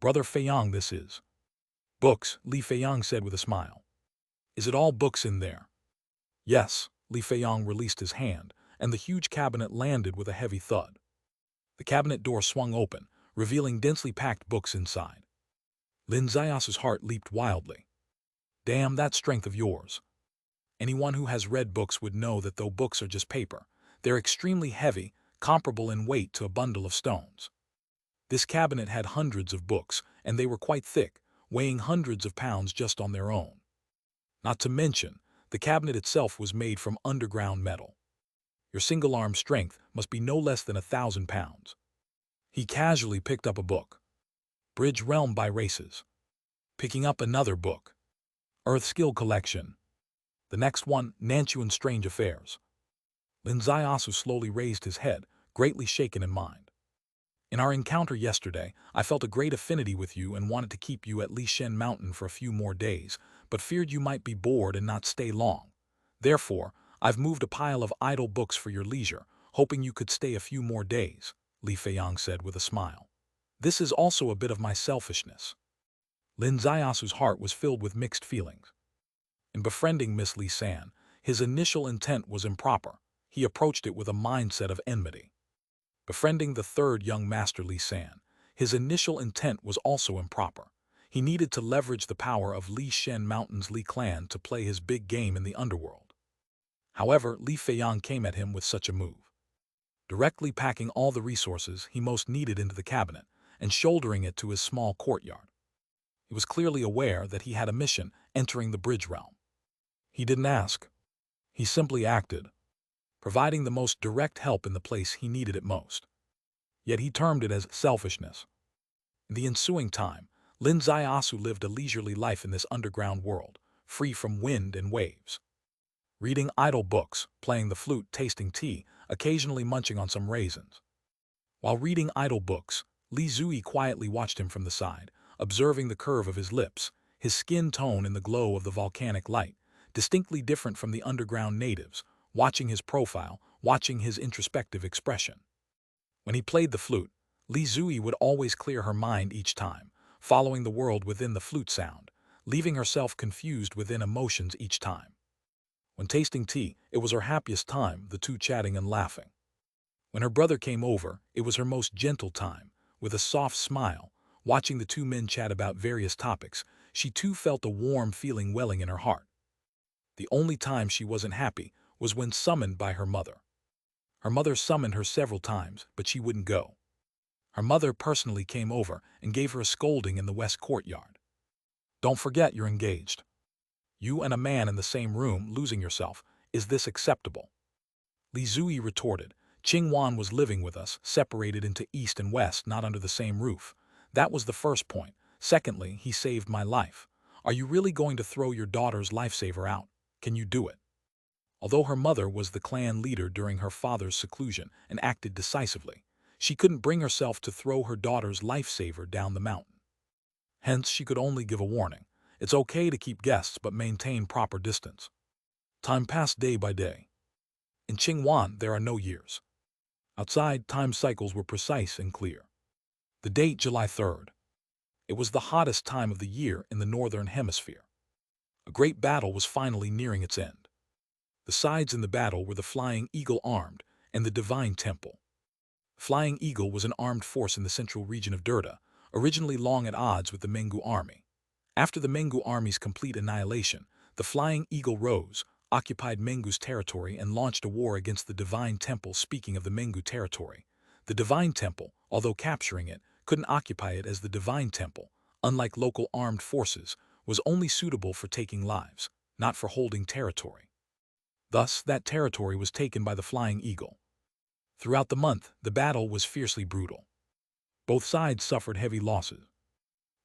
"Brother Feiyang, this is." "Books," Li Feiyang said with a smile. "Is it all books in there?" "Yes." Li Feiyang released his hand, and the huge cabinet landed with a heavy thud. The cabinet door swung open, revealing densely packed books inside. Lin Ziasu's heart leaped wildly. "Damn that strength of yours." Anyone who has read books would know that though books are just paper, they're extremely heavy, comparable in weight to a bundle of stones. This cabinet had hundreds of books, and they were quite thick, weighing hundreds of pounds just on their own. Not to mention, the cabinet itself was made from underground metal. Your single-arm strength must be no less than 1,000 pounds. He casually picked up a book. Bridge Realm by Races. Picking up another book. Earth Skill Collection. The next one, Nanchuan Strange Affairs. Lin Ziasu slowly raised his head, greatly shaken in mind. "In our encounter yesterday, I felt a great affinity with you and wanted to keep you at Lishen Mountain for a few more days, but feared you might be bored and not stay long. Therefore, I've moved a pile of idle books for your leisure, hoping you could stay a few more days," Li Feiyang said with a smile. "This is also a bit of my selfishness." Lin Ziasu's heart was filled with mixed feelings. In befriending Miss Li San, his initial intent was improper. He approached it with a mindset of enmity. Befriending the third young master Li San, his initial intent was also improper. He needed to leverage the power of Li Shen Mountain's Li clan to play his big game in the underworld. However, Li Feiyang came at him with such a move, directly packing all the resources he most needed into the cabinet and shouldering it to his small courtyard. He was clearly aware that he had a mission entering the Bridge Realm. He didn't ask. He simply acted, providing the most direct help in the place he needed it most. Yet he termed it as selfishness. In the ensuing time, Lin Ziasu lived a leisurely life in this underground world, free from wind and waves. Reading idle books, playing the flute, tasting tea, occasionally munching on some raisins. While reading idle books, Li Zui quietly watched him from the side, observing the curve of his lips, his skin tone in the glow of the volcanic light, distinctly different from the underground natives, watching his profile, watching his introspective expression. When he played the flute, Li Zui would always clear her mind each time, following the world within the flute sound, leaving herself confused within emotions each time. When tasting tea, it was her happiest time, the two chatting and laughing. When her brother came over, it was her most gentle time, with a soft smile, watching the two men chat about various topics, she too felt a warm feeling welling in her heart. The only time she wasn't happy was when summoned by her mother. Her mother summoned her several times, but she wouldn't go. Her mother personally came over and gave her a scolding in the west courtyard. "Don't forget you're engaged. You and a man in the same room losing yourself, is this acceptable?" Li Zui retorted, "Qingwan was living with us, separated into east and west, not under the same roof. That was the first point. Secondly, he saved my life. Are you really going to throw your daughter's lifesaver out? Can you do it?" Although her mother was the clan leader during her father's seclusion and acted decisively, she couldn't bring herself to throw her daughter's lifesaver down the mountain. Hence, she could only give a warning. It's okay to keep guests but maintain proper distance. Time passed day by day. In Qingwan, there are no years. Outside, time cycles were precise and clear. The date, July 3rd. It was the hottest time of the year in the northern hemisphere. A great battle was finally nearing its end. The sides in the battle were the Flying Eagle armed and the Divine Temple. Flying Eagle was an armed force in the central region of Derda, originally long at odds with the Mengu army. After the Mengu army's complete annihilation, the Flying Eagle rose, occupied Mengu's territory and launched a war against the Divine Temple. Speaking of the Mengu territory, the Divine Temple, although capturing it, couldn't occupy it as the Divine Temple, unlike local armed forces, was only suitable for taking lives, not for holding territory. Thus, that territory was taken by the Flying Eagle. Throughout the month, the battle was fiercely brutal. Both sides suffered heavy losses.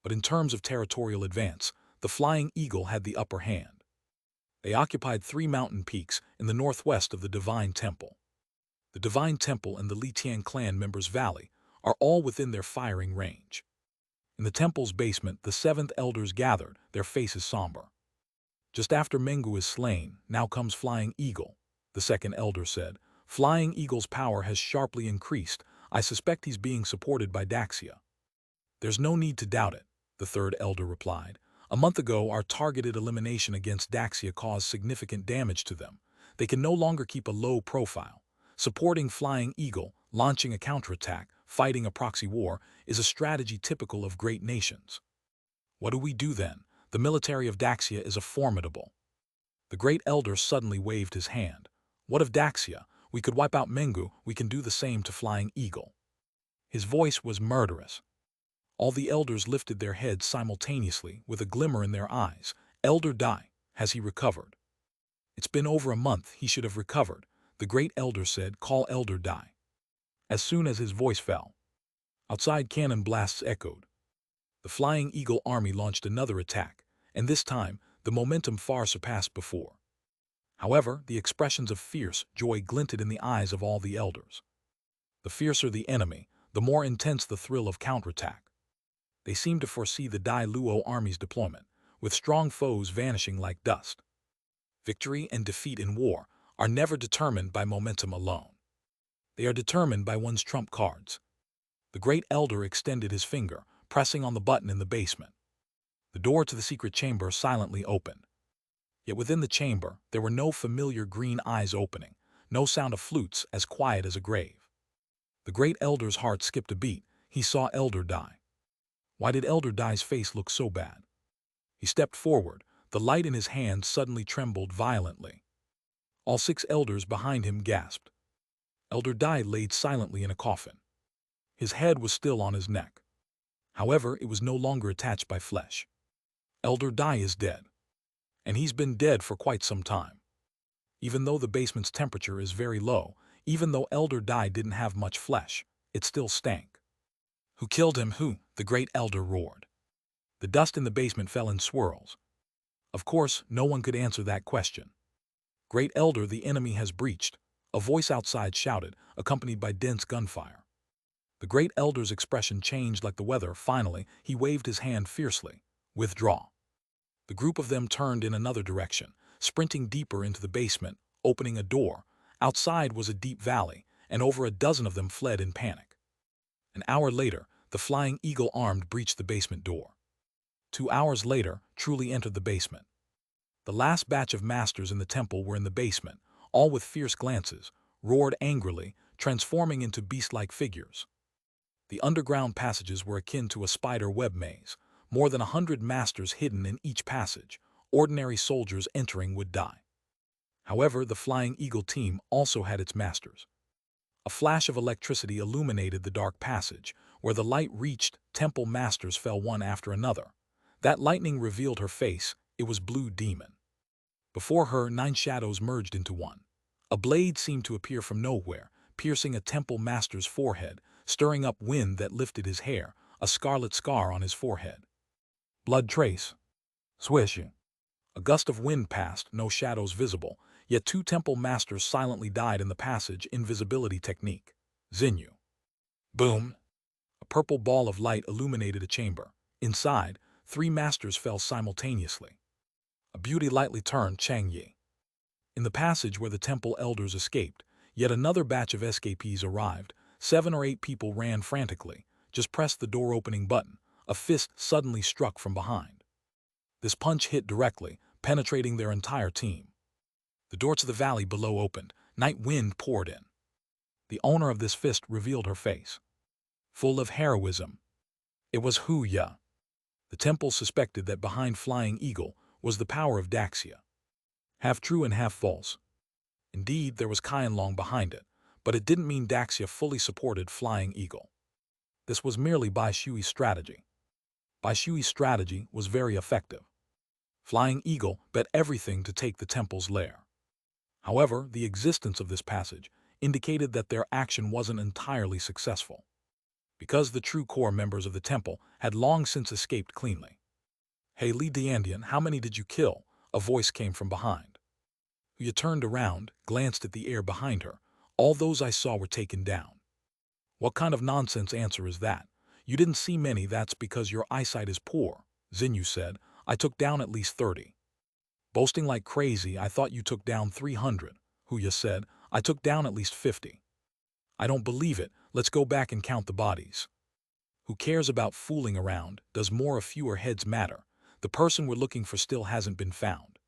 But in terms of territorial advance, the Flying Eagle had the upper hand. They occupied 3 mountain peaks in the northwest of the Divine Temple. The Divine Temple and the Lietian clan members' valley are all within their firing range. In the temple's basement, the 7th elders gathered, their faces somber. Just after Mengu is slain, now comes Flying Eagle, the 2nd elder said. Flying Eagle's power has sharply increased. I suspect he's being supported by Daxia. There's no need to doubt it, the 3rd elder replied. A month ago, our targeted elimination against Daxia caused significant damage to them. They can no longer keep a low profile. Supporting Flying Eagle, launching a counterattack, fighting a proxy war, is a strategy typical of great nations. What do we do then? The military of Daxia is formidable. The great elder suddenly waved his hand. What of Daxia? We could wipe out Mengu, we can do the same to Flying Eagle. His voice was murderous. All the elders lifted their heads simultaneously, with a glimmer in their eyes. Elder Dai, has he recovered? It's been over a month, he should have recovered, the great elder said. Call Elder Dai. As soon as his voice fell, outside cannon blasts echoed. The Flying Eagle army launched another attack, and this time, the momentum far surpassed before. However, the expressions of fierce joy glinted in the eyes of all the elders. The fiercer the enemy, the more intense the thrill of counterattack. They seemed to foresee the Dai Luo army's deployment, with strong foes vanishing like dust. Victory and defeat in war are never determined by momentum alone. They are determined by one's trump cards. The great elder extended his finger, pressing on the button in the basement. The door to the secret chamber silently opened. Yet within the chamber, there were no familiar green eyes opening, no sound of flutes, as quiet as a grave. The great elder's heart skipped a beat. He saw Elder Dai. Why did Elder Dai's face look so bad? He stepped forward. The light in his hand suddenly trembled violently. All 6 elders behind him gasped. Elder Dai laid silently in a coffin. His head was still on his neck. However, it was no longer attached by flesh. Elder Dai is dead. And he's been dead for quite some time. Even though the basement's temperature is very low, even though Elder Dai didn't have much flesh, it still stank. Who killed him? Who? The great elder roared. The dust in the basement fell in swirls. Of course, no one could answer that question. Great elder, the enemy has breached, a voice outside shouted, accompanied by dense gunfire. The great elder's expression changed like the weather. Finally, he waved his hand fiercely. Withdraw. The group of them turned in another direction, sprinting deeper into the basement, opening a door. Outside was a deep valley, and over a dozen of them fled in panic. An hour later, the Flying Eagle armed breached the basement door. 2 hours later, truly entered the basement. The last batch of masters in the temple were in the basement, all with fierce glances, roared angrily, transforming into beast-like figures. The underground passages were akin to a spider web maze, more than 100 masters hidden in each passage. Ordinary soldiers entering would die. However, the Flying Eagle team also had its masters. A flash of electricity illuminated the dark passage. Where the light reached, temple masters fell one after another. That lightning revealed her face. It was Blue Demon. Before her, 9 shadows merged into one. A blade seemed to appear from nowhere, piercing a temple master's forehead, stirring up wind that lifted his hair, a scarlet scar on his forehead. Blood trace. Swish. A gust of wind passed, no shadows visible, yet 2 temple masters silently died in the passage. Invisibility technique. Zinyu. Boom. A purple ball of light illuminated a chamber. Inside, 3 masters fell simultaneously. A beauty lightly turned Chang Yi. In the passage where the temple elders escaped, yet another batch of escapees arrived. 7 or 8 people ran frantically. Just pressed the door-opening button. A fist suddenly struck from behind. This punch hit directly, penetrating their entire team. The door to the valley below opened. Night wind poured in. The owner of this fist revealed her face, full of heroism. It was Hu Ya. The temple suspected that behind Flying Eagle was the power of Daxia. Half true and half false. Indeed, there was Qianlong behind it, but it didn't mean Daxia fully supported Flying Eagle. This was merely Bai Shui's strategy. Bai Shui's strategy was very effective. Flying Eagle bet everything to take the temple's lair. However, the existence of this passage indicated that their action wasn't entirely successful, because the true core members of the temple had long since escaped cleanly. "Hey Li Diandian, how many did you kill?" a voice came from behind. Huya turned around, glanced at the air behind her. "All those I saw were taken down." "What kind of nonsense answer is that? You didn't see many, that's because your eyesight is poor," Xinyu said. "I took down at least 30. "Boasting like crazy, I thought you took down 300, Huya said. "I took down at least 50. "I don't believe it, let's go back and count the bodies." "Who cares about fooling around? Does more or fewer heads matter? The person we're looking for still hasn't been found."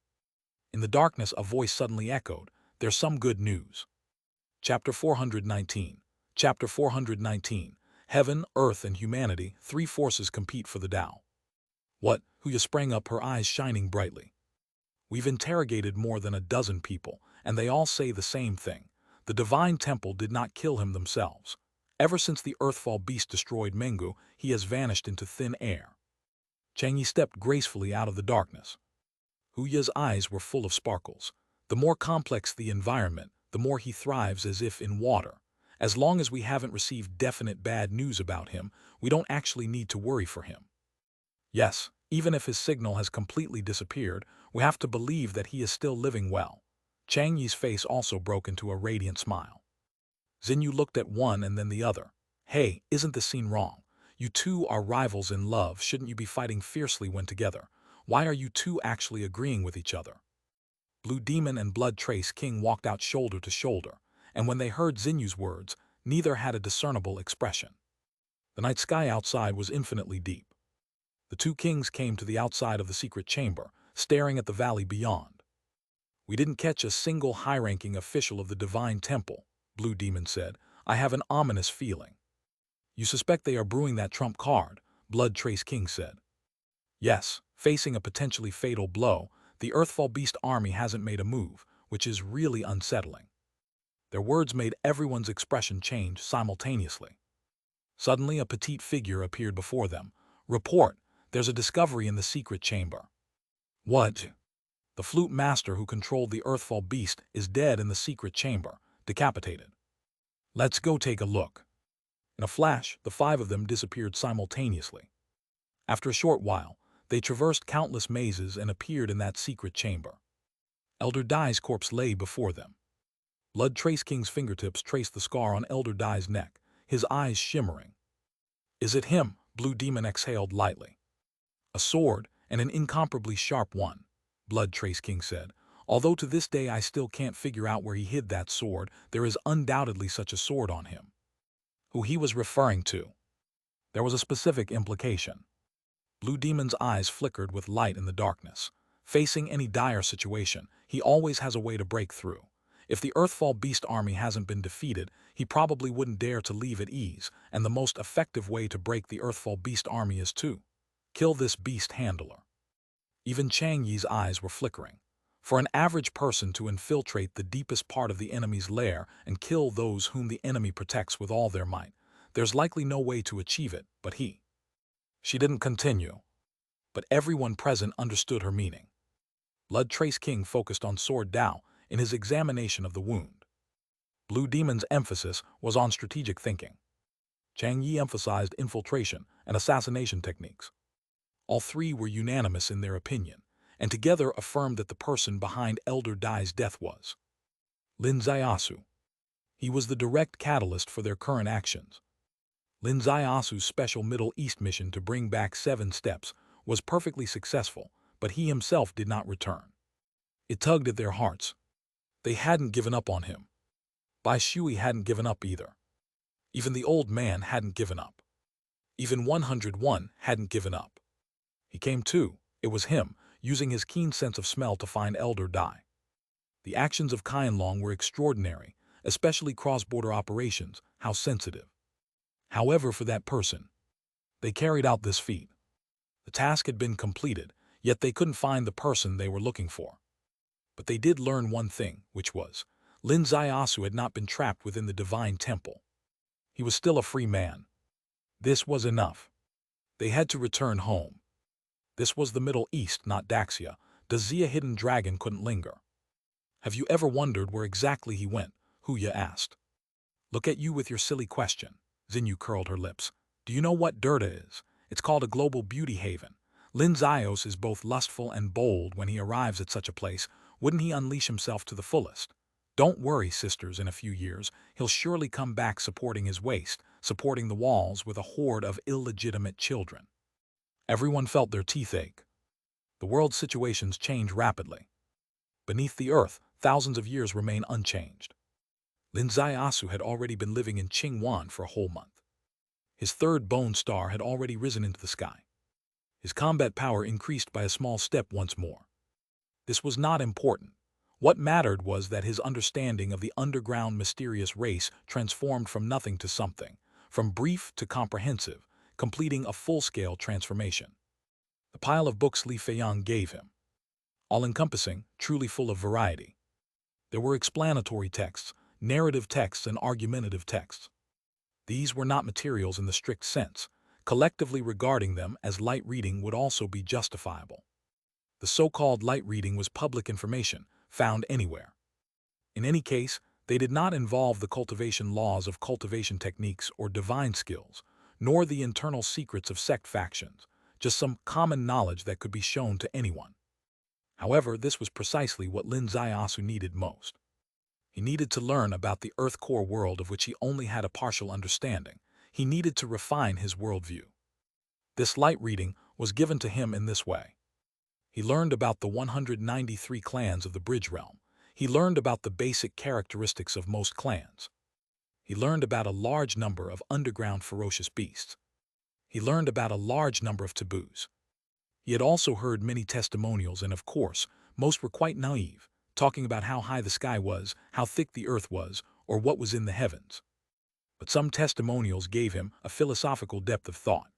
In the darkness, a voice suddenly echoed, "There's some good news." Chapter 419. Chapter 419. Heaven, Earth, and Humanity, three forces compete for the Tao. "What?" Huya sprang up, her eyes shining brightly. "We've interrogated more than a dozen people, and they all say the same thing. The Divine Temple did not kill him themselves. Ever since the Earthfall beast destroyed Mengu, he has vanished into thin air." Changyi stepped gracefully out of the darkness. Huya's eyes were full of sparkles. "The more complex the environment, the more he thrives, as if in water. As long as we haven't received definite bad news about him, we don't actually need to worry for him. Yes, even if his signal has completely disappeared, we have to believe that he is still living well." Chang Yi's face also broke into a radiant smile. Xinyu looked at one and then the other. "Hey, isn't this scene wrong? You two are rivals in love, shouldn't you be fighting fiercely when together? Why are you two actually agreeing with each other?" Blue Demon and Blood Trace King walked out shoulder to shoulder, and when they heard Xinyu's words, neither had a discernible expression. The night sky outside was infinitely deep. The two kings came to the outside of the secret chamber, staring at the valley beyond. "We didn't catch a single high-ranking official of the Divine Temple," Blue Demon said. "I have an ominous feeling." "You suspect they are brewing that trump card," Blood Trace King said. "Yes, facing a potentially fatal blow, the Earthfall Beast army hasn't made a move, which is really unsettling." Their words made everyone's expression change simultaneously. Suddenly, a petite figure appeared before them. "Report, there's a discovery in the secret chamber." "What?" "The flute master who controlled the Earthfall Beast is dead in the secret chamber, decapitated." "Let's go take a look." In a flash, the five of them disappeared simultaneously. After a short while, they traversed countless mazes and appeared in that secret chamber. Elder Dai's corpse lay before them. Blood Trace King's fingertips traced the scar on Elder Dai's neck, his eyes shimmering. "Is it him?" Blue Demon exhaled lightly. "A sword, and an incomparably sharp one," Blood Trace King said. "Although to this day I still can't figure out where he hid that sword, there is undoubtedly such a sword on him." Who he was referring to. There was a specific implication. Blue Demon's eyes flickered with light in the darkness. Facing any dire situation, he always has a way to break through. If the Earthfall Beast army hasn't been defeated, he probably wouldn't dare to leave at ease, and the most effective way to break the Earthfall Beast army is to kill this beast handler. Even Chang Yi's eyes were flickering. For an average person to infiltrate the deepest part of the enemy's lair and kill those whom the enemy protects with all their might, there's likely no way to achieve it, but he. She didn't continue, but everyone present understood her meaning. Blood Trace King focused on Sword Dao in his examination of the wound. Blue Demon's emphasis was on strategic thinking. Chang Yi emphasized infiltration and assassination techniques. All three were unanimous in their opinion, and together affirmed that the person behind Elder Dai's death was Lin Zaiasu. He was the direct catalyst for their current actions. Lin Zaiasu's special Middle East mission to bring back 7 steps was perfectly successful, but he himself did not return. It tugged at their hearts. They hadn't given up on him. Bai Shui hadn't given up either. Even the old man hadn't given up. Even 101 hadn't given up. He came too. It was him, using his keen sense of smell to find Elder Dai. The actions of Qianlong were extraordinary, especially cross-border operations, how sensitive. However, for that person, they carried out this feat. The task had been completed, yet they couldn't find the person they were looking for. But they did learn one thing, which was, Lin Zaiasu had not been trapped within the Divine Temple. He was still a free man. This was enough. They had to return home. This was the Middle East, not Daxia, The Zia hidden dragon couldn't linger. Have you ever wondered where exactly he went? Huya asked. Look at you with your silly question. Xinyu curled her lips. Do you know what Dirta is? It's called a global beauty haven. Lin Zios is both lustful and bold when he arrives at such a place. Wouldn't he unleash himself to the fullest? Don't worry, sisters, in a few years, he'll surely come back supporting his waist, supporting the walls with a horde of illegitimate children. Everyone felt their teeth ache. The world's situations change rapidly. Beneath the earth, thousands of years remain unchanged. Lin Ziasu had already been living in Qingwan for a whole month. His third bone star had already risen into the sky. His combat power increased by a small step once more. This was not important. What mattered was that his understanding of the underground mysterious race transformed from nothing to something, from brief to comprehensive, completing a full-scale transformation. The pile of books Li Feiyang gave him. All-encompassing, truly full of variety. There were explanatory texts, narrative texts, and argumentative texts. These were not materials in the strict sense. Collectively regarding them as light reading would also be justifiable. The so-called light reading was public information, found anywhere. In any case, they did not involve the cultivation laws of cultivation techniques or divine skills, nor the internal secrets of sect factions, just some common knowledge that could be shown to anyone. However, this was precisely what Lin Ziasu needed most. He needed to learn about the Earth core world of which he only had a partial understanding. He needed to refine his worldview. This light reading was given to him in this way. He learned about the 193 clans of the Bridge Realm. He learned about the basic characteristics of most clans. He learned about a large number of underground ferocious beasts. He learned about a large number of taboos. He had also heard many testimonials, and of course, most were quite naive, talking about how high the sky was, how thick the earth was, or what was in the heavens. But some testimonials gave him a philosophical depth of thought,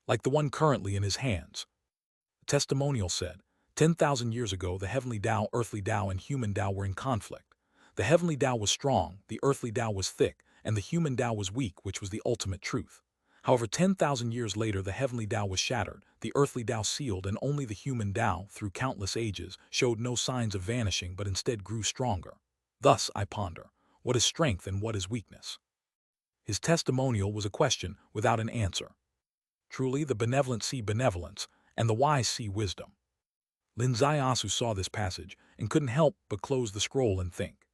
like the one currently in his hands. The testimonial said, 10,000 years ago, the heavenly Tao, earthly Tao, and human Tao were in conflict. The heavenly Tao was strong, the earthly Tao was thick, and the human Tao was weak, which was the ultimate truth. However, 10,000 years later, the heavenly Tao was shattered, the earthly Tao sealed, and only the human Tao, through countless ages, showed no signs of vanishing but instead grew stronger. Thus, I ponder, what is strength and what is weakness? His testimonial was a question without an answer. Truly, the benevolent see benevolence, and the wise see wisdom. Lin Ziasu saw this passage and couldn't help but close the scroll and think.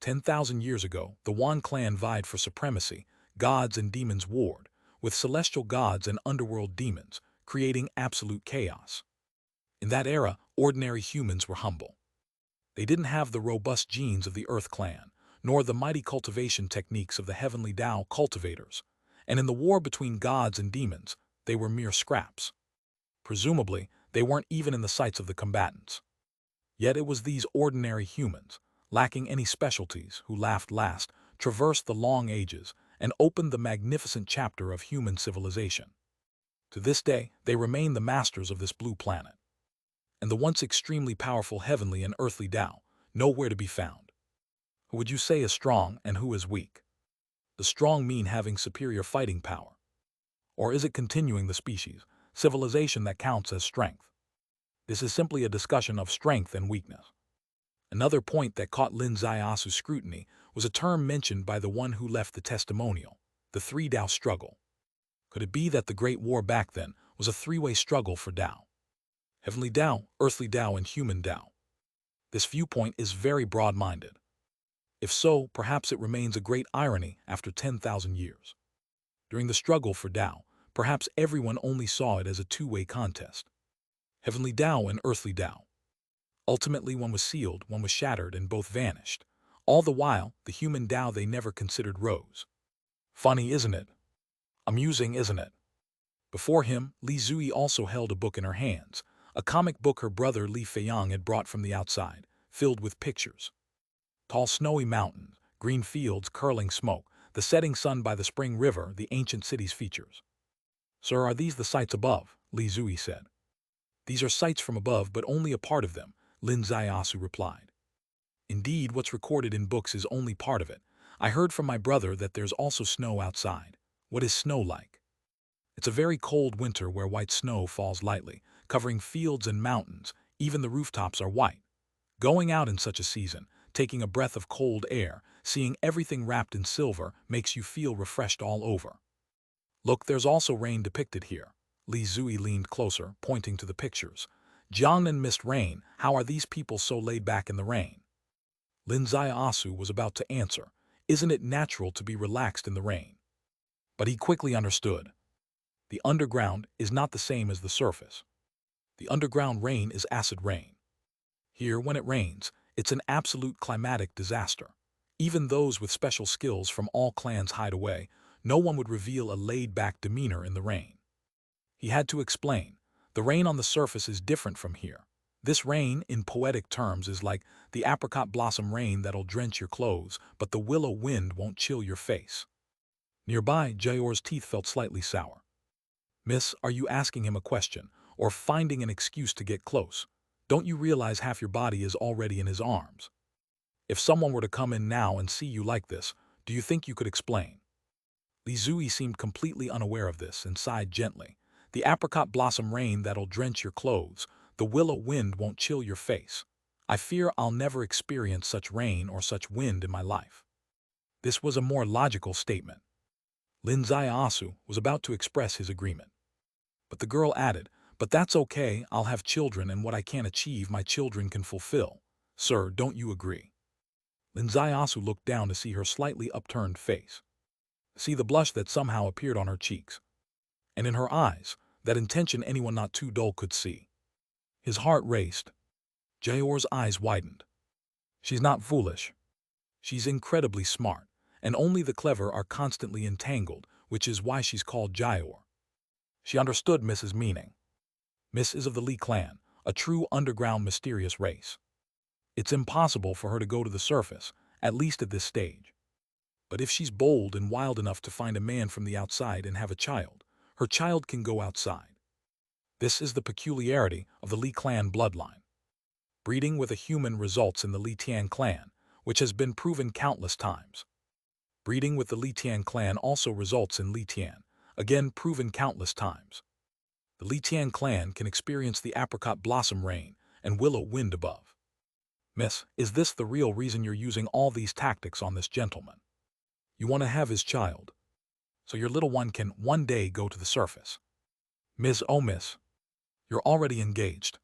10,000 years ago, the Wan clan vied for supremacy, gods and demons warred, with celestial gods and underworld demons, creating absolute chaos. In that era, ordinary humans were humble. They didn't have the robust genes of the Earth clan, nor the mighty cultivation techniques of the heavenly Tao cultivators, and in the war between gods and demons, they were mere scraps. Presumably, they weren't even in the sights of the combatants. Yet it was these ordinary humans, lacking any specialties, who laughed last, traversed the long ages, and opened the magnificent chapter of human civilization. To this day, they remain the masters of this blue planet. And the once extremely powerful heavenly and earthly Tao, nowhere to be found. Who would you say is strong and who is weak? The strong mean having superior fighting power. Or is it continuing the species, civilization that counts as strength? This is simply a discussion of strength and weakness. Another point that caught Lin Ziasu's scrutiny was a term mentioned by the one who left the testimonial, the three Tao struggle. Could it be that the Great War back then was a three-way struggle for Tao? Heavenly Tao, earthly Tao, and human Tao. This viewpoint is very broad-minded. If so, perhaps it remains a great irony after 10,000 years. During the struggle for Tao, perhaps everyone only saw it as a two-way contest. Heavenly Tao and earthly Tao. Ultimately, one was sealed, one was shattered, and both vanished. All the while, the human Tao they never considered rose. Funny, isn't it? Amusing, isn't it? Before him, Li Zui also held a book in her hands, a comic book her brother Li Feiyang had brought from the outside, filled with pictures. Tall snowy mountains, green fields curling smoke, the setting sun by the spring river, the ancient city's features. Sir, are these the sights above? Li Zui said. These are sights from above, but only a part of them, Lin Ziasu replied. Indeed, what's recorded in books is only part of it. I heard from my brother that there's also snow outside. What is snow like? It's a very cold winter where white snow falls lightly, covering fields and mountains, Even the rooftops are white. Going out in such a season, taking a breath of cold air, seeing everything wrapped in silver makes you feel refreshed all over. Look, there's also rain depicted here. Li Zui leaned closer, pointing to the pictures. Jiang and Mist Rain, how are these people so laid back in the rain? Lin Asu was about to answer, isn't it natural to be relaxed in the rain? But he quickly understood. The underground is not the same as the surface. The underground rain is acid rain. Here, when it rains, it's an absolute climatic disaster. Even those with special skills from all clans hide away. No one would reveal a laid-back demeanor in the rain. He had to explain, the rain on the surface is different from here. This rain, in poetic terms, is like the apricot blossom rain that'll drench your clothes, but the willow wind won't chill your face. Nearby, Jayor's teeth felt slightly sour. Miss, are you asking him a question, or finding an excuse to get close? Don't you realize half your body is already in his arms? If someone were to come in now and see you like this, do you think you could explain? Li Zui seemed completely unaware of this and sighed gently. The apricot blossom rain that'll drench your clothes, the willow wind won't chill your face. I fear I'll never experience such rain or such wind in my life. This was a more logical statement. Lin Asu was about to express his agreement. But the girl added, but that's okay, I'll have children and what I can't achieve my children can fulfill. Sir, don't you agree? Lin Asu looked down to see her slightly upturned face. See the blush that somehow appeared on her cheeks. And in her eyes, that intention anyone not too dull could see. His heart raced. Jayor's eyes widened. She's not foolish. She's incredibly smart, and only the clever are constantly entangled, which is why she's called Jayor. She understood Miss's meaning. Miss is of the Li clan, a true underground mysterious race. It's impossible for her to go to the surface, at least at this stage. But if she's bold and wild enough to find a man from the outside and have a child, her child can go outside. This is the peculiarity of the Li clan bloodline. Breeding with a human results in the Li Tian clan, which has been proven countless times. Breeding with the Li Tian clan also results in Li Tian, again proven countless times. The Li Tian clan can experience the apricot blossom rain and willow wind above. Miss, is this the real reason you're using all these tactics on this gentleman? You want to have his child, so your little one can one day go to the surface. Miss, oh miss, you're already engaged.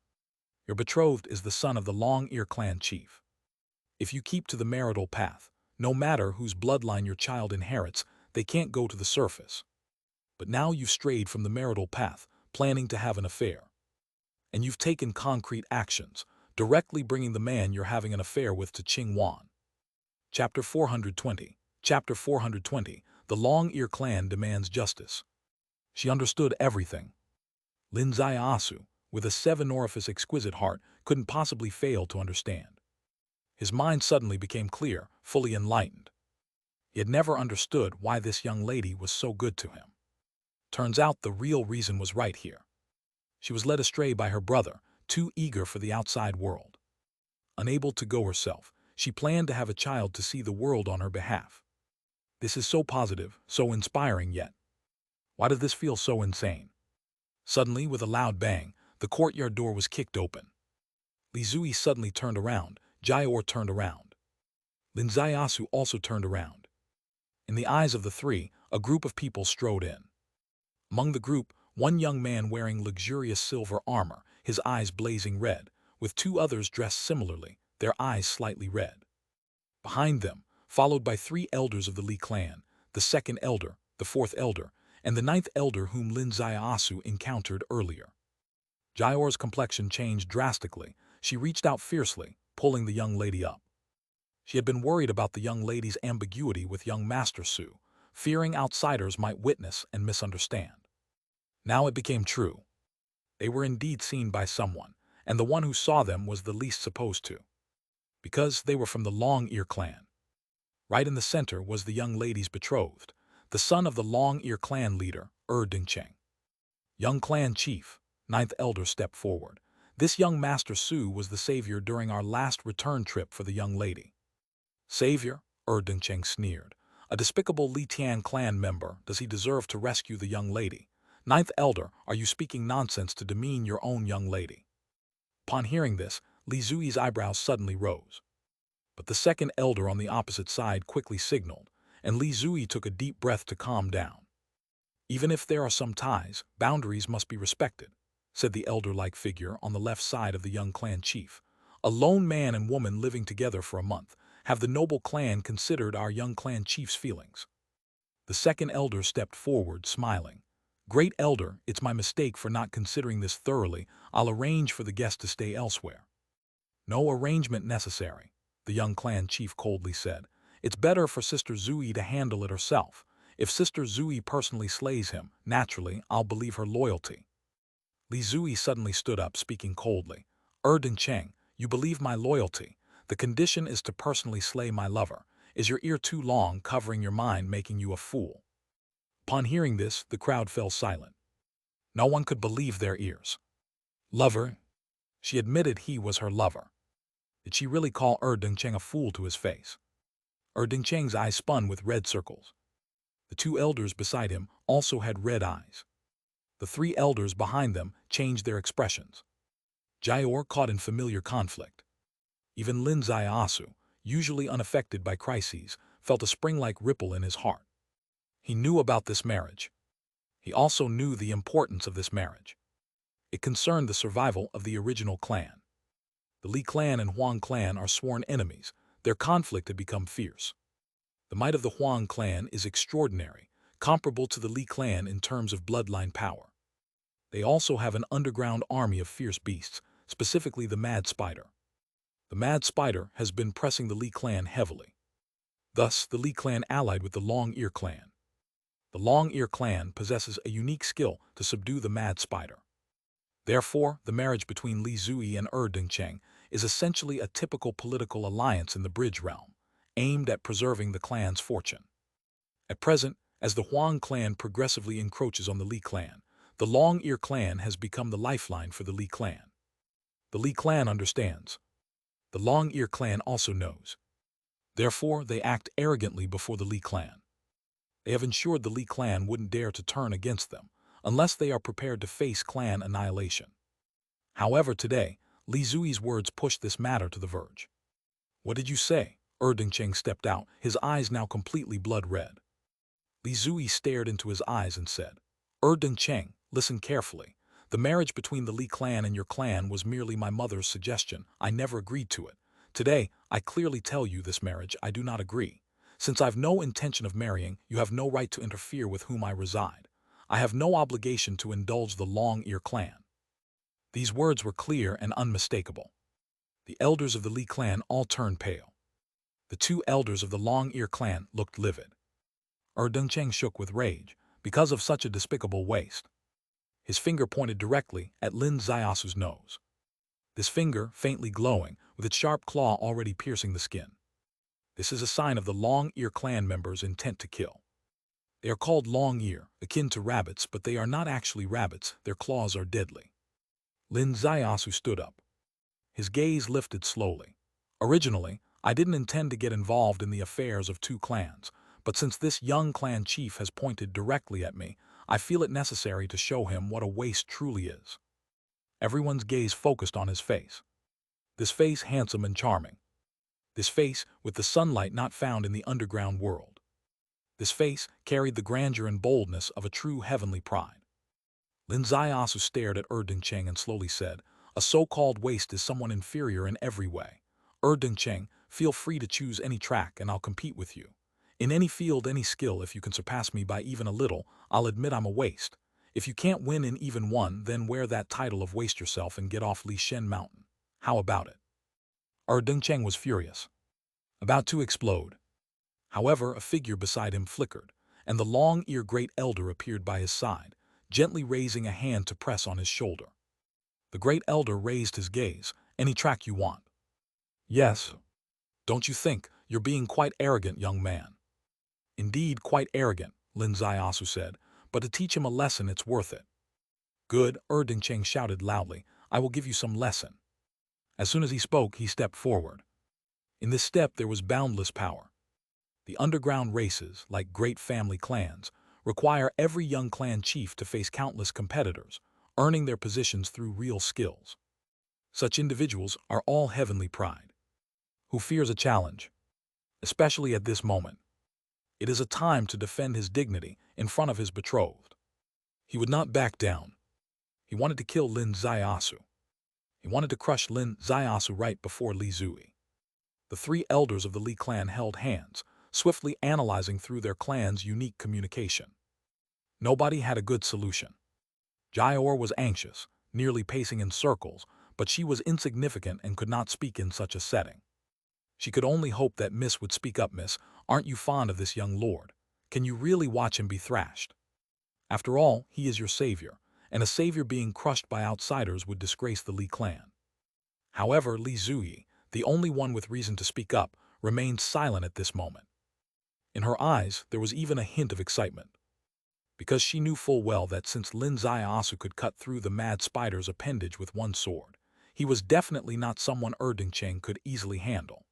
Your betrothed is the son of the Long Ear clan chief. If you keep to the marital path, no matter whose bloodline your child inherits, they can't go to the surface. But now you've strayed from the marital path, planning to have an affair. And you've taken concrete actions, directly bringing the man you're having an affair with to Qingwan. Chapter 420. Chapter 420. The Long Ear clan demands justice. She understood everything. Lin Asu, with a seven-orifice exquisite heart, couldn't possibly fail to understand. His mind suddenly became clear, fully enlightened. He had never understood why this young lady was so good to him. Turns out the real reason was right here. She was led astray by her brother, too eager for the outside world. Unable to go herself, she planned to have a child to see the world on her behalf. This is so positive, so inspiring yet. Why does this feel so insane? Suddenly, with a loud bang, the courtyard door was kicked open. Li Zui suddenly turned around, Jayor turned around. Lin Asu also turned around. In the eyes of the three, a group of people strode in. Among the group, one young man wearing luxurious silver armor, his eyes blazing red, with two others dressed similarly, their eyes slightly red. Behind them, followed by three elders of the Li clan, the second elder, the fourth elder, and the ninth elder whom Lin Asu encountered earlier. Jayor's complexion changed drastically. She reached out fiercely, pulling the young lady up. She had been worried about the young lady's ambiguity with young Master Su, fearing outsiders might witness and misunderstand. Now it became true. They were indeed seen by someone, and the one who saw them was the least supposed to. Because they were from the Long Ear clan. Right in the center was the young lady's betrothed, the son of the Long Ear clan leader, Dingcheng. Young clan chief, ninth elder stepped forward. This young Master Su was the savior during our last return trip for the young lady. Savior? Dingcheng sneered. A despicable Li Tian clan member, does he deserve to rescue the young lady? Ninth elder, are you speaking nonsense to demean your own young lady? Upon hearing this, Li Zui's eyebrows suddenly rose. But the second elder on the opposite side quickly signaled, and Li Zui took a deep breath to calm down. "Even if there are some ties, boundaries must be respected," said the elder-like figure on the left side of the young clan chief. "A lone man and woman living together for a month. Have the noble clan considered our young clan chief's feelings?" The second elder stepped forward, smiling. "Great elder, it's my mistake for not considering this thoroughly. I'll arrange for the guest to stay elsewhere." "No arrangement necessary," the young clan chief coldly said. "It's better for Sister Zui to handle it herself. If Sister Zui personally slays him, naturally, I'll believe her loyalty." Li Zui suddenly stood up, speaking coldly. Cheng, you believe my loyalty. The condition is to personally slay my lover. Is your ear too long, covering your mind, making you a fool?" Upon hearing this, the crowd fell silent. No one could believe their ears. Lover? She admitted he was her lover. Did she really call Cheng a fool to his face? Cheng's eyes spun with red circles. The two elders beside him also had red eyes. The three elders behind them changed their expressions. Jayor caught in familiar conflict. Even Lin Zaiasu, usually unaffected by crises, felt a spring-like ripple in his heart. He knew about this marriage. He also knew the importance of this marriage. It concerned the survival of the original clan. The Li clan and Huang clan are sworn enemies. Their conflict had become fierce. The might of the Huang clan is extraordinary, comparable to the Li clan in terms of bloodline power. They also have an underground army of fierce beasts, specifically the Mad Spider. The Mad Spider has been pressing the Li clan heavily. Thus, the Li clan allied with the Long Ear clan. The Long Ear clan possesses a unique skill to subdue the Mad Spider. Therefore, the marriage between Li Zui and Cheng is essentially a typical political alliance in the Bridge realm, aimed at preserving the clan's fortune. At present, as the Huang clan progressively encroaches on the Li clan, the Long Ear clan has become the lifeline for the Li clan. The Li clan understands. The Long Ear clan also knows. Therefore, they act arrogantly before the Li clan. They have ensured the Li clan wouldn't dare to turn against them, unless they are prepared to face clan annihilation. However, today, Li Zui's words pushed this matter to the verge. "What did you say?" Cheng stepped out, his eyes now completely blood-red. Li Zui stared into his eyes and said, Cheng, listen carefully. The marriage between the Li clan and your clan was merely my mother's suggestion. I never agreed to it. Today, I clearly tell you this marriage I do not agree. Since I've no intention of marrying, you have no right to interfere with whom I reside. I have no obligation to indulge the Long Ear clan." These words were clear and unmistakable. The elders of the Li clan all turned pale. The two elders of the Long Ear clan looked livid. Cheng shook with rage, because of such a despicable waste. His finger pointed directly at Lin Zaiasu's nose. This finger, faintly glowing, with its sharp claw already piercing the skin. This is a sign of the Long Ear clan members' intent to kill. They are called Long Ear, akin to rabbits, but they are not actually rabbits. Their claws are deadly. Lin Zaiasu stood up. His gaze lifted slowly. "Originally, I didn't intend to get involved in the affairs of two clans, but since this young clan chief has pointed directly at me, I feel it necessary to show him what a waste truly is." Everyone's gaze focused on his face. This face handsome and charming. This face with the sunlight not found in the underground world. This face carried the grandeur and boldness of a true heavenly pride. Lin Zaiasu stared at Cheng and slowly said, "A so-called waste is someone inferior in every way. Cheng, feel free to choose any track and I'll compete with you. In any field, any skill, if you can surpass me by even a little, I'll admit I'm a waste. If you can't win in even one, then wear that title of waste yourself and get off Li Shen Mountain. How about it?" Cheng was furious, about to explode. However, a figure beside him flickered, and the Long-Ear Great Elder appeared by his side, gently raising a hand to press on his shoulder. The Great Elder raised his gaze. "Any track you want." "Yes." "Don't you think you're being quite arrogant, young man?" "Indeed, quite arrogant," Lin Zaiasu said, "but to teach him a lesson it's worth it." "Good," Cheng shouted loudly, "I will give you some lesson." As soon as he spoke, he stepped forward. In this step there was boundless power. The underground races, like great family clans, require every young clan chief to face countless competitors, earning their positions through real skills. Such individuals are all heavenly pride, who fears a challenge, especially at this moment. It is a time to defend his dignity in front of his betrothed. He would not back down. He wanted to kill Lin Zaiasu. He wanted to crush Lin Zaiasu right before Li Zui. The three elders of the Li clan held hands, swiftly analyzing through their clan's unique communication. Nobody had a good solution. Jaior was anxious, nearly pacing in circles, but she was insignificant and could not speak in such a setting. She could only hope that Miss would speak up. Miss, aren't you fond of this young lord? Can you really watch him be thrashed? After all, he is your savior, and a savior being crushed by outsiders would disgrace the Li clan. However, Li Zui, the only one with reason to speak up, remained silent at this moment. In her eyes, there was even a hint of excitement. Because she knew full well that since Lin Zaiasu could cut through the mad spider's appendage with one sword, he was definitely not someone Erdingcheng could easily handle.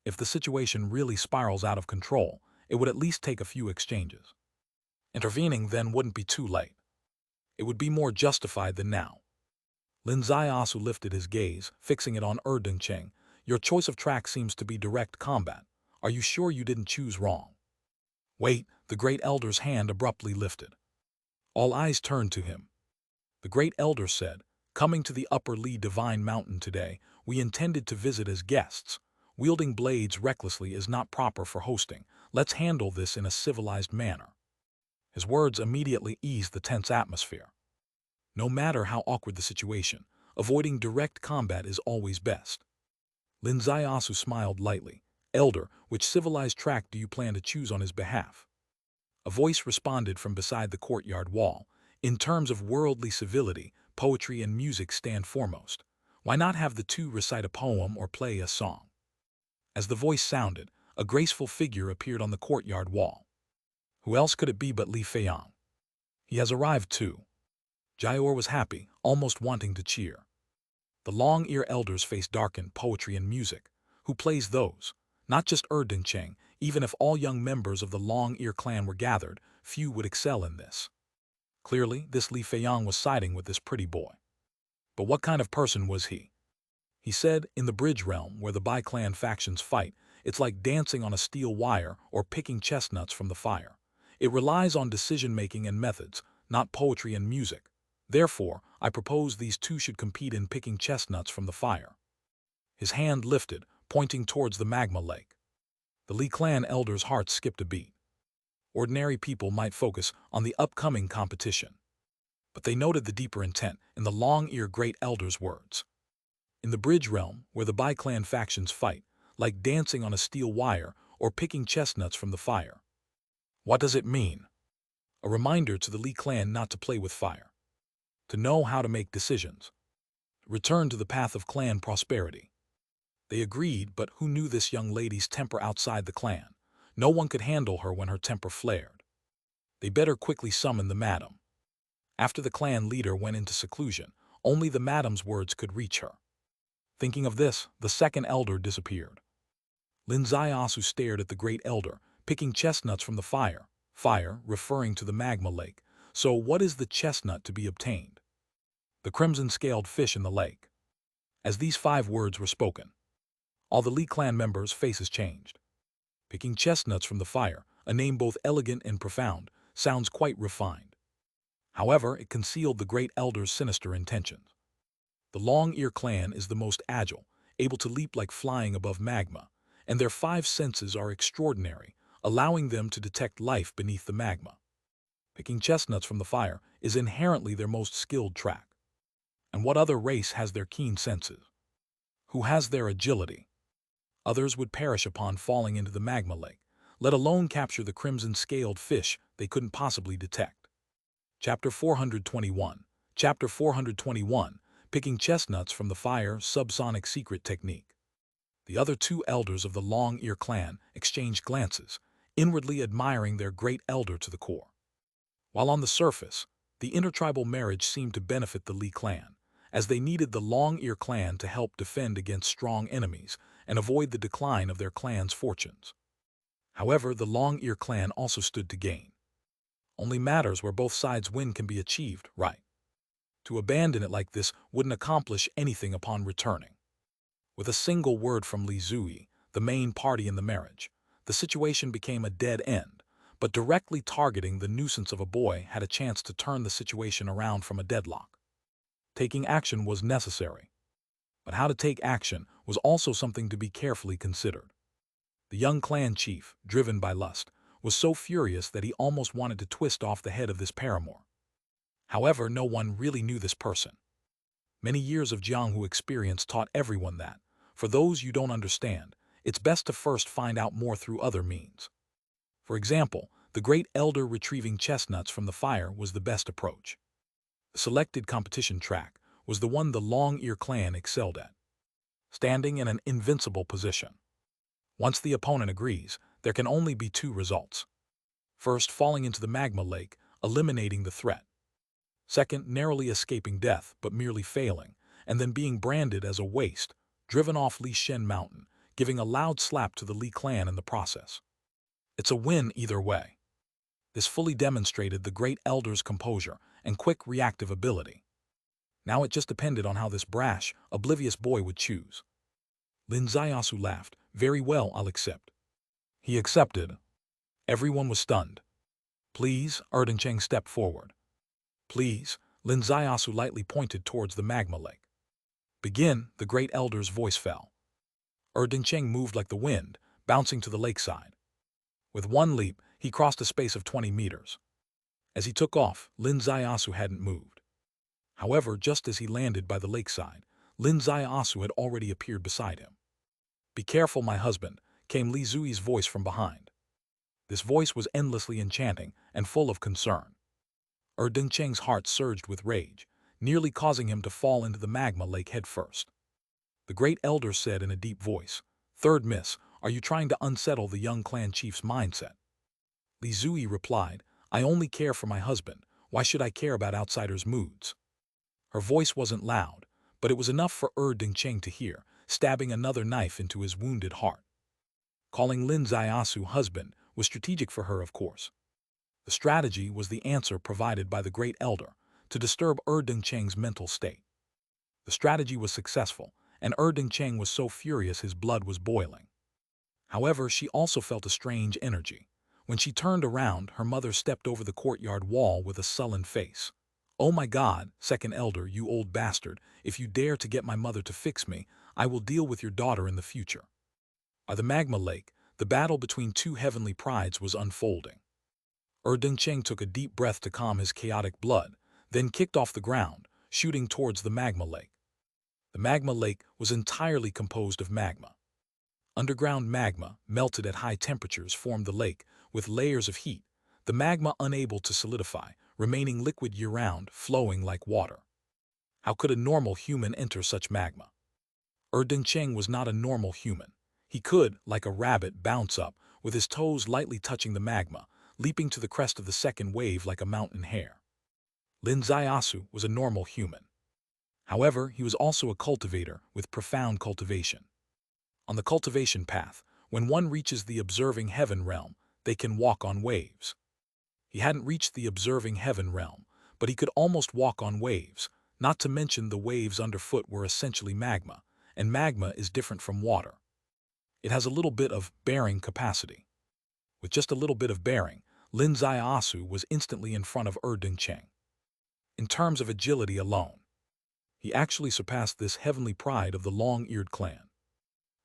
If the situation really spirals out of control, it would at least take a few exchanges. Intervening then wouldn't be too late. It would be more justified than now. Lin Zaiasu lifted his gaze, fixing it on Erdingcheng. Your choice of track seems to be direct combat. Are you sure you didn't choose wrong? Wait, the great elder's hand abruptly lifted. All eyes turned to him. The great elder said, coming to the upper Li Divine Mountain today, we intended to visit as guests. Wielding blades recklessly is not proper for hosting. Let's handle this in a civilized manner. His words immediately eased the tense atmosphere. No matter how awkward the situation, avoiding direct combat is always best. Lin Zaiasu smiled lightly. Elder, which civilized track do you plan to choose on his behalf? A voice responded from beside the courtyard wall. In terms of worldly civility, poetry and music stand foremost. Why not have the two recite a poem or play a song? As the voice sounded, a graceful figure appeared on the courtyard wall. Who else could it be but Li Feiyang? He has arrived too. Jaior was happy, almost wanting to cheer. The long-ear elder's face darkened. Poetry and music. Who plays those? Not just Erdingcheng. Even if all young members of the long-ear clan were gathered, few would excel in this. Clearly, this Li Feiyang was siding with this pretty boy. But what kind of person was he? He said, in the bridge realm where the bi-clan factions fight, it's like dancing on a steel wire or picking chestnuts from the fire. It relies on decision-making and methods, not poetry and music. Therefore, I propose these two should compete in picking chestnuts from the fire. His hand lifted, pointing towards the magma lake. The Li clan elder's heart skipped a beat. Ordinary people might focus on the upcoming competition, but they noted the deeper intent in the long-ear great elder's words. In the bridge realm, where the bi-clan factions fight, like dancing on a steel wire or picking chestnuts from the fire. What does it mean? A reminder to the Li clan not to play with fire. To know how to make decisions. Return to the path of clan prosperity. They agreed, but who knew this young lady's temper outside the clan? No one could handle her when her temper flared. They better quickly summon the madam. After the clan leader went into seclusion, only the madam's words could reach her. Thinking of this, the second elder disappeared. Lin Zaiasu stared at the great elder, picking chestnuts from the fire, referring to the magma lake. So what is the chestnut to be obtained? The crimson-scaled fish in the lake. As these 5 words were spoken, all the Li clan members' faces changed. Picking chestnuts from the fire, a name both elegant and profound, sounds quite refined. However, it concealed the great elder's sinister intentions. The long-ear clan is the most agile, able to leap like flying above magma, and their 5 senses are extraordinary, allowing them to detect life beneath the magma. Picking chestnuts from the fire is inherently their most skilled track. And what other race has their keen senses? Who has their agility? Others would perish upon falling into the magma lake, let alone capture the crimson-scaled fish they couldn't possibly detect. Chapter 421. Chapter 421. Picking chestnuts from the fire, subsonic secret technique. The other 2 elders of the long-ear clan exchanged glances, inwardly admiring their great elder to the core. While on the surface, the intertribal marriage seemed to benefit the Li clan, as they needed the long-ear clan to help defend against strong enemies and avoid the decline of their clan's fortunes. However, the long-ear clan also stood to gain. Only matters where both sides win can be achieved, right? To abandon it like this wouldn't accomplish anything upon returning. With a single word from Li Zui, the main party in the marriage, the situation became a dead end, but directly targeting the nuisance of a boy had a chance to turn the situation around from a deadlock. Taking action was necessary, but how to take action was also something to be carefully considered. The young clan chief, driven by lust, was so furious that he almost wanted to twist off the head of this paramour. However, no one really knew this person. Many years of Jianghu experience taught everyone that, for those you don't understand, it's best to first find out more through other means. For example, the great elder retrieving chestnuts from the fire was the best approach. The selected competition track was the one the Long Ear clan excelled at, standing in an invincible position. Once the opponent agrees, there can only be two results. First, falling into the magma lake, eliminating the threat. Second, narrowly escaping death but merely failing, and then being branded as a waste, driven off Li Shen Mountain, giving a loud slap to the Li clan in the process. It's a win either way. This fully demonstrated the great elder's composure and quick reactive ability. Now it just depended on how this brash, oblivious boy would choose. Lin Zaiyasu laughed. Very well, I'll accept. He accepted. Everyone was stunned. Please, Erden Cheng stepped forward. Please, Lin Zaiyasu lightly pointed towards the magma lake. Begin, the great elder's voice fell. Erden Cheng moved like the wind, bouncing to the lakeside. With one leap, he crossed a space of 20 meters. As he took off, Lin Zaiyasu hadn't moved. However, just as he landed by the lakeside, Lin Zaiyasu had already appeared beside him. Be careful, my husband, came Li Zui's voice from behind. This voice was endlessly enchanting and full of concern. Erden Cheng's heart surged with rage, nearly causing him to fall into the magma lake head first. The great elder said in a deep voice, "Third miss, are you trying to unsettle the young clan chief's mindset?" Li Zui replied, "I only care for my husband. Why should I care about outsiders' moods?" Her voice wasn't loud, but it was enough for Erden Cheng to hear, stabbing another knife into his wounded heart. Calling Lin Zaiyasu husband was strategic for her, of course. The strategy was the answer provided by the great elder to disturb Erden Cheng's mental state. The strategy was successful, and Erden Cheng was so furious his blood was boiling. However, she also felt a strange energy. When she turned around, her mother stepped over the courtyard wall with a sullen face. "Oh my God, second elder, you old bastard, if you dare to get my mother to fix me, I will deal with your daughter in the future." By the magma lake, the battle between two heavenly prides was unfolding. Erden Cheng took a deep breath to calm his chaotic blood, then kicked off the ground, shooting towards the magma lake. The magma lake was entirely composed of magma. Underground magma, melted at high temperatures, formed the lake, with layers of heat, the magma unable to solidify, remaining liquid year-round, flowing like water. How could a normal human enter such magma? Erden Cheng was not a normal human. He could, like a rabbit, bounce up, with his toes lightly touching the magma, leaping to the crest of the second wave like a mountain hare. Lin Zaiyasu was a normal human. However, he was also a cultivator with profound cultivation. On the cultivation path, when one reaches the observing heaven realm, they can walk on waves. He hadn't reached the observing heaven realm, but he could almost walk on waves, not to mention the waves underfoot were essentially magma, and magma is different from water. It has a little bit of bearing capacity. With just a little bit of bearing, Lin Zaiyasu was instantly in front of Erden Cheng. In terms of agility alone, he actually surpassed this heavenly pride of the long-eared clan.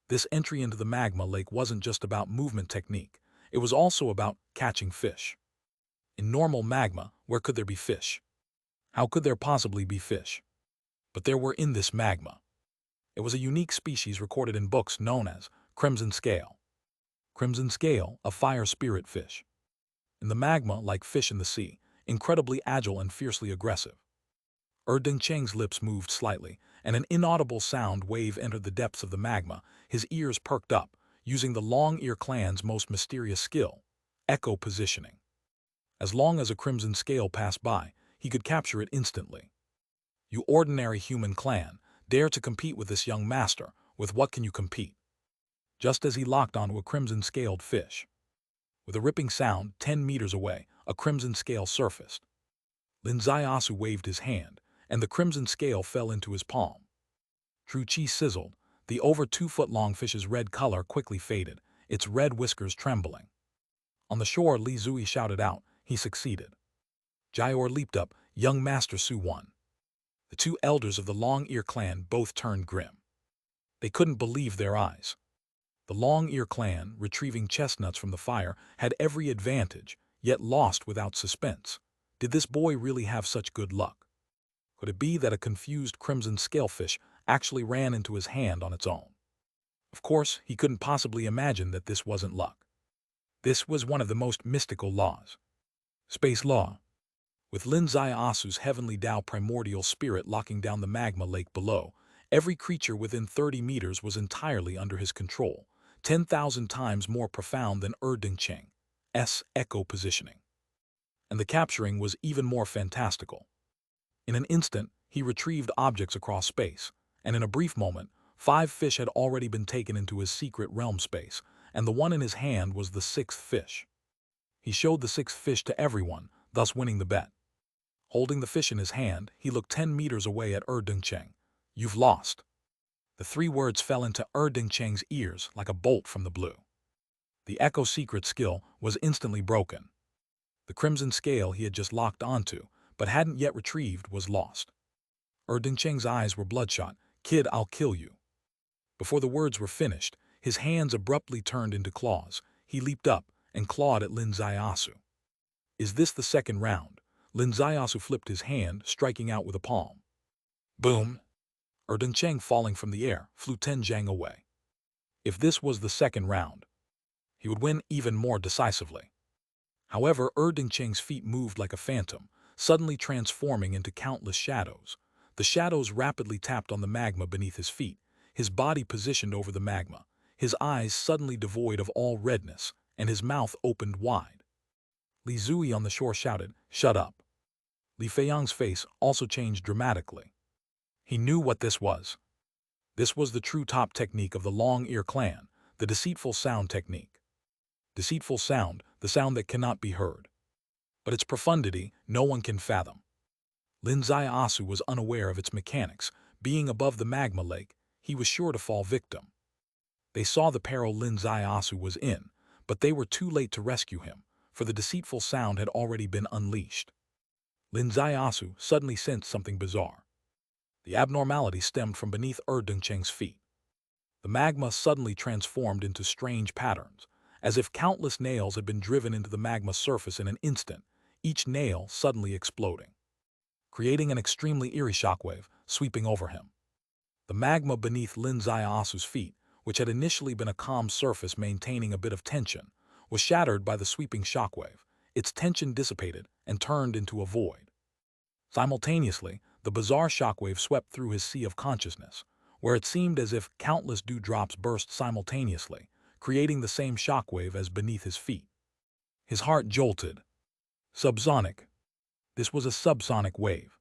This entry into the magma lake wasn't just about movement technique, it was also about catching fish. In normal magma, where could there be fish? How could there possibly be fish? But there were in this magma. It was a unique species recorded in books known as crimson scale. Crimson scale, a fire spirit fish. In the magma, like fish in the sea, incredibly agile and fiercely aggressive. Erden Cheng's lips moved slightly, and an inaudible sound wave entered the depths of the magma. His ears perked up, using the Long Ear clan's most mysterious skill, echo positioning. As long as a crimson scale passed by, he could capture it instantly. You ordinary human clan, dare to compete with this young master, with what can you compete? Just as he locked onto a crimson-scaled fish. With a ripping sound, 10 meters away, a crimson scale surfaced. Lin Zaiyasu waved his hand, and the crimson scale fell into his palm. True Chi sizzled. The over 2-foot-long fish's red color quickly faded, its red whiskers trembling. On the shore, Li Zui shouted out, he succeeded. Jayor leaped up, young Master Su won. The two elders of the Long Ear clan both turned grim. They couldn't believe their eyes. The Long Ear clan, retrieving chestnuts from the fire, had every advantage, yet lost without suspense. Did this boy really have such good luck? Could it be that a confused crimson scalefish actually ran into his hand on its own? Of course, he couldn't possibly imagine that this wasn't luck. This was one of the most mystical laws. Space law. With Lin Zai Asu's heavenly Tao primordial spirit locking down the magma lake below, every creature within 30 meters was entirely under his control, 10,000 times more profound than Ding Cheng's echo positioning. And the capturing was even more fantastical. In an instant, he retrieved objects across space, and in a brief moment, 5 fish had already been taken into his secret realm space, and the one in his hand was the 6th fish. He showed the 6th fish to everyone, thus winning the bet. Holding the fish in his hand, he looked 10 meters away at Ding Cheng. You've lost. The 3 words fell into Ding Cheng's ears like a bolt from the blue. The Echo secret skill was instantly broken. The crimson scale he had just locked onto, but hadn't yet retrieved, was lost. Ding Cheng's eyes were bloodshot. Kid, I'll kill you. Before the words were finished, his hands abruptly turned into claws. He leaped up and clawed at Lin Zai Asu. Is this the second round? Lin Zai Asu flipped his hand, striking out with a palm. Boom! Ding Cheng, falling from the air, flew 10 jang away. If this was the second round, he would win even more decisively. However, Ding Cheng's feet moved like a phantom, suddenly transforming into countless shadows. The shadows rapidly tapped on the magma beneath his feet, his body positioned over the magma, his eyes suddenly devoid of all redness, and his mouth opened wide. Li Zui on the shore shouted, "Shut up." Li Feiyang's face also changed dramatically. He knew what this was. This was the true top technique of the Long Ear clan, the deceitful sound technique. Deceitful sound, the sound that cannot be heard. But its profundity, no one can fathom. Lin Zai Asu was unaware of its mechanics. Being above the magma lake, he was sure to fall victim. They saw the peril Lin Zai Asu was in, but they were too late to rescue him, for the deceitful sound had already been unleashed. Lin Zai Asu suddenly sensed something bizarre. The abnormality stemmed from beneath Ding Cheng's feet. The magma suddenly transformed into strange patterns, as if countless nails had been driven into the magma surface in an instant, each nail suddenly exploding, creating an extremely eerie shockwave sweeping over him. The magma beneath Lin Zai Asu's feet, which had initially been a calm surface maintaining a bit of tension, was shattered by the sweeping shockwave. Its tension dissipated and turned into a void. Simultaneously, the bizarre shockwave swept through his sea of consciousness, where it seemed as if countless dewdrops burst simultaneously, creating the same shockwave as beneath his feet. His heart jolted. Subsonic. This was a subsonic wave.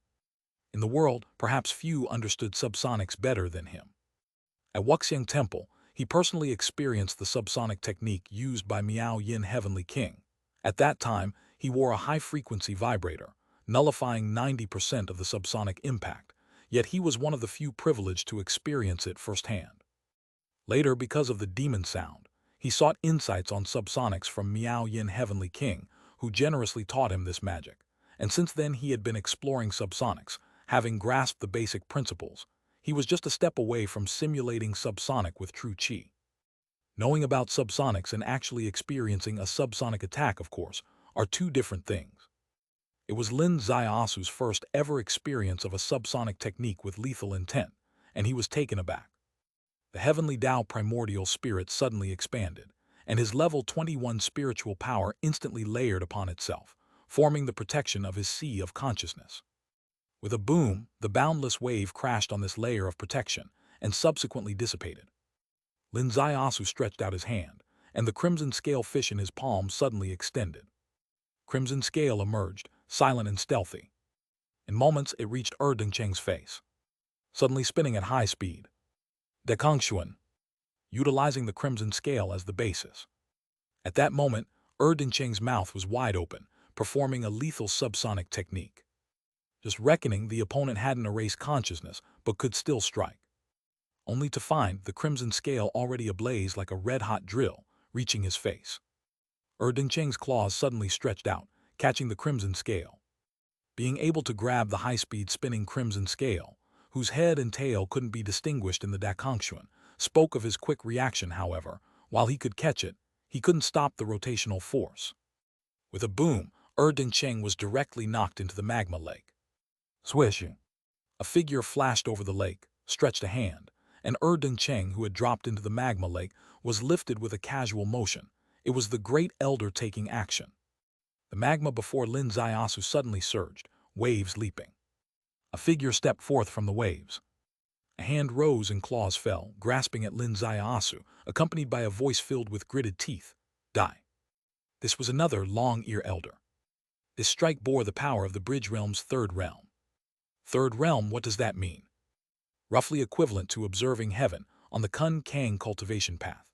In the world, perhaps few understood subsonics better than him. At Wuxiang Temple, he personally experienced the subsonic technique used by Miao Yin Heavenly King. At that time, he wore a high-frequency vibrator, nullifying 90% of the subsonic impact, yet he was one of the few privileged to experience it firsthand. Later, because of the demon sound, he sought insights on subsonics from Miao Yin Heavenly King, who generously taught him this magic, and since then he had been exploring subsonics, having grasped the basic principles. He was just a step away from simulating subsonic with true chi. Knowing about subsonics and actually experiencing a subsonic attack, of course, are two different things. It was Lin Zai Asu's first ever experience of a subsonic technique with lethal intent, and he was taken aback. The heavenly Tao primordial spirit suddenly expanded, and his level 21 spiritual power instantly layered upon itself, forming the protection of his sea of consciousness. With a boom, the boundless wave crashed on this layer of protection and subsequently dissipated. Lin Zai Asu stretched out his hand, and the crimson scale fish in his palm suddenly extended. Crimson scale emerged, silent and stealthy. In moments, it reached Ding Cheng's face, suddenly spinning at high speed. Dekongxuan, utilizing the crimson scale as the basis. At that moment, Ding Cheng's mouth was wide open, performing a lethal subsonic technique. just reckoning the opponent hadn't erased consciousness but could still strike, only to find the crimson scale already ablaze like a red-hot drill, reaching his face. Cheng's claws suddenly stretched out, catching the crimson scale. Being able to grab the high-speed spinning crimson scale, whose head and tail couldn't be distinguished in the Dakongxuan, spoke of his quick reaction. However, while he could catch it, he couldn't stop the rotational force. With a boom, Cheng was directly knocked into the magma lake. Swishing. A figure flashed over the lake, stretched a hand, and Cheng, who had dropped into the magma lake, was lifted with a casual motion. It was the Great Elder taking action. The magma before Lin Ziasu suddenly surged, waves leaping. A figure stepped forth from the waves. A hand rose and claws fell, grasping at Lin Ziasu, accompanied by a voice filled with gritted teeth. Die. This was another long-ear elder. This strike bore the power of the Bridge Realm's third realm. Third realm, what does that mean? Roughly equivalent to observing heaven on the Kun Kang cultivation path.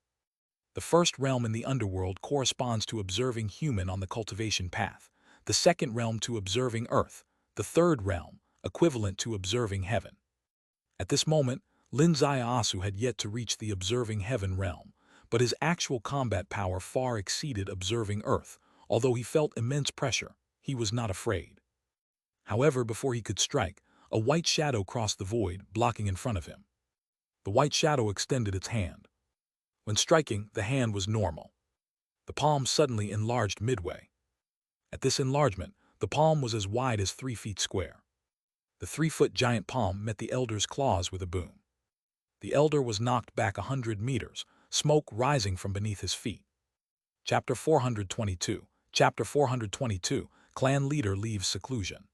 The first realm in the underworld corresponds to observing human on the cultivation path, the second realm to observing earth, the third realm, equivalent to observing heaven. At this moment, Lin Ziasu had yet to reach the observing heaven realm, but his actual combat power far exceeded observing earth. Although he felt immense pressure, he was not afraid. However, before he could strike, a white shadow crossed the void, blocking in front of him. The white shadow extended its hand. When striking, the hand was normal. The palm suddenly enlarged midway. At this enlargement, the palm was as wide as 3 feet square. The 3-foot giant palm met the elder's claws with a boom. The elder was knocked back 100 meters, smoke rising from beneath his feet. Chapter 422. Chapter 422. Clan leader leaves seclusion.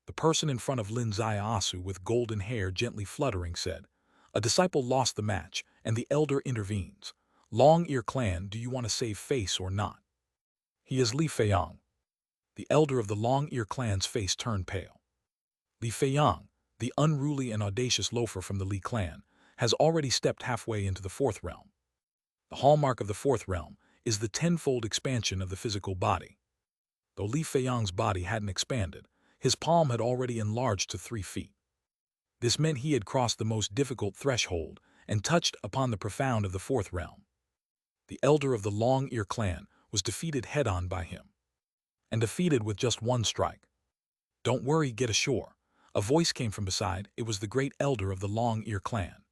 The person in front of Lin Ziasu with golden hair gently fluttering said, "A disciple lost the match, and the elder intervenes. Long-ear clan, do you want to save face or not?" "He is Li Feiyang." The elder of the Long-ear clan's face turned pale. Li Feiyang, the unruly and audacious loafer from the Li clan, has already stepped halfway into the fourth realm. The hallmark of the fourth realm is the tenfold expansion of the physical body. Though Li Feiyang's body hadn't expanded, his palm had already enlarged to 3 feet. This meant he had crossed the most difficult threshold and touched upon the profound of the fourth realm. The elder of the Long-ear clan was defeated head-on by him. And defeated with just one strike. "Don't worry, get ashore." A voice came from beside. It was the great elder of the Long-ear clan.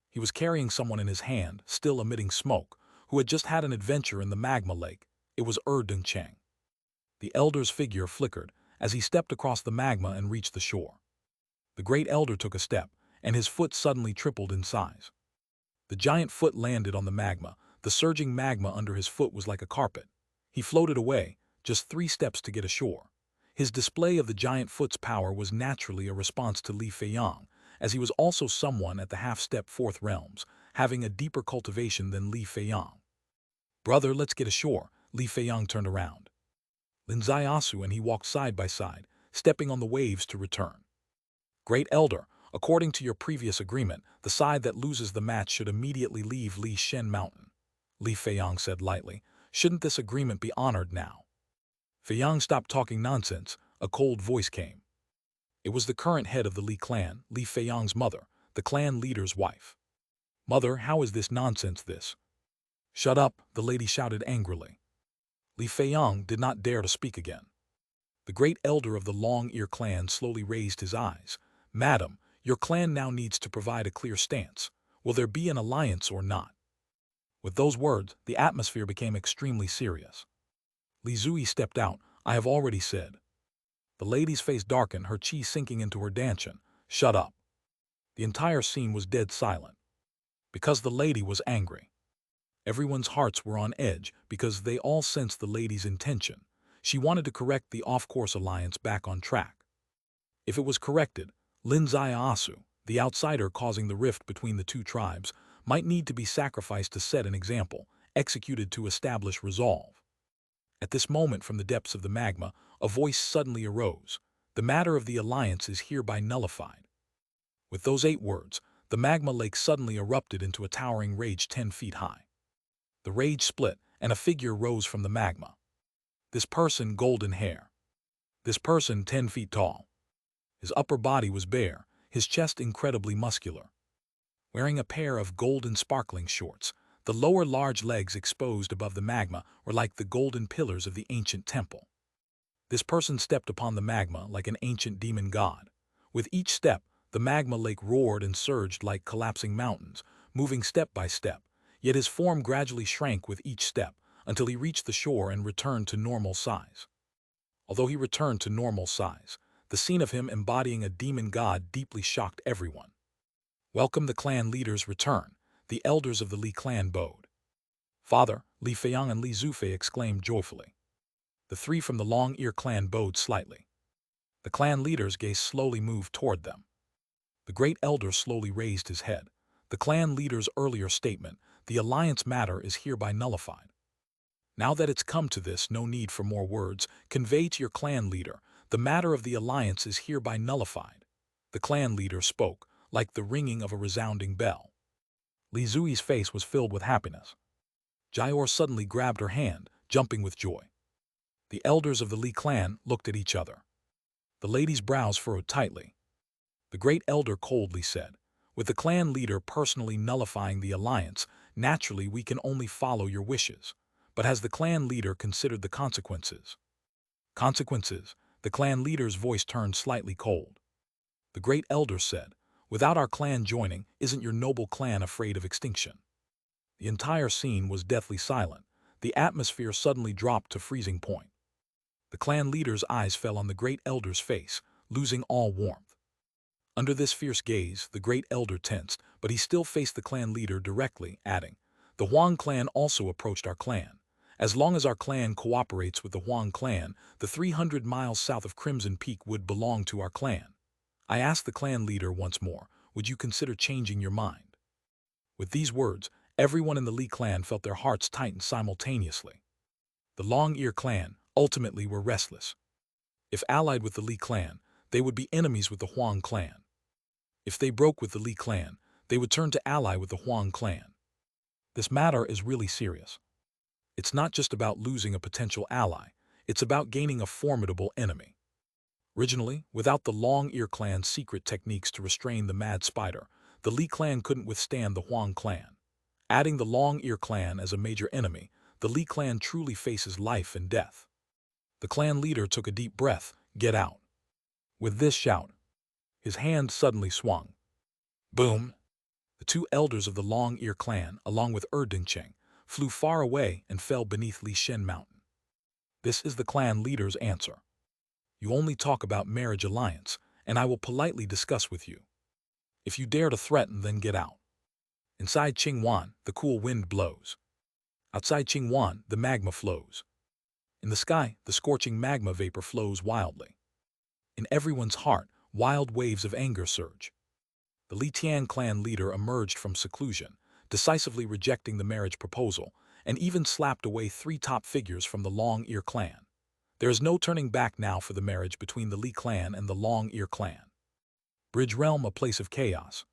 He was carrying someone in his hand, still emitting smoke, who had just had an adventure in the magma lake. It was Cheng. The elder's figure flickered as he stepped across the magma and reached the shore. The great elder took a step, and his foot suddenly tripled in size. The giant foot landed on the magma. The surging magma under his foot was like a carpet. He floated away, just 3 steps to get ashore. His display of the giant foot's power was naturally a response to Li Feiyang, as he was also someone at the half-step fourth realms, having a deeper cultivation than Li Feiyang. "Brother, let's get ashore." Li Feiyang turned around. Lin Ziasu and he walked side by side, stepping on the waves to return. "Great Elder, according to your previous agreement, the side that loses the match should immediately leave Li Shen Mountain," Li Feiyang said lightly. "Shouldn't this agreement be honored now?" Feiyang stopped talking nonsense. A cold voice came. It was the current head of the Li clan, Li Feiyang's mother, the clan leader's wife. "Mother, how is this nonsense this?" "Shut up," the lady shouted angrily. Li Feiyang did not dare to speak again. The great elder of the Long-ear clan slowly raised his eyes. "Madam, your clan now needs to provide a clear stance. Will there be an alliance or not?" With those words, the atmosphere became extremely serious. Li Zui stepped out. "I have already said." The lady's face darkened, her chi sinking into her dantian. "Shut up." The entire scene was dead silent. Because the lady was angry. Everyone's hearts were on edge because they all sensed the lady's intention. She wanted to correct the off-course alliance back on track. If it was corrected, Lin Ziasu, the outsider causing the rift between the two tribes, might need to be sacrificed to set an example, executed to establish resolve. At this moment, from the depths of the magma, a voice suddenly arose. "The matter of the alliance is hereby nullified." With those 8 words, the magma lake suddenly erupted into a towering rage 10 feet high. The rage split, and a figure rose from the magma. This person, golden hair. This person, 10 feet tall. His upper body was bare, his chest incredibly muscular. Wearing a pair of golden sparkling shorts, the lower large legs exposed above the magma were like the golden pillars of the ancient temple. This person stepped upon the magma like an ancient demon god. With each step, the magma lake roared and surged like collapsing mountains, moving step by step, yet his form gradually shrank with each step until he reached the shore and returned to normal size. Although he returned to normal size, the scene of him embodying a demon god deeply shocked everyone. Welcome the clan leader's return, the elders of the Li clan bowed. Father, Li Feiyang and Li Zufei exclaimed joyfully. The three from the Long Ear clan bowed slightly. The clan leader's gaze slowly moved toward them. The great elder slowly raised his head. The clan leader's earlier statement, the alliance matter is hereby nullified. Now that it's come to this, no need for more words. Convey to your clan leader, the matter of the alliance is hereby nullified. The clan leader spoke, like the ringing of a resounding bell. Li Zui's face was filled with happiness. Jior suddenly grabbed her hand, jumping with joy. The elders of the Li clan looked at each other. The lady's brows furrowed tightly. The great elder coldly said, with the clan leader personally nullifying the alliance, naturally we can only follow your wishes. But has the clan leader considered the consequences? Consequences? The clan leader's voice turned slightly cold. The great elder said, without our clan joining, isn't your noble clan afraid of extinction? The entire scene was deathly silent. The atmosphere suddenly dropped to freezing point. The clan leader's eyes fell on the great elder's face, losing all warmth. Under this fierce gaze, the great elder tensed, but he still faced the clan leader directly, adding, the Huang clan also approached our clan. As long as our clan cooperates with the Huang clan, the 300 miles south of Crimson Peak would belong to our clan. I asked the clan leader once more, would you consider changing your mind? With these words, everyone in the Li clan felt their hearts tighten simultaneously. The Long Ear clan, ultimately, were restless. If allied with the Li clan, they would be enemies with the Huang clan. If they broke with the Li clan, they would turn to ally with the Huang clan. This matter is really serious. It's not just about losing a potential ally, it's about gaining a formidable enemy. Originally, without the Long Ear clan's secret techniques to restrain the Mad Spider, the Li clan couldn't withstand the Huang clan. Adding the Long Ear clan as a major enemy, the Li clan truly faces life and death. The clan leader took a deep breath, get out. With this shout, his hand suddenly swung. Boom! The two elders of the Long Ear clan, along with Dingcheng, flew far away and fell beneath Li Shen Mountain. This is the clan leader's answer. You only talk about marriage alliance, and I will politely discuss with you. If you dare to threaten, then get out. Inside Qingwan, the cool wind blows. Outside Qingwan, the magma flows. In the sky, the scorching magma vapor flows wildly. In everyone's heart, wild waves of anger surge. The Li Tian clan leader emerged from seclusion, decisively rejecting the marriage proposal, and even slapped away 3 top figures from the Long Ear clan. There is no turning back now for the marriage between the Li clan and the Long Ear clan. Bridge Realm, a place of chaos.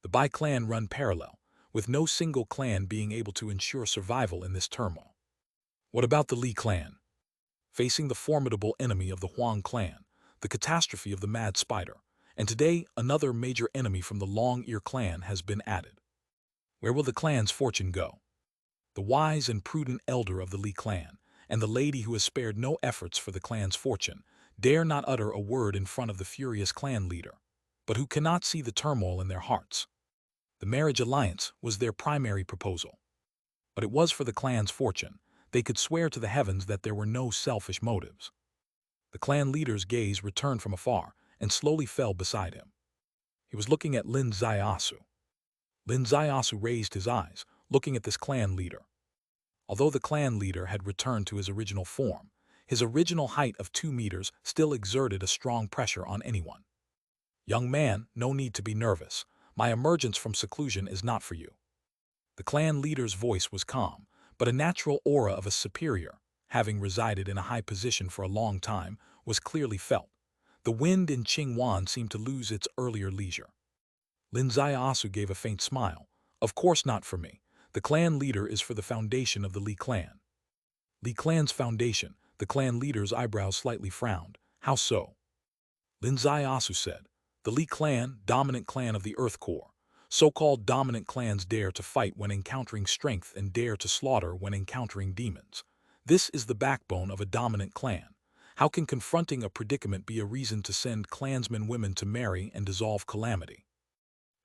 The Bai clan run parallel, with no single clan being able to ensure survival in this turmoil. What about the Li clan? Facing the formidable enemy of the Huang clan, the catastrophe of the Mad Spider, and today another major enemy from the Long Ear clan has been added. Where will the clan's fortune go? The wise and prudent elder of the Li clan, and the lady who has spared no efforts for the clan's fortune, dare not utter a word in front of the furious clan leader, but who cannot see the turmoil in their hearts. The marriage alliance was their primary proposal. But it was for the clan's fortune. They could swear to the heavens that there were no selfish motives. The clan leader's gaze returned from afar and slowly fell beside him. He was looking at Lin Zaiasu. Lin Zaiasu raised his eyes, looking at this clan leader. Although the clan leader had returned to his original form, his original height of 2 meters still exerted a strong pressure on anyone. Young man, no need to be nervous. My emergence from seclusion is not for you. The clan leader's voice was calm, but a natural aura of a superior, having resided in a high position for a long time, was clearly felt. The wind in Qingwan seemed to lose its earlier leisure. Lin Zaiasu gave a faint smile. Of course not for me. The clan leader is for the foundation of the Li clan. Li clan's foundation, the clan leader's eyebrows slightly frowned. How so? Lin Zaiasu said, "The Li clan, dominant clan of the Earth Core. So-called dominant clans dare to fight when encountering strength and dare to slaughter when encountering demons. This is the backbone of a dominant clan. How can confronting a predicament be a reason to send clansmen women to marry and dissolve calamity?"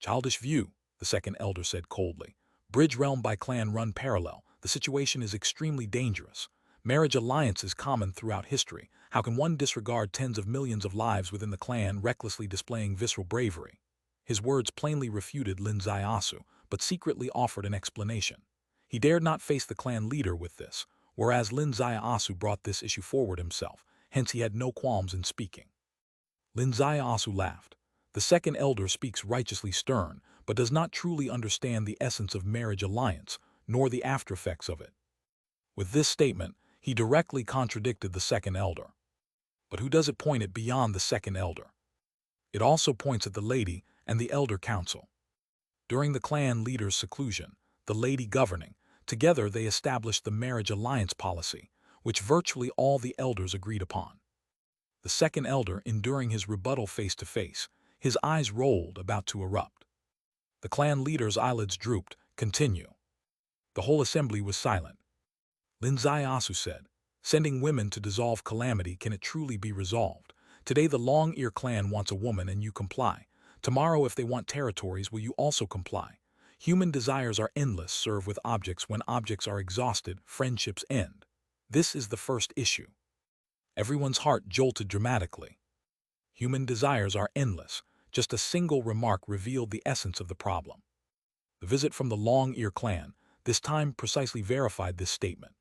"Childish view," the second elder said coldly. "Bridge realm by clan run parallel. The situation is extremely dangerous. Marriage alliance is common throughout history. How can one disregard tens of millions of lives within the clan, recklessly displaying visceral bravery?" His words plainly refuted Lin Zaiasu, but secretly offered an explanation. He dared not face the clan leader with this, whereas Lin Zaiasu brought this issue forward himself, hence he had no qualms in speaking. Lin Zaiasu laughed. "The second elder speaks righteously stern, but does not truly understand the essence of marriage alliance, nor the aftereffects of it." With this statement, he directly contradicted the second elder. But who does it point at beyond the second elder? It also points at the lady and the elder council. During the clan leader's seclusion, the lady governing, together they established the marriage alliance policy, which virtually all the elders agreed upon. The second elder, enduring his rebuttal face to face, his eyes rolled, about to erupt. The clan leader's eyelids drooped. "Continue." The whole assembly was silent. Lin Zaiasu said, "Sending women to dissolve calamity, can it truly be resolved? Today the Long Ear clan wants a woman and you comply. Tomorrow if they want territories, will you also comply? Human desires are endless, serve with objects. When objects are exhausted, friendships end. This is the first issue." Everyone's heart jolted dramatically. Human desires are endless. Just a single remark revealed the essence of the problem. The visit from the Long Ear clan, this time precisely verified this statement.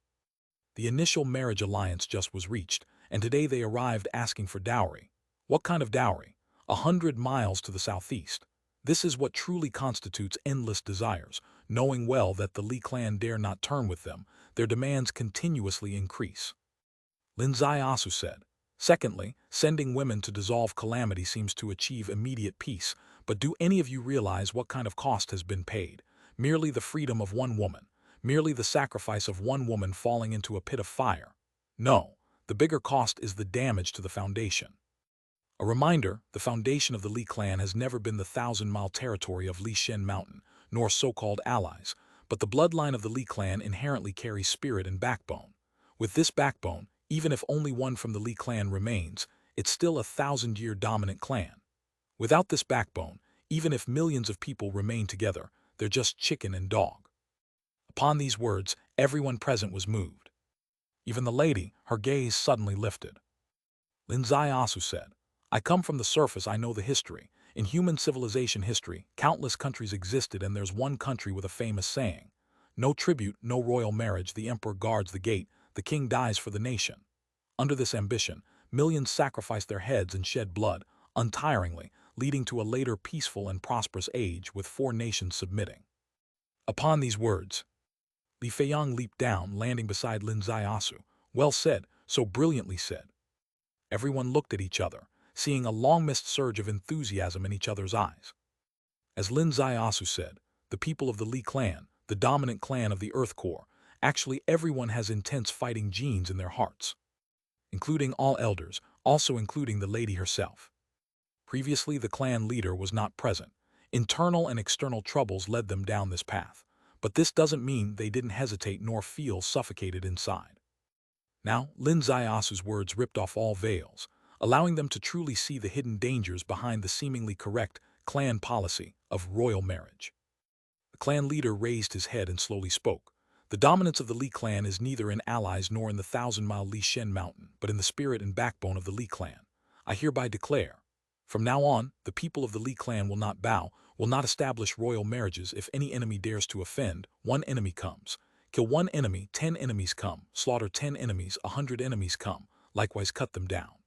The initial marriage alliance just was reached, and today they arrived asking for dowry. What kind of dowry? 100 miles to the southeast. This is what truly constitutes endless desires, knowing well that the Li clan dare not turn with them. Their demands continuously increase. Lin Zaiasu said, "Secondly, sending women to dissolve calamity seems to achieve immediate peace, but do any of you realize what kind of cost has been paid? Merely the freedom of one woman. Merely the sacrifice of one woman falling into a pit of fire. No, the bigger cost is the damage to the foundation." A reminder, the foundation of the Li clan has never been the 1,000-mile territory of Li Shen Mountain, nor so-called allies, but the bloodline of the Li clan inherently carries spirit and backbone. With this backbone, even if only one from the Li clan remains, it's still a 1,000-year dominant clan. Without this backbone, even if millions of people remain together, they're just chicken and dog. Upon these words, everyone present was moved. Even the lady, her gaze suddenly lifted. Lin Zaiasu said, "I come from the surface, I know the history. In human civilization history, countless countries existed, and there's one country with a famous saying. No tribute, no royal marriage, the emperor guards the gate, the king dies for the nation." Under this ambition, millions sacrificed their heads and shed blood, untiringly, leading to a later peaceful and prosperous age with 4 nations submitting. Upon these words, Li Feiyang leaped down, landing beside Lin Zaiasu. "Well said, so brilliantly said." Everyone looked at each other, seeing a long-missed surge of enthusiasm in each other's eyes. As Lin Zaiasu said, the people of the Li clan, the dominant clan of the Earth Core, actually everyone has intense fighting genes in their hearts, including all elders, also including the lady herself. Previously, the clan leader was not present. Internal and external troubles led them down this path, but this doesn't mean they didn't hesitate nor feel suffocated inside. Now, Lin Zaiasu's words ripped off all veils, allowing them to truly see the hidden dangers behind the seemingly correct clan policy of royal marriage. The clan leader raised his head and slowly spoke. "The dominance of the Li clan is neither in allies nor in the 1,000-mile Li Shen Mountain, but in the spirit and backbone of the Li clan. I hereby declare, from now on, the people of the Li clan will not bow, will not establish royal marriages. If any enemy dares to offend, 1 enemy comes. Kill 1 enemy, 10 enemies come. Slaughter 10 enemies, 100 enemies come. Likewise cut them down."